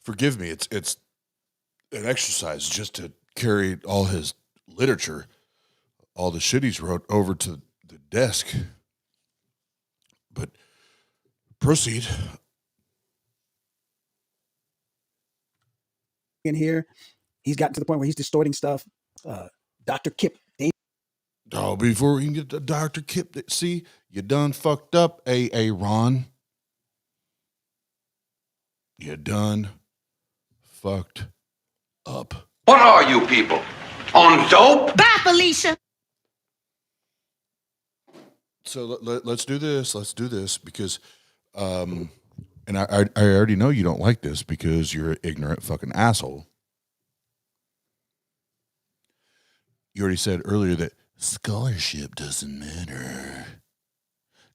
Forgive me, it's an exercise just to carry all his literature, all the shit he's wrote over to the desk. But proceed. In here, he's gotten to the point where he's distorting stuff. Dr. Kip. Oh, before we can get to Dr. Kip, see, you done fucked up, Ron. You done fucked up. What are you people? On dope? Bye, Felicia. So let's do this. Let's do this because, and I already know you don't like this because you're an ignorant fucking asshole. You already said earlier that scholarship doesn't matter.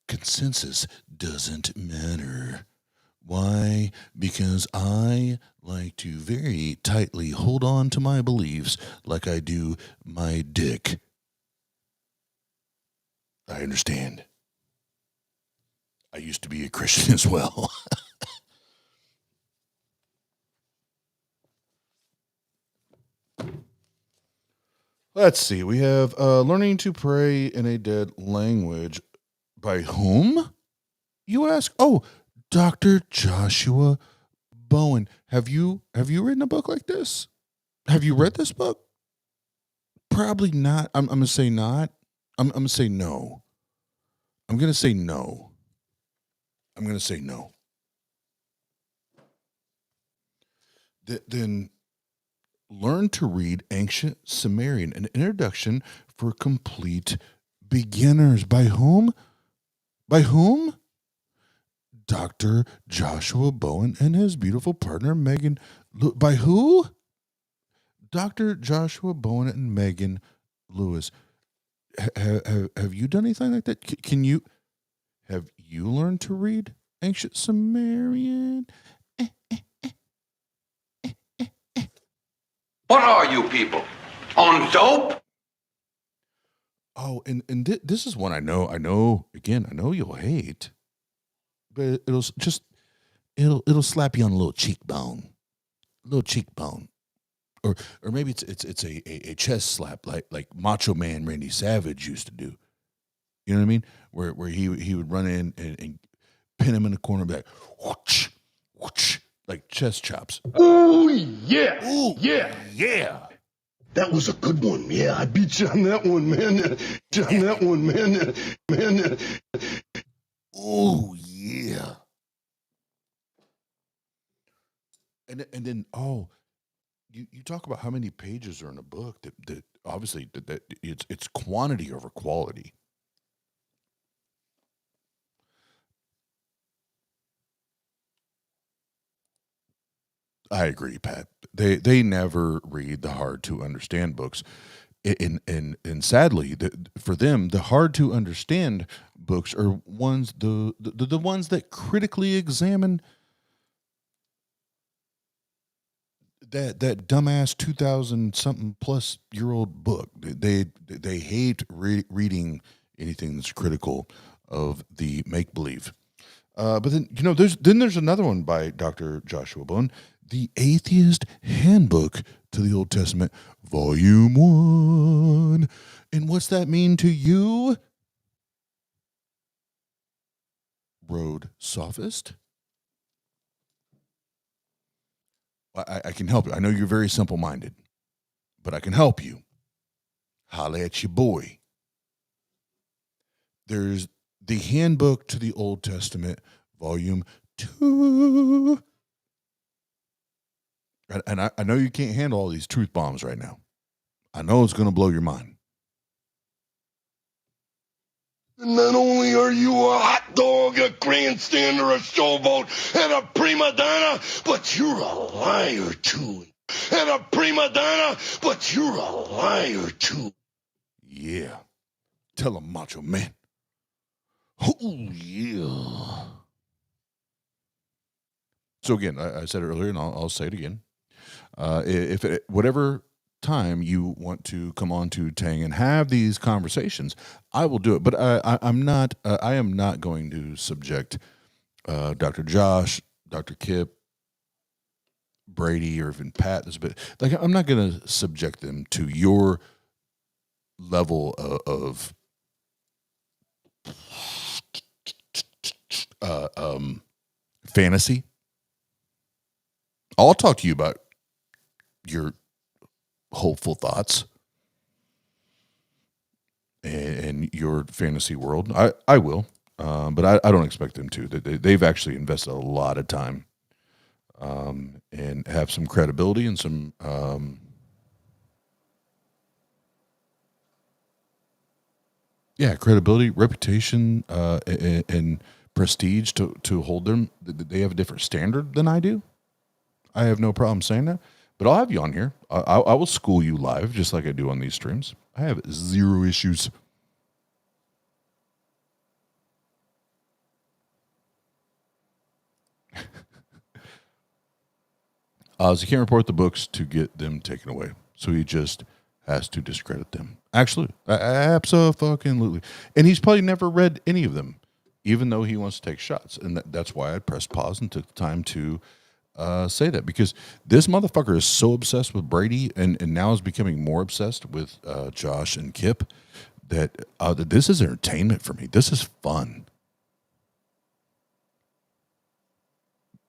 Consensus doesn't matter. Why? Because I like to very tightly hold on to my beliefs like I do my dick. I understand. I used to be a Christian as well. Let's see. We have learning to pray in a dead language. By whom, you ask? Oh, Dr. Joshua Bowen. Have you written a book like this? Have you read this book? Probably not. I'm going to say not. I'm going to say no. I'm going to say no. I'm going to say no. Then learn to read Ancient Sumerian, an introduction for complete beginners. By whom? By whom? Dr. Joshua Bowen and his beautiful partner, Megan. By who? Dr. Joshua Bowen and Megan Lewis. Have you done anything like that? Have you learned to read Ancient Sumerian? What are you people? On dope? Oh, and this is one I know, again, I know you'll hate, but it'll slap you on a little cheekbone. Or maybe it's a chest slap like Macho Man Randy Savage used to do. You know what I mean? Where he would run in and pin him in the corner and be like, whoosh, whoosh, like chest chops. Oh, yeah. Ooh, yeah. Yeah. That was a good one. Yeah, I beat you on that one, man. Man. Oh, yeah. And then, you talk about how many pages are in a book that obviously that it's quantity over quality. I agree, Pat. They never read the hard to understand books, and sadly, for them, the hard to understand books are ones the ones that critically examine that dumbass 2,000 something plus year old book. They hate reading anything that's critical of the make believe. But then there's another one by Dr. Joshua Bowen. The Atheist Handbook to the Old Testament, Volume 1. And what's that mean to you, Road Sophist? I can help you. I know you're very simple-minded, but I can help you. Holla at your boy. There's the Handbook to the Old Testament, Volume 2. And I know you can't handle all these truth bombs right now. I know it's going to blow your mind. Not only are you a hot dog, a grandstander, a showboat, and a prima donna, but you're a liar too. And a prima donna, but you're a liar too. Yeah. Tell him, Macho Man. Oh, yeah. So again, I said it earlier, and I'll say it again. Whatever time you want to come on to Tang and have these conversations, I will do it. But I am not going to subject Dr. Josh, Dr. Kip, Brady, or even Pat. I'm not going to subject them to your level of fantasy. I'll talk to you about your hopeful thoughts and your fantasy world. I will, but I don't expect them to. They've actually invested a lot of time and have some credibility and some credibility, reputation, and prestige to hold them. They have a different standard than I do. I have no problem saying that. But I'll have you on here. I will school you live, just like I do on these streams. I have zero issues. So he can't report the books to get them taken away. So he just has to discredit them. Actually, absolutely. And he's probably never read any of them, even though he wants to take shots. And that's why I pressed pause and took the time to say that, because this motherfucker is so obsessed with Brady and now is becoming more obsessed with Josh and Kip that this is entertainment for me. This is fun.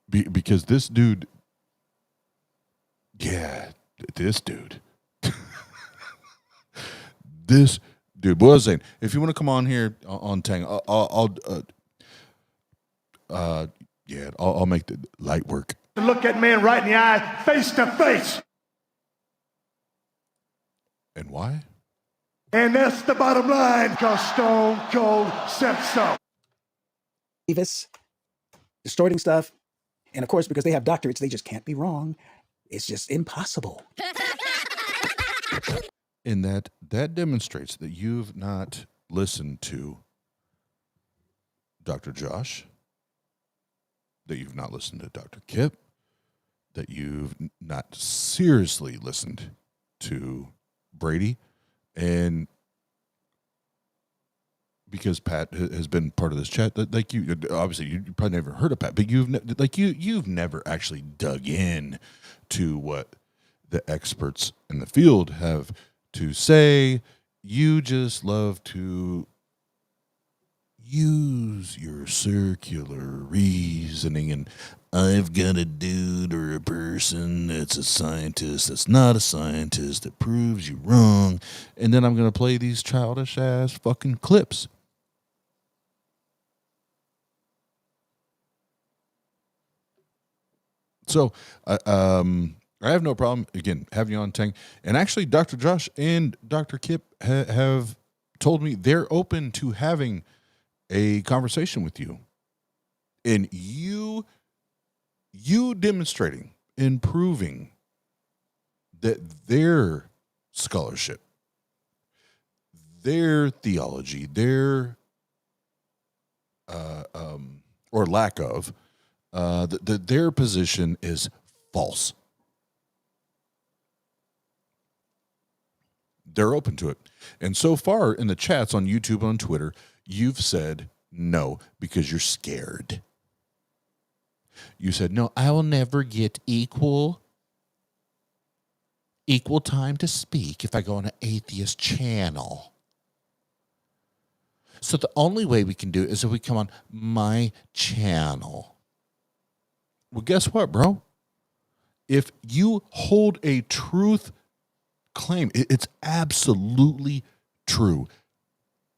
Because this dude, this dude, what I was saying, if you want to come on here on Tang, I'll make the light work. Look that man right in the eye, face to face. And why? And that's the bottom line, because Stone Cold said so. Davis, distorting stuff. And of course, because they have doctorates, they just can't be wrong. It's just impossible. And that demonstrates that you've not listened to Dr. Josh, that you've not listened to Dr. Kip, that you've not seriously listened to Brady, and because Pat has been part of this chat, like you obviously you probably never heard of Pat, but you've never actually dug in to what the experts in the field have to say. You just love to use your circular reasoning, and I've got a dude or a person that's a scientist that's not a scientist that proves you wrong, and then I'm going to play these childish ass fucking clips. So I have no problem, again, having you on Tang. And actually, Dr. Josh and Dr. Kip have told me they're open to having a conversation with you. And you demonstrating and proving that their scholarship, their theology, their or lack of, that their position is false. They're open to it. And so far in the chats on YouTube and on Twitter, you've said no because you're scared. You said, no, I will never get equal time to speak if I go on an atheist channel. So the only way we can do it is if we come on my channel. Well, guess what, bro? If you hold a truth claim, it's absolutely true.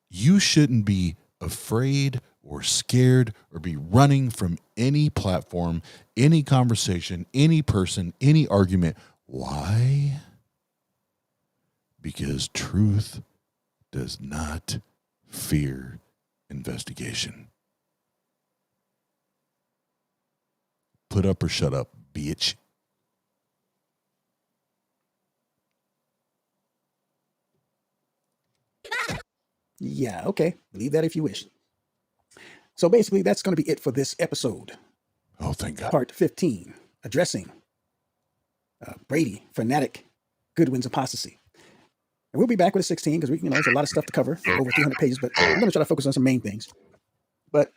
You shouldn't be afraid or scared or be running from any platform, any conversation, any person, any argument. Why? Because truth does not fear investigation. Put up or shut up, bitch. Yeah, okay. Believe that if you wish. So basically, that's going to be it for this episode. Oh, thank God. Part 15, addressing Brady, Fanatic, Goodwin's apostasy. And we'll be back with a 16 because there's a lot of stuff to cover, over 300 pages, but I'm going to try to focus on some main things. But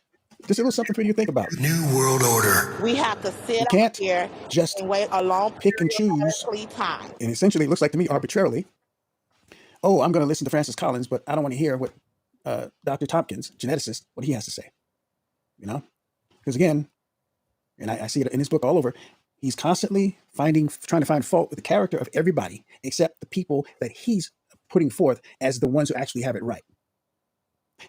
just a little something for you to think about. New World Order. We have to sit You can't here just and wait a long pick and choose, time. and essentially it looks like to me arbitrarily, oh, I'm going to listen to Francis Collins, but I don't want to hear what Dr. Tompkins, geneticist, what he has to say. Because again, and I see it in his book all over, he's constantly trying to find fault with the character of everybody except the people that he's putting forth as the ones who actually have it right.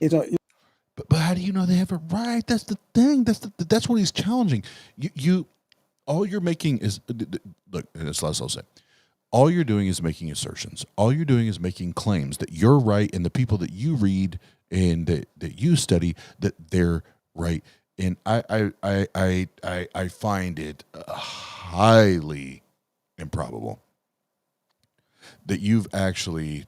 But how do you know they have it right? That's the thing. That's what he's challenging. You all you're making is look, and it's last I'll say. All you're doing is making assertions. All you're doing is making claims that you're right, and the people that you read and that you study that they're right. And I find it highly improbable that you've actually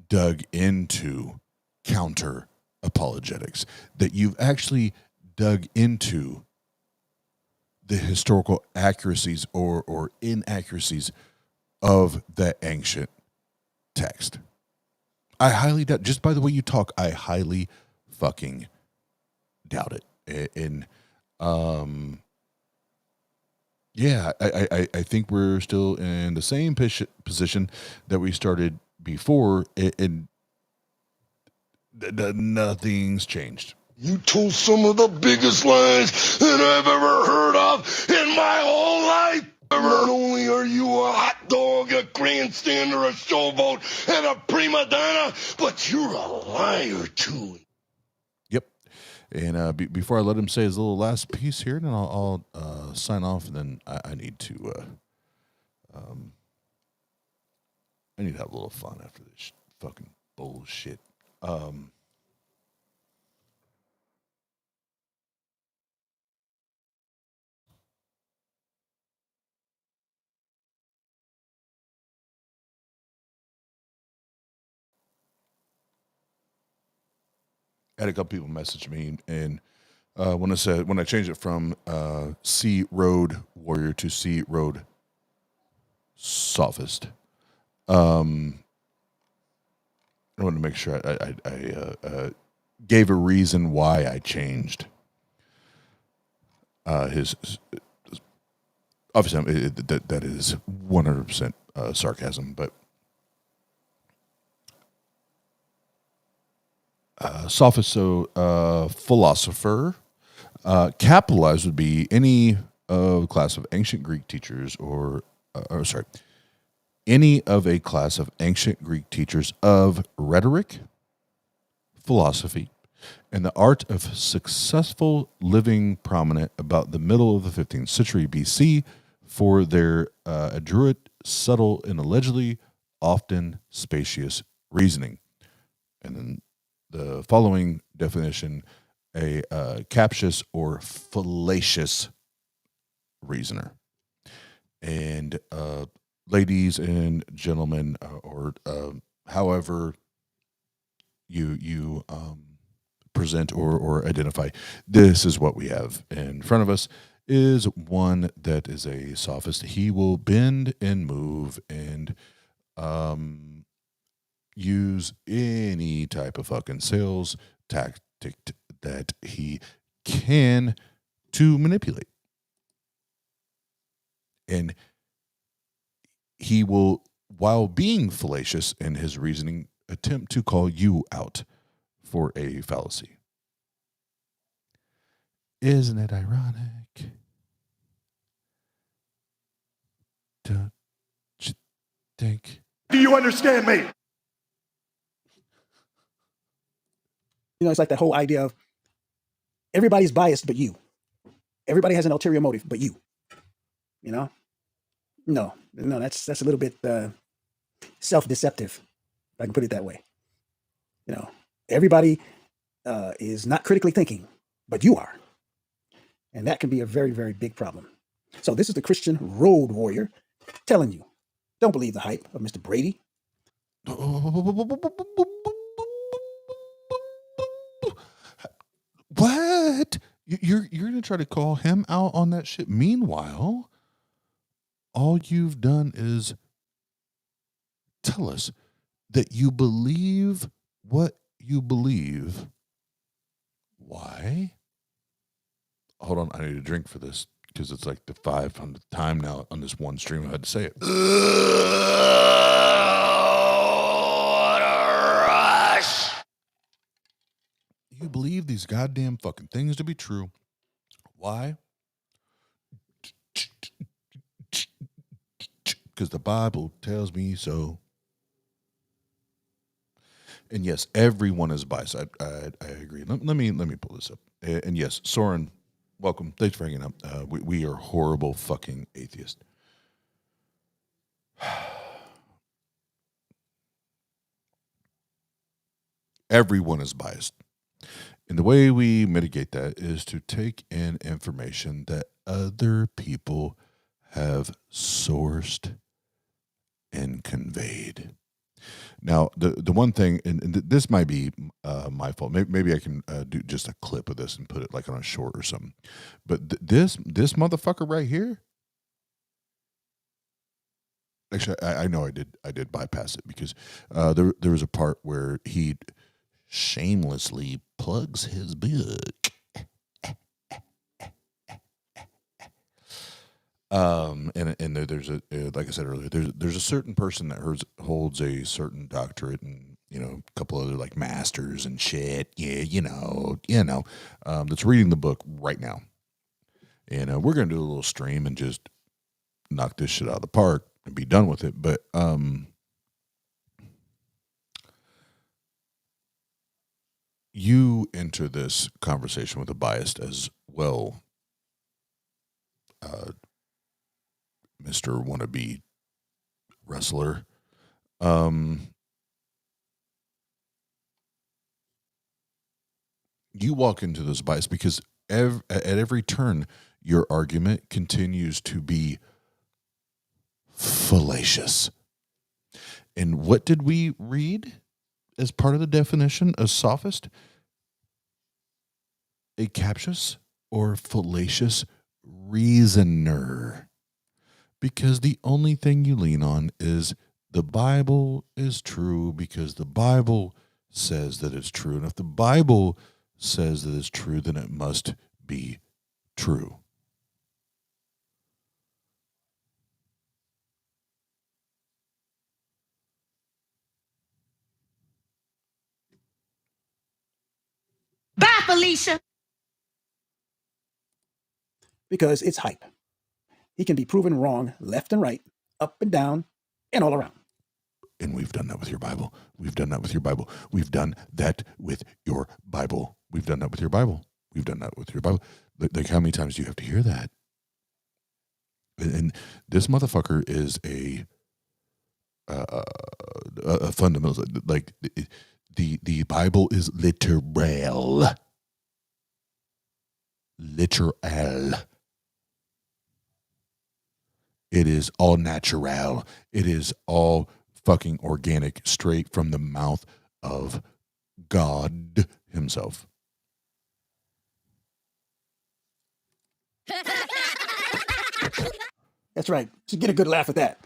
dug into counter apologetics, that you've actually dug into the historical accuracies or inaccuracies of that ancient text. I highly doubt, just by the way you talk, I highly fucking doubt it. And yeah, I think we're still in the same position that we started before, and nothing's changed. You told some of the biggest lies that I've ever heard of in my whole life. Not only are you a hot dog, a grandstander, a showboat, and a prima donna, but you're a liar too. Yep. And before I let him say his little last piece here, then I'll sign off, and then I need to have a little fun after this fucking bullshit. I had a couple people message me, and when I changed it from C Road Warrior to C Road Sophist, I wanted to make sure I gave a reason why I changed his. Obviously, that is 100% sarcasm, but sophist, so philosopher. Capitalized would be any class of ancient Greek teachers, any of a class of ancient Greek teachers of rhetoric, philosophy, and the art of successful living prominent about the middle of the 15th century BC for their adroit, subtle, and allegedly often spacious reasoning. And then the following definition, a captious or fallacious reasoner. And ladies and gentlemen, or however you present or identify, this is what we have in front of us, is one that is a sophist. He will bend and move and use any type of fucking sales tactic that he can to manipulate. And he will, while being fallacious in his reasoning, attempt to call you out for a fallacy. Isn't it ironic? think. Do you understand me? You know, it's like that whole idea of everybody's biased but you. Everybody has an ulterior motive but you. You know? No, that's a little bit self-deceptive, if I can put it that way. You know, everybody is not critically thinking, but you are. And that can be a very, very big problem. So this is the Christian road warrior telling you, don't believe the hype of Mr. Brady. What? You're gonna try to call him out on that shit? Meanwhile, all you've done is tell us that you believe what you believe. Why? Hold on, I need a drink for this because it's like the 500th time now on this one stream I had to say it. What a rush! You believe these goddamn fucking things to be true. Why? Because the Bible tells me so. And yes, everyone is biased. I agree. Let me pull this up. And yes, Soren, welcome. Thanks for hanging out. We are horrible fucking atheists. Everyone is biased. And the way we mitigate that is to take in information that other people have sourced and conveyed. Now, the one thing, and this might be my fault. Maybe I can do just a clip of this and put it like on a short or something. But this motherfucker right here. Actually, I know I did bypass it because there was a part where he shamelessly plugs his book. And there's a like I said earlier, there's a certain person that holds a certain doctorate and a couple other like masters and shit. Yeah, that's reading the book right now, and we're gonna do a little stream and just knock this shit out of the park and be done with it. But you enter this conversation with a bias as well, Mr. Wannabe wrestler. You walk into this bias because at every turn, your argument continues to be fallacious. And what did we read as part of the definition of sophist? A captious or fallacious reasoner. Because the only thing you lean on is the Bible is true because the Bible says that it's true. And if the Bible says that it's true, then it must be true. Bye, Felicia. Because it's hype. He can be proven wrong left and right, up and down, and all around. And we've done that with your Bible. We've done that with your Bible. We've done that with your Bible. We've done that with your Bible. We've done that with your Bible. Like how many times do you have to hear that? And this motherfucker is a fundamental. Like the Bible is literal. Literal. It is all natural. It is all fucking organic, straight from the mouth of God himself. That's right. Should get a good laugh at that.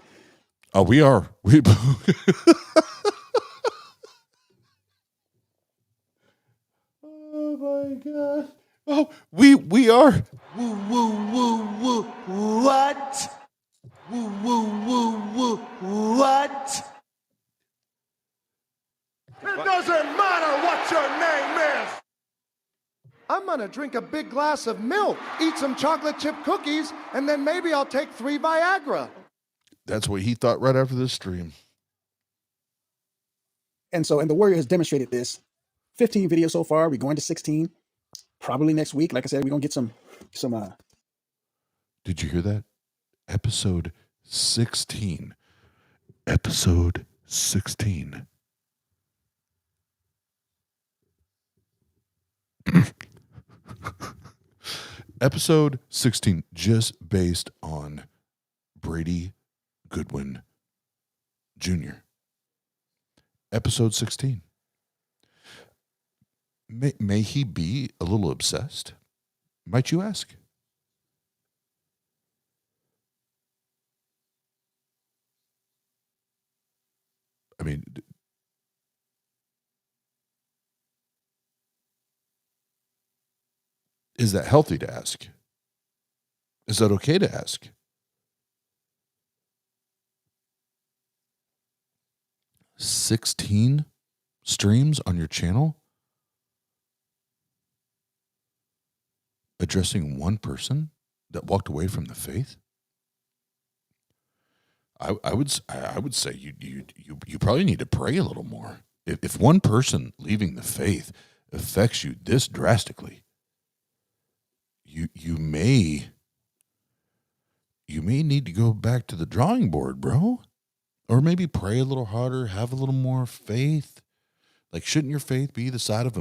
Oh, we are. Oh my God. Oh, we are. Woo, woo, woo, woo. What? Woo, woo, woo, woo. What? It doesn't matter what your name is. I'm gonna drink a big glass of milk, eat some chocolate chip cookies, and then maybe I'll take 3 Viagra. That's what he thought right after this stream. And the Warrior has demonstrated this. 15 videos so far. We're going to 16. Probably next week. Like I said, we're gonna get some. Did you hear that? Episode 16. Episode 16. Episode 16, just based on Brady Goodwin Jr. Episode 16. May he be a little obsessed? Might you ask? I mean, is that healthy to ask? Is that okay to ask? $16 streams on your channel addressing one person that walked away from the faith? I would say you probably need to pray a little more. If one person leaving the faith affects you this drastically, you may need to go back to the drawing board, bro. Or maybe pray a little harder, have a little more faith. Like, shouldn't your faith be the size of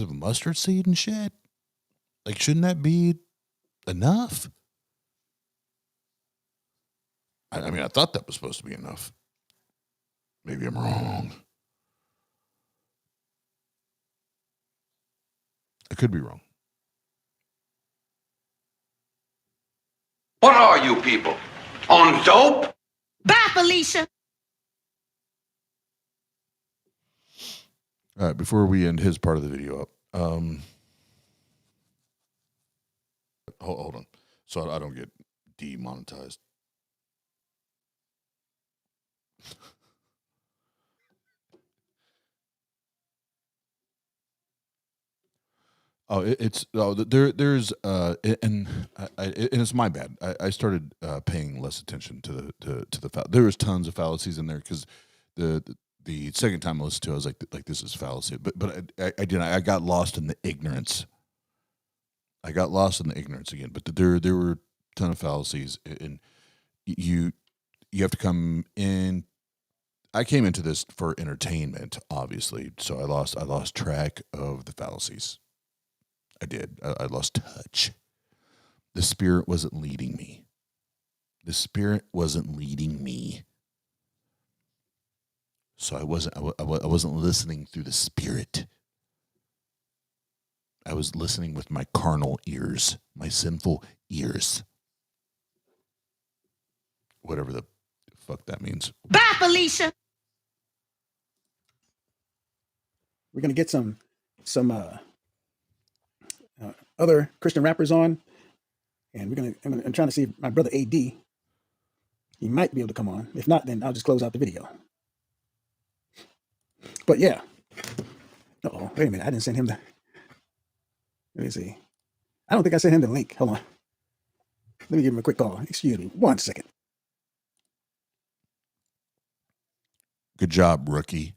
a mustard seed and shit? Like, shouldn't that be enough? I mean, I thought that was supposed to be enough. Maybe I'm wrong. I could be wrong. What are you people? On dope? Bye, Felicia. All right, before we end his part of the video up, hold on, so I don't get demonetized. There's and it's my bad. I started paying less attention to the there was tons of fallacies in there because the second time I listened to it, I was like this is fallacy, but I got lost in the ignorance. I got lost in the ignorance again, but there were a ton of fallacies, and you have to come in. I came into this for entertainment, obviously, so I lost track of the fallacies. I did. I lost touch. The Spirit wasn't leading me. The Spirit wasn't leading me. So I wasn't listening through the Spirit. I was listening with my carnal ears, my sinful ears. Whatever the fuck that means. Bye, Felicia. We're gonna get some other Christian rappers on, and I'm trying to see if my brother AD, he might be able to come on. If not, then I'll just close out the video. But yeah. Uh-oh, wait a minute. I didn't send him let me see. I don't think I sent him the link. Hold on. Let me give him a quick call. Excuse me. 1 second. Good job, rookie.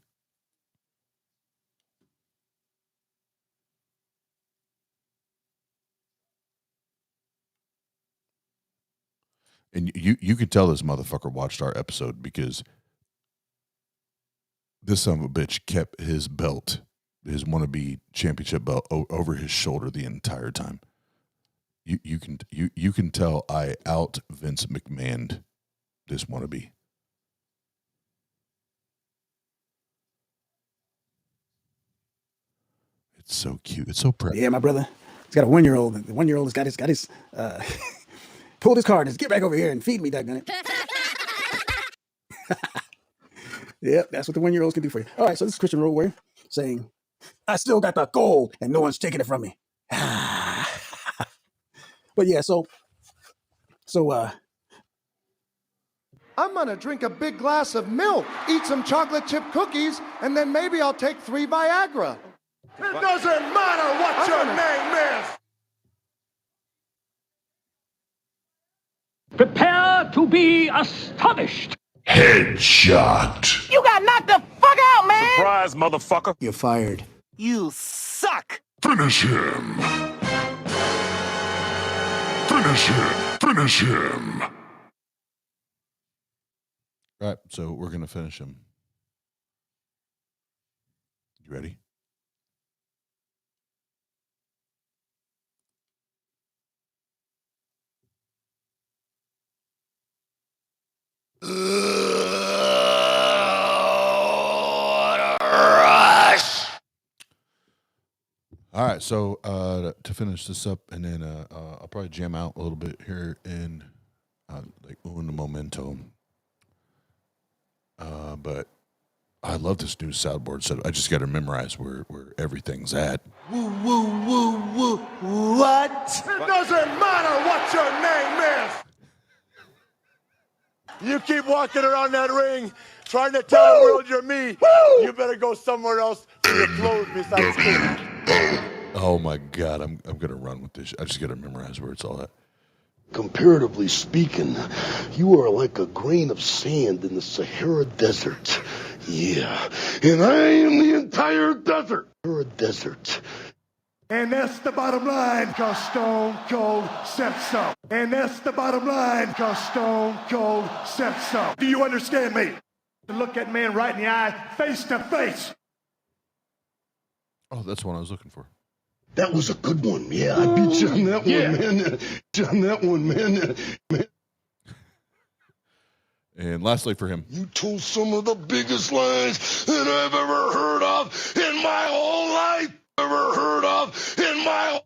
And you could tell this motherfucker watched our episode because this son of a bitch kept his belt, his wannabe championship belt, over his shoulder the entire time. You can tell I out Vince McMahoned this wannabe. It's so cute. It's so proud. Yeah, my brother. He's got a 1-year-old. The 1-year-old has got his pulled his card and says, "Get back over here and feed me, daggone it." Yep, that's what the 1-year-olds can do for you. All right, so this is Christian Road Warrior saying, "I still got the gold and no one's taking it from me." But yeah, so I'm gonna drink a big glass of milk, eat some chocolate chip cookies, and then maybe I'll take 3 Viagra. It doesn't matter what your name is. Prepare to be astonished. Headshot. You got knocked the fuck out, man! Surprise, motherfucker. You're fired. You suck! Finish him. Finish him. Finish him. All right, so we're going to finish him. You ready? All right, so to finish this up, and then I'll probably jam out a little bit here in like un momento. But I love this new soundboard set. I just got to memorize where everything's at. Woo, woo, woo, woo, what? It doesn't matter what your name is. You keep walking around that ring trying to tell the world you're me. You better go somewhere else for your clothes besides me. Oh my God, I'm gonna run with this. I just got to memorize where it's all at. Comparatively speaking, you are like a grain of sand in the Sahara Desert. Yeah, and I am the entire desert. Sahara Desert. And that's the bottom line, 'cause Stone Cold said so. And that's the bottom line, 'cause Stone Cold said so. Do you understand me? To look that man right in the eye, face to face. Oh, that's what I was looking for. That was a good one. Yeah, I beat you on that one, man. On that one, man. And lastly for him. You told some of the biggest lies that I've ever heard of in my whole life. Ever heard of in my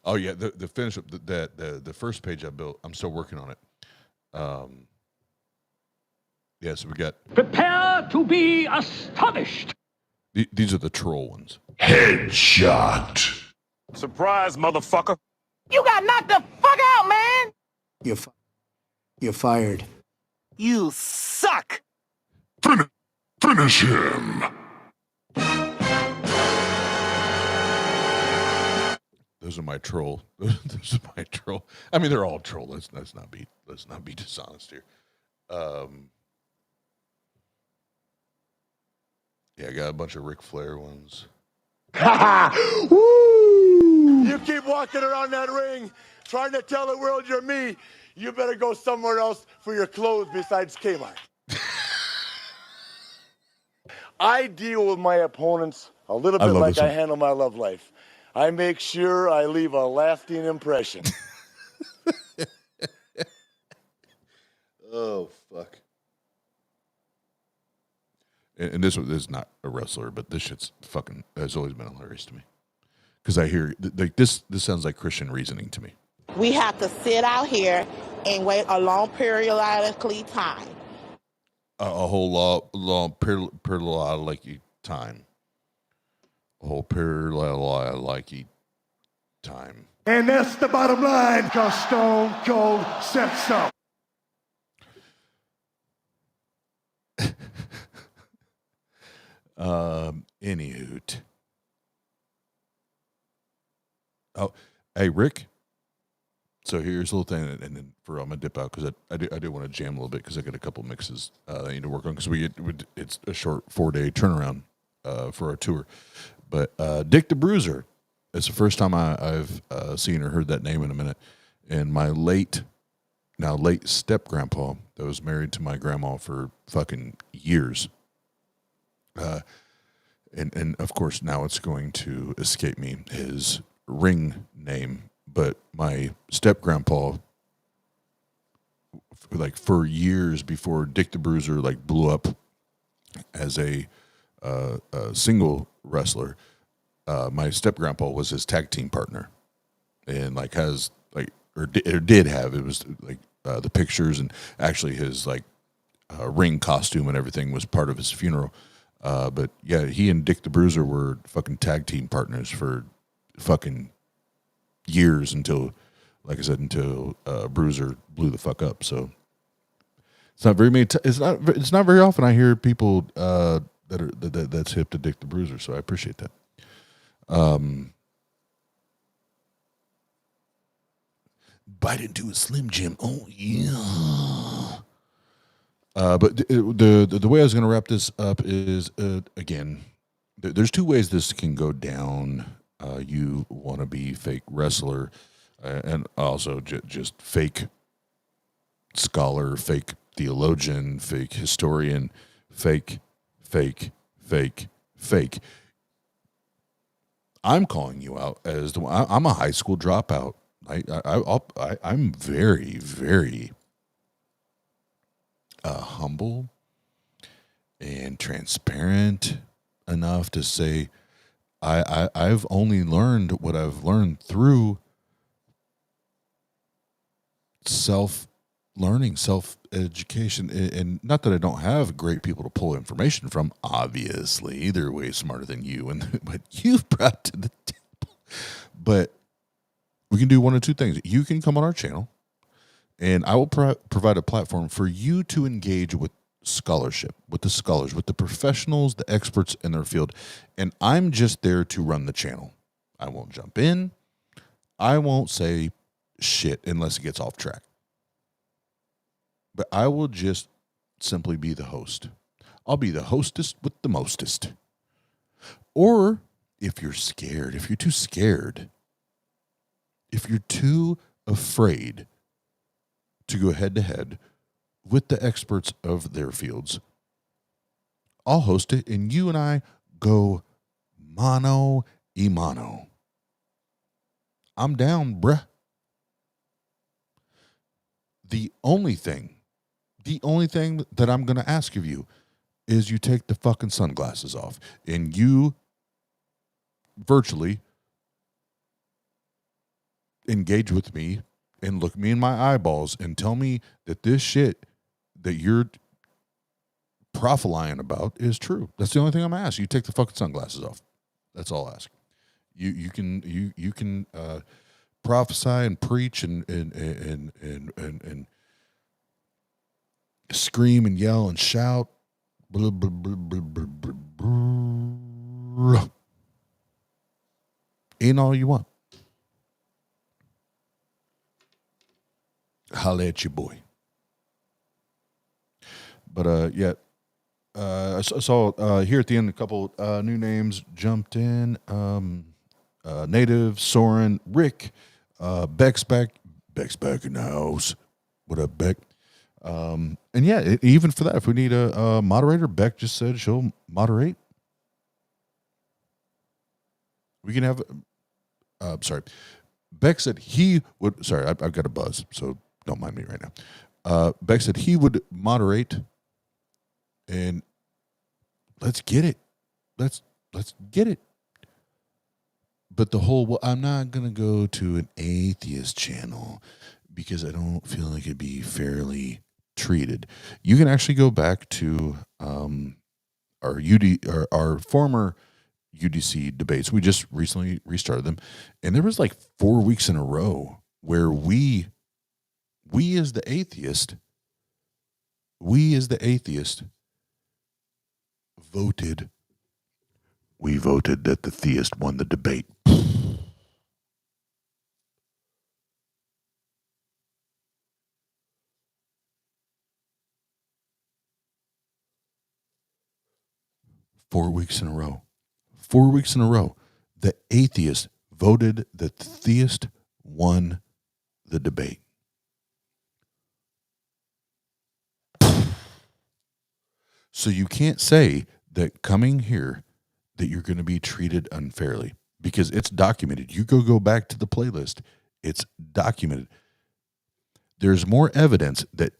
Oh yeah, the finish up the first page I built, I'm still working on it. Yeah, so we got Prepare to be astonished. These are the troll ones. Headshot. Surprise, motherfucker. You got knocked the fuck out, man! You're fired. You suck! Finish him. Those are my troll. Those are my troll. I mean, they're all troll. Let's not be dishonest here. Yeah, I got a bunch of Ric Flair ones. Woo! You keep walking around that ring trying to tell the world you're me. You better go somewhere else for your clothes besides Kmart. I deal with my opponents a little bit like I handle my love life. I make sure I leave a lasting impression. Oh, fuck. And this is not a wrestler, but this shit's fucking has always been hilarious to me. Because I hear, like, this sounds like Christian reasoning to me. We have to sit out here and wait a long periodically time. A whole long periodically time. A whole periodically time. And that's the bottom line, 'cause Stone Cold said so. Anywho. Oh, hey, Rick. So here's a little thing, and then I'm gonna dip out because I do want to jam a little bit because I got a couple mixes that I need to work on because it's a short 4-day turnaround for our tour. But Dick the Bruiser, it's the first time I've seen or heard that name in a minute, and my late step grandpa that was married to my grandma for fucking years. And of course now it's going to escape me his ring name, but my step grandpa, like for years before Dick the Bruiser like blew up as a single wrestler, my step grandpa was his tag team partner, and like has like or did have it was like the pictures and actually his like ring costume and everything was part of his funeral. But yeah, he and Dick the Bruiser were fucking tag team partners for fucking years until, like I said, until Bruiser blew the fuck up. So it's not very many. It's not very often I hear people that's hip to Dick the Bruiser. So I appreciate that. bite into a Slim Jim. Oh yeah. But the way I was going to wrap this up is again, there's two ways this can go down. You want to be fake wrestler, and also just fake scholar, fake theologian, fake historian, fake. I'm calling you out as the one. I'm a high school dropout. I'm very, very humble and transparent enough to say I've only learned what I've learned through self-learning, self-education, and not that I don't have great people to pull information from. Obviously, they're way smarter than you and what you've brought to the table. But we can do one of two things. You can come on our channel, and I will provide a platform for you to engage with scholarship, with the scholars, with the professionals, the experts in their field. And I'm just there to run the channel. I won't jump in. I won't say shit unless it gets off track. But I will just simply be the host. I'll be the hostess with the mostest. Or if you're scared, if you're too scared, if you're too afraid to go head to head with the experts of their fields, I'll host it and you and I go mano a mano. I'm down, bruh. The only thing that I'm going to ask of you is you take the fucking sunglasses off and you virtually engage with me and look me in my eyeballs and tell me that this shit that you're prophylying about is true. That's the only thing I'm going to ask. You take the fucking sunglasses off. That's all I ask. You can prophesy and preach and scream and yell and shout. Blah, blah, blah, blah, blah, blah, blah. Ain't all you want. Holla at your boy. But I saw here at the end a couple new names jumped in. Native, Soren, Rick, Beck's back in the house. What up, Beck? And yeah, even for that, if we need a moderator, Beck just said she'll moderate. We can have. Sorry, Beck said he would. Sorry, I've got a buzz, so don't mind me right now. Beck said he would moderate, and let's get it. Let's get it. But the whole, well, I'm not going to go to an atheist channel because I don't feel like it'd be fairly treated. You can actually go back to our former UDC debates. We just recently restarted them, and there was like 4 weeks in a row where we as the atheist voted. We voted that the theist won the debate. 4 weeks in a row. 4 weeks in a row. The atheist voted that the theist won the debate. So you can't say that coming here that you're going to be treated unfairly because it's documented. You go back to the playlist. It's documented. There's more evidence that,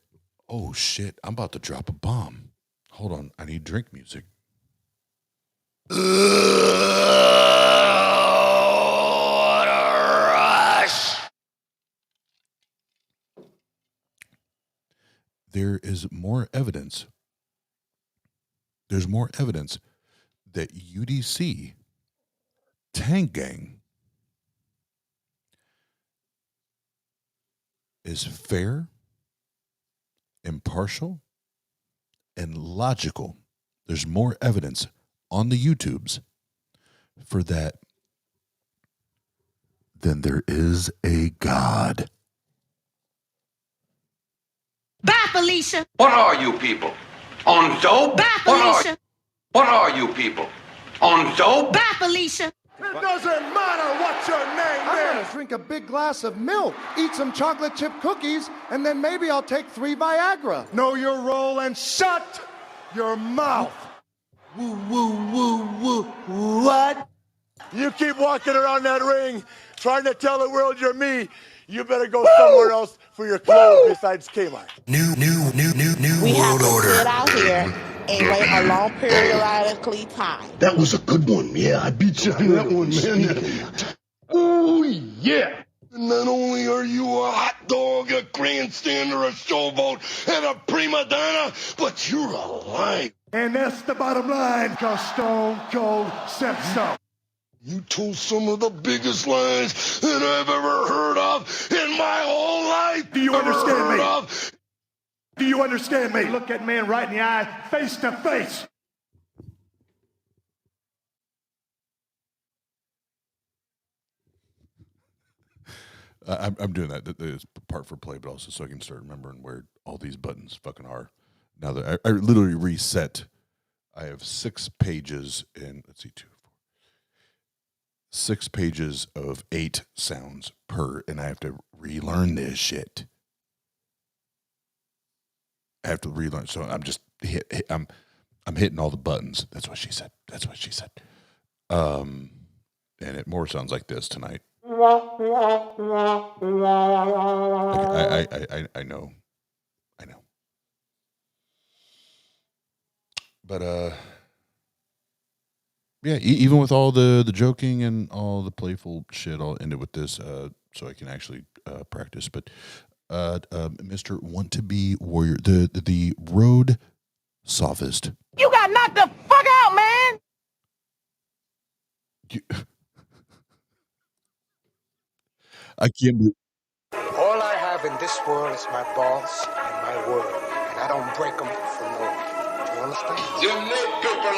oh shit, I'm about to drop a bomb. Hold on, I need drink music. What a rush! There is more evidence. There's more evidence that UDC Tank Gang is fair, impartial, and logical. There's more evidence on the YouTubes for that than there is a God. Bye, Felicia. What are you people? On dope? Bye, Felicia. What are you people? On dope? Bye, Felicia. It doesn't matter what your name is. I'm gonna drink a big glass of milk, eat some chocolate chip cookies, and then maybe I'll take 3 Viagra. Know your role and shut your mouth. Woo, woo, woo, woo, what? You keep walking around that ring trying to tell the world you're me. You better go somewhere else for your clothes besides Kmart. New we have to sit out here and wait a long periodically time. That was a good one. Yeah, I beat you on that one, man. Oh, yeah. And not only are you a hot dog, a grandstander, a showboat, and a prima donna, but you're alive. And that's the bottom line, 'cause Stone Cold said so. You told some of the biggest lies that I've ever heard of in my whole life. Do you understand me? Do you understand me? Look that man right in the eye, face to face. I'm doing that. It's part for play, but also so I can start remembering where all these buttons fucking are. Now that I literally reset, I have 6 pages in, let's see, 6 pages of 8 sounds per, and I have to relearn this shit. I have to relearn. So I'm just I'm hitting all the buttons. That's what she said. That's what she said. And it more sounds like this tonight. I know. But yeah, even with all the joking and all the playful shit, I'll end it with this so I can actually practice. But Mr. Want to Be Warrior, the road sophist. You got knocked the fuck out, man. I can't believe. All I have in this world is my balls and my word, and I don't break them for no one. Do you understand?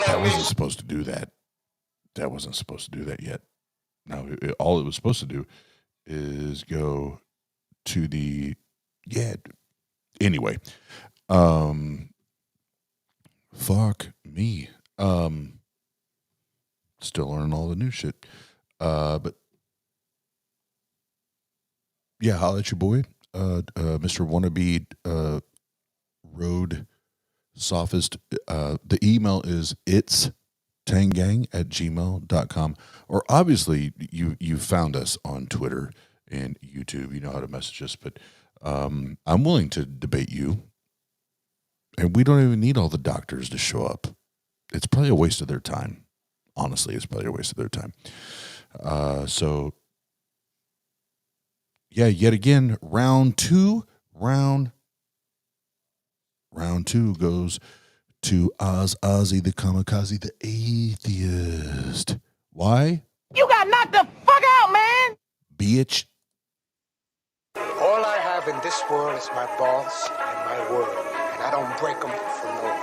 That wasn't supposed to do that. That wasn't supposed to do that yet. Now, all it was supposed to do is go to the, anyway. Fuck me. Still learning all the new shit. But yeah, holla at your boy, Mr. Wannabe Road Sophist. The email is itstangang@gmail.com. Or obviously you found us on Twitter and YouTube. You know how to message us, but I'm willing to debate you. And we don't even need all the doctors to show up. It's probably a waste of their time. Honestly, it's probably a waste of their time. So yeah, yet again, round two goes to Ozzy the Kamikaze, the Atheist. Why? You got knocked the fuck out, man. Bitch. All I have in this world is my balls and my word, and I don't break them for no one.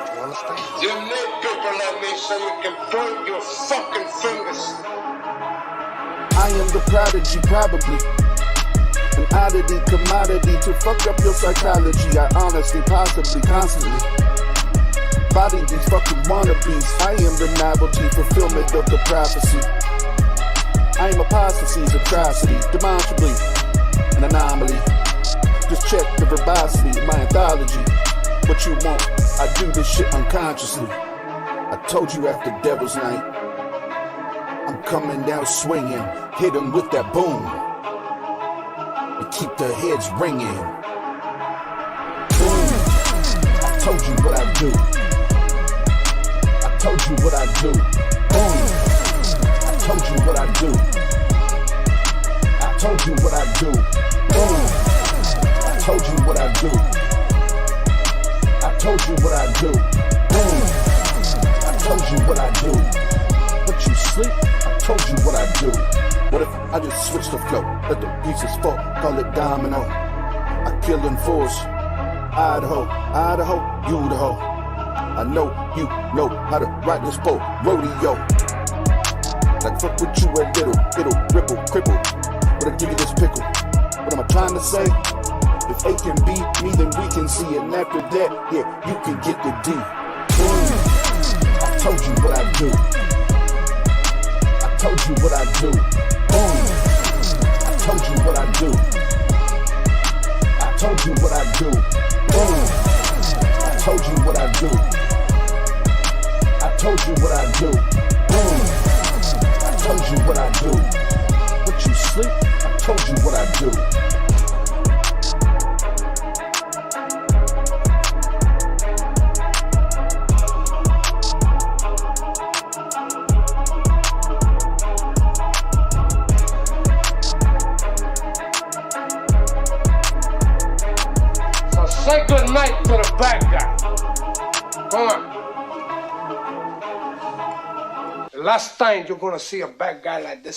Do you understand? You need people like me so you can burn your fucking fingers. I am the prodigy, probably. An oddity, commodity to fuck up your psychology. I honestly, possibly, constantly body these fucking wannabes. I am the novelty, fulfillment of the prophecy. I am apostasy's atrocity, demonstrably an anomaly. Just check the verbosity of my anthology. What you want, I do this shit unconsciously. I told you after Devil's Night, I'm coming down swinging, hit them with that boom. And keep their heads ringing. Boom. I told you what I do. I told you what I do. Boom. I told you what I do. I told you what I do. Boom. I told you what I do. I told you what I do. Boom. I told you what I do. But you sleep? I told you what I do. What if I just switch the flow, let the pieces fall, call it domino. I kill in force, Idaho, you the hoe. I know you know how to ride this boat, rodeo. Like fuck with you a little, it'll ripple, cripple. But I give you this pickle. What am I trying to say? If A can be me, then we can see. And after that, yeah, you can get the D. Boom. I told you what I do. I told you what I do. Boom. I told you what I do. I told you what I do. Boom. I told you what I do. I told you what I do. Boom. I told you what I do. What you sleep? I told you what I do. So say good night to the bad guy. Come on. The last time you're gonna see a bad guy like this.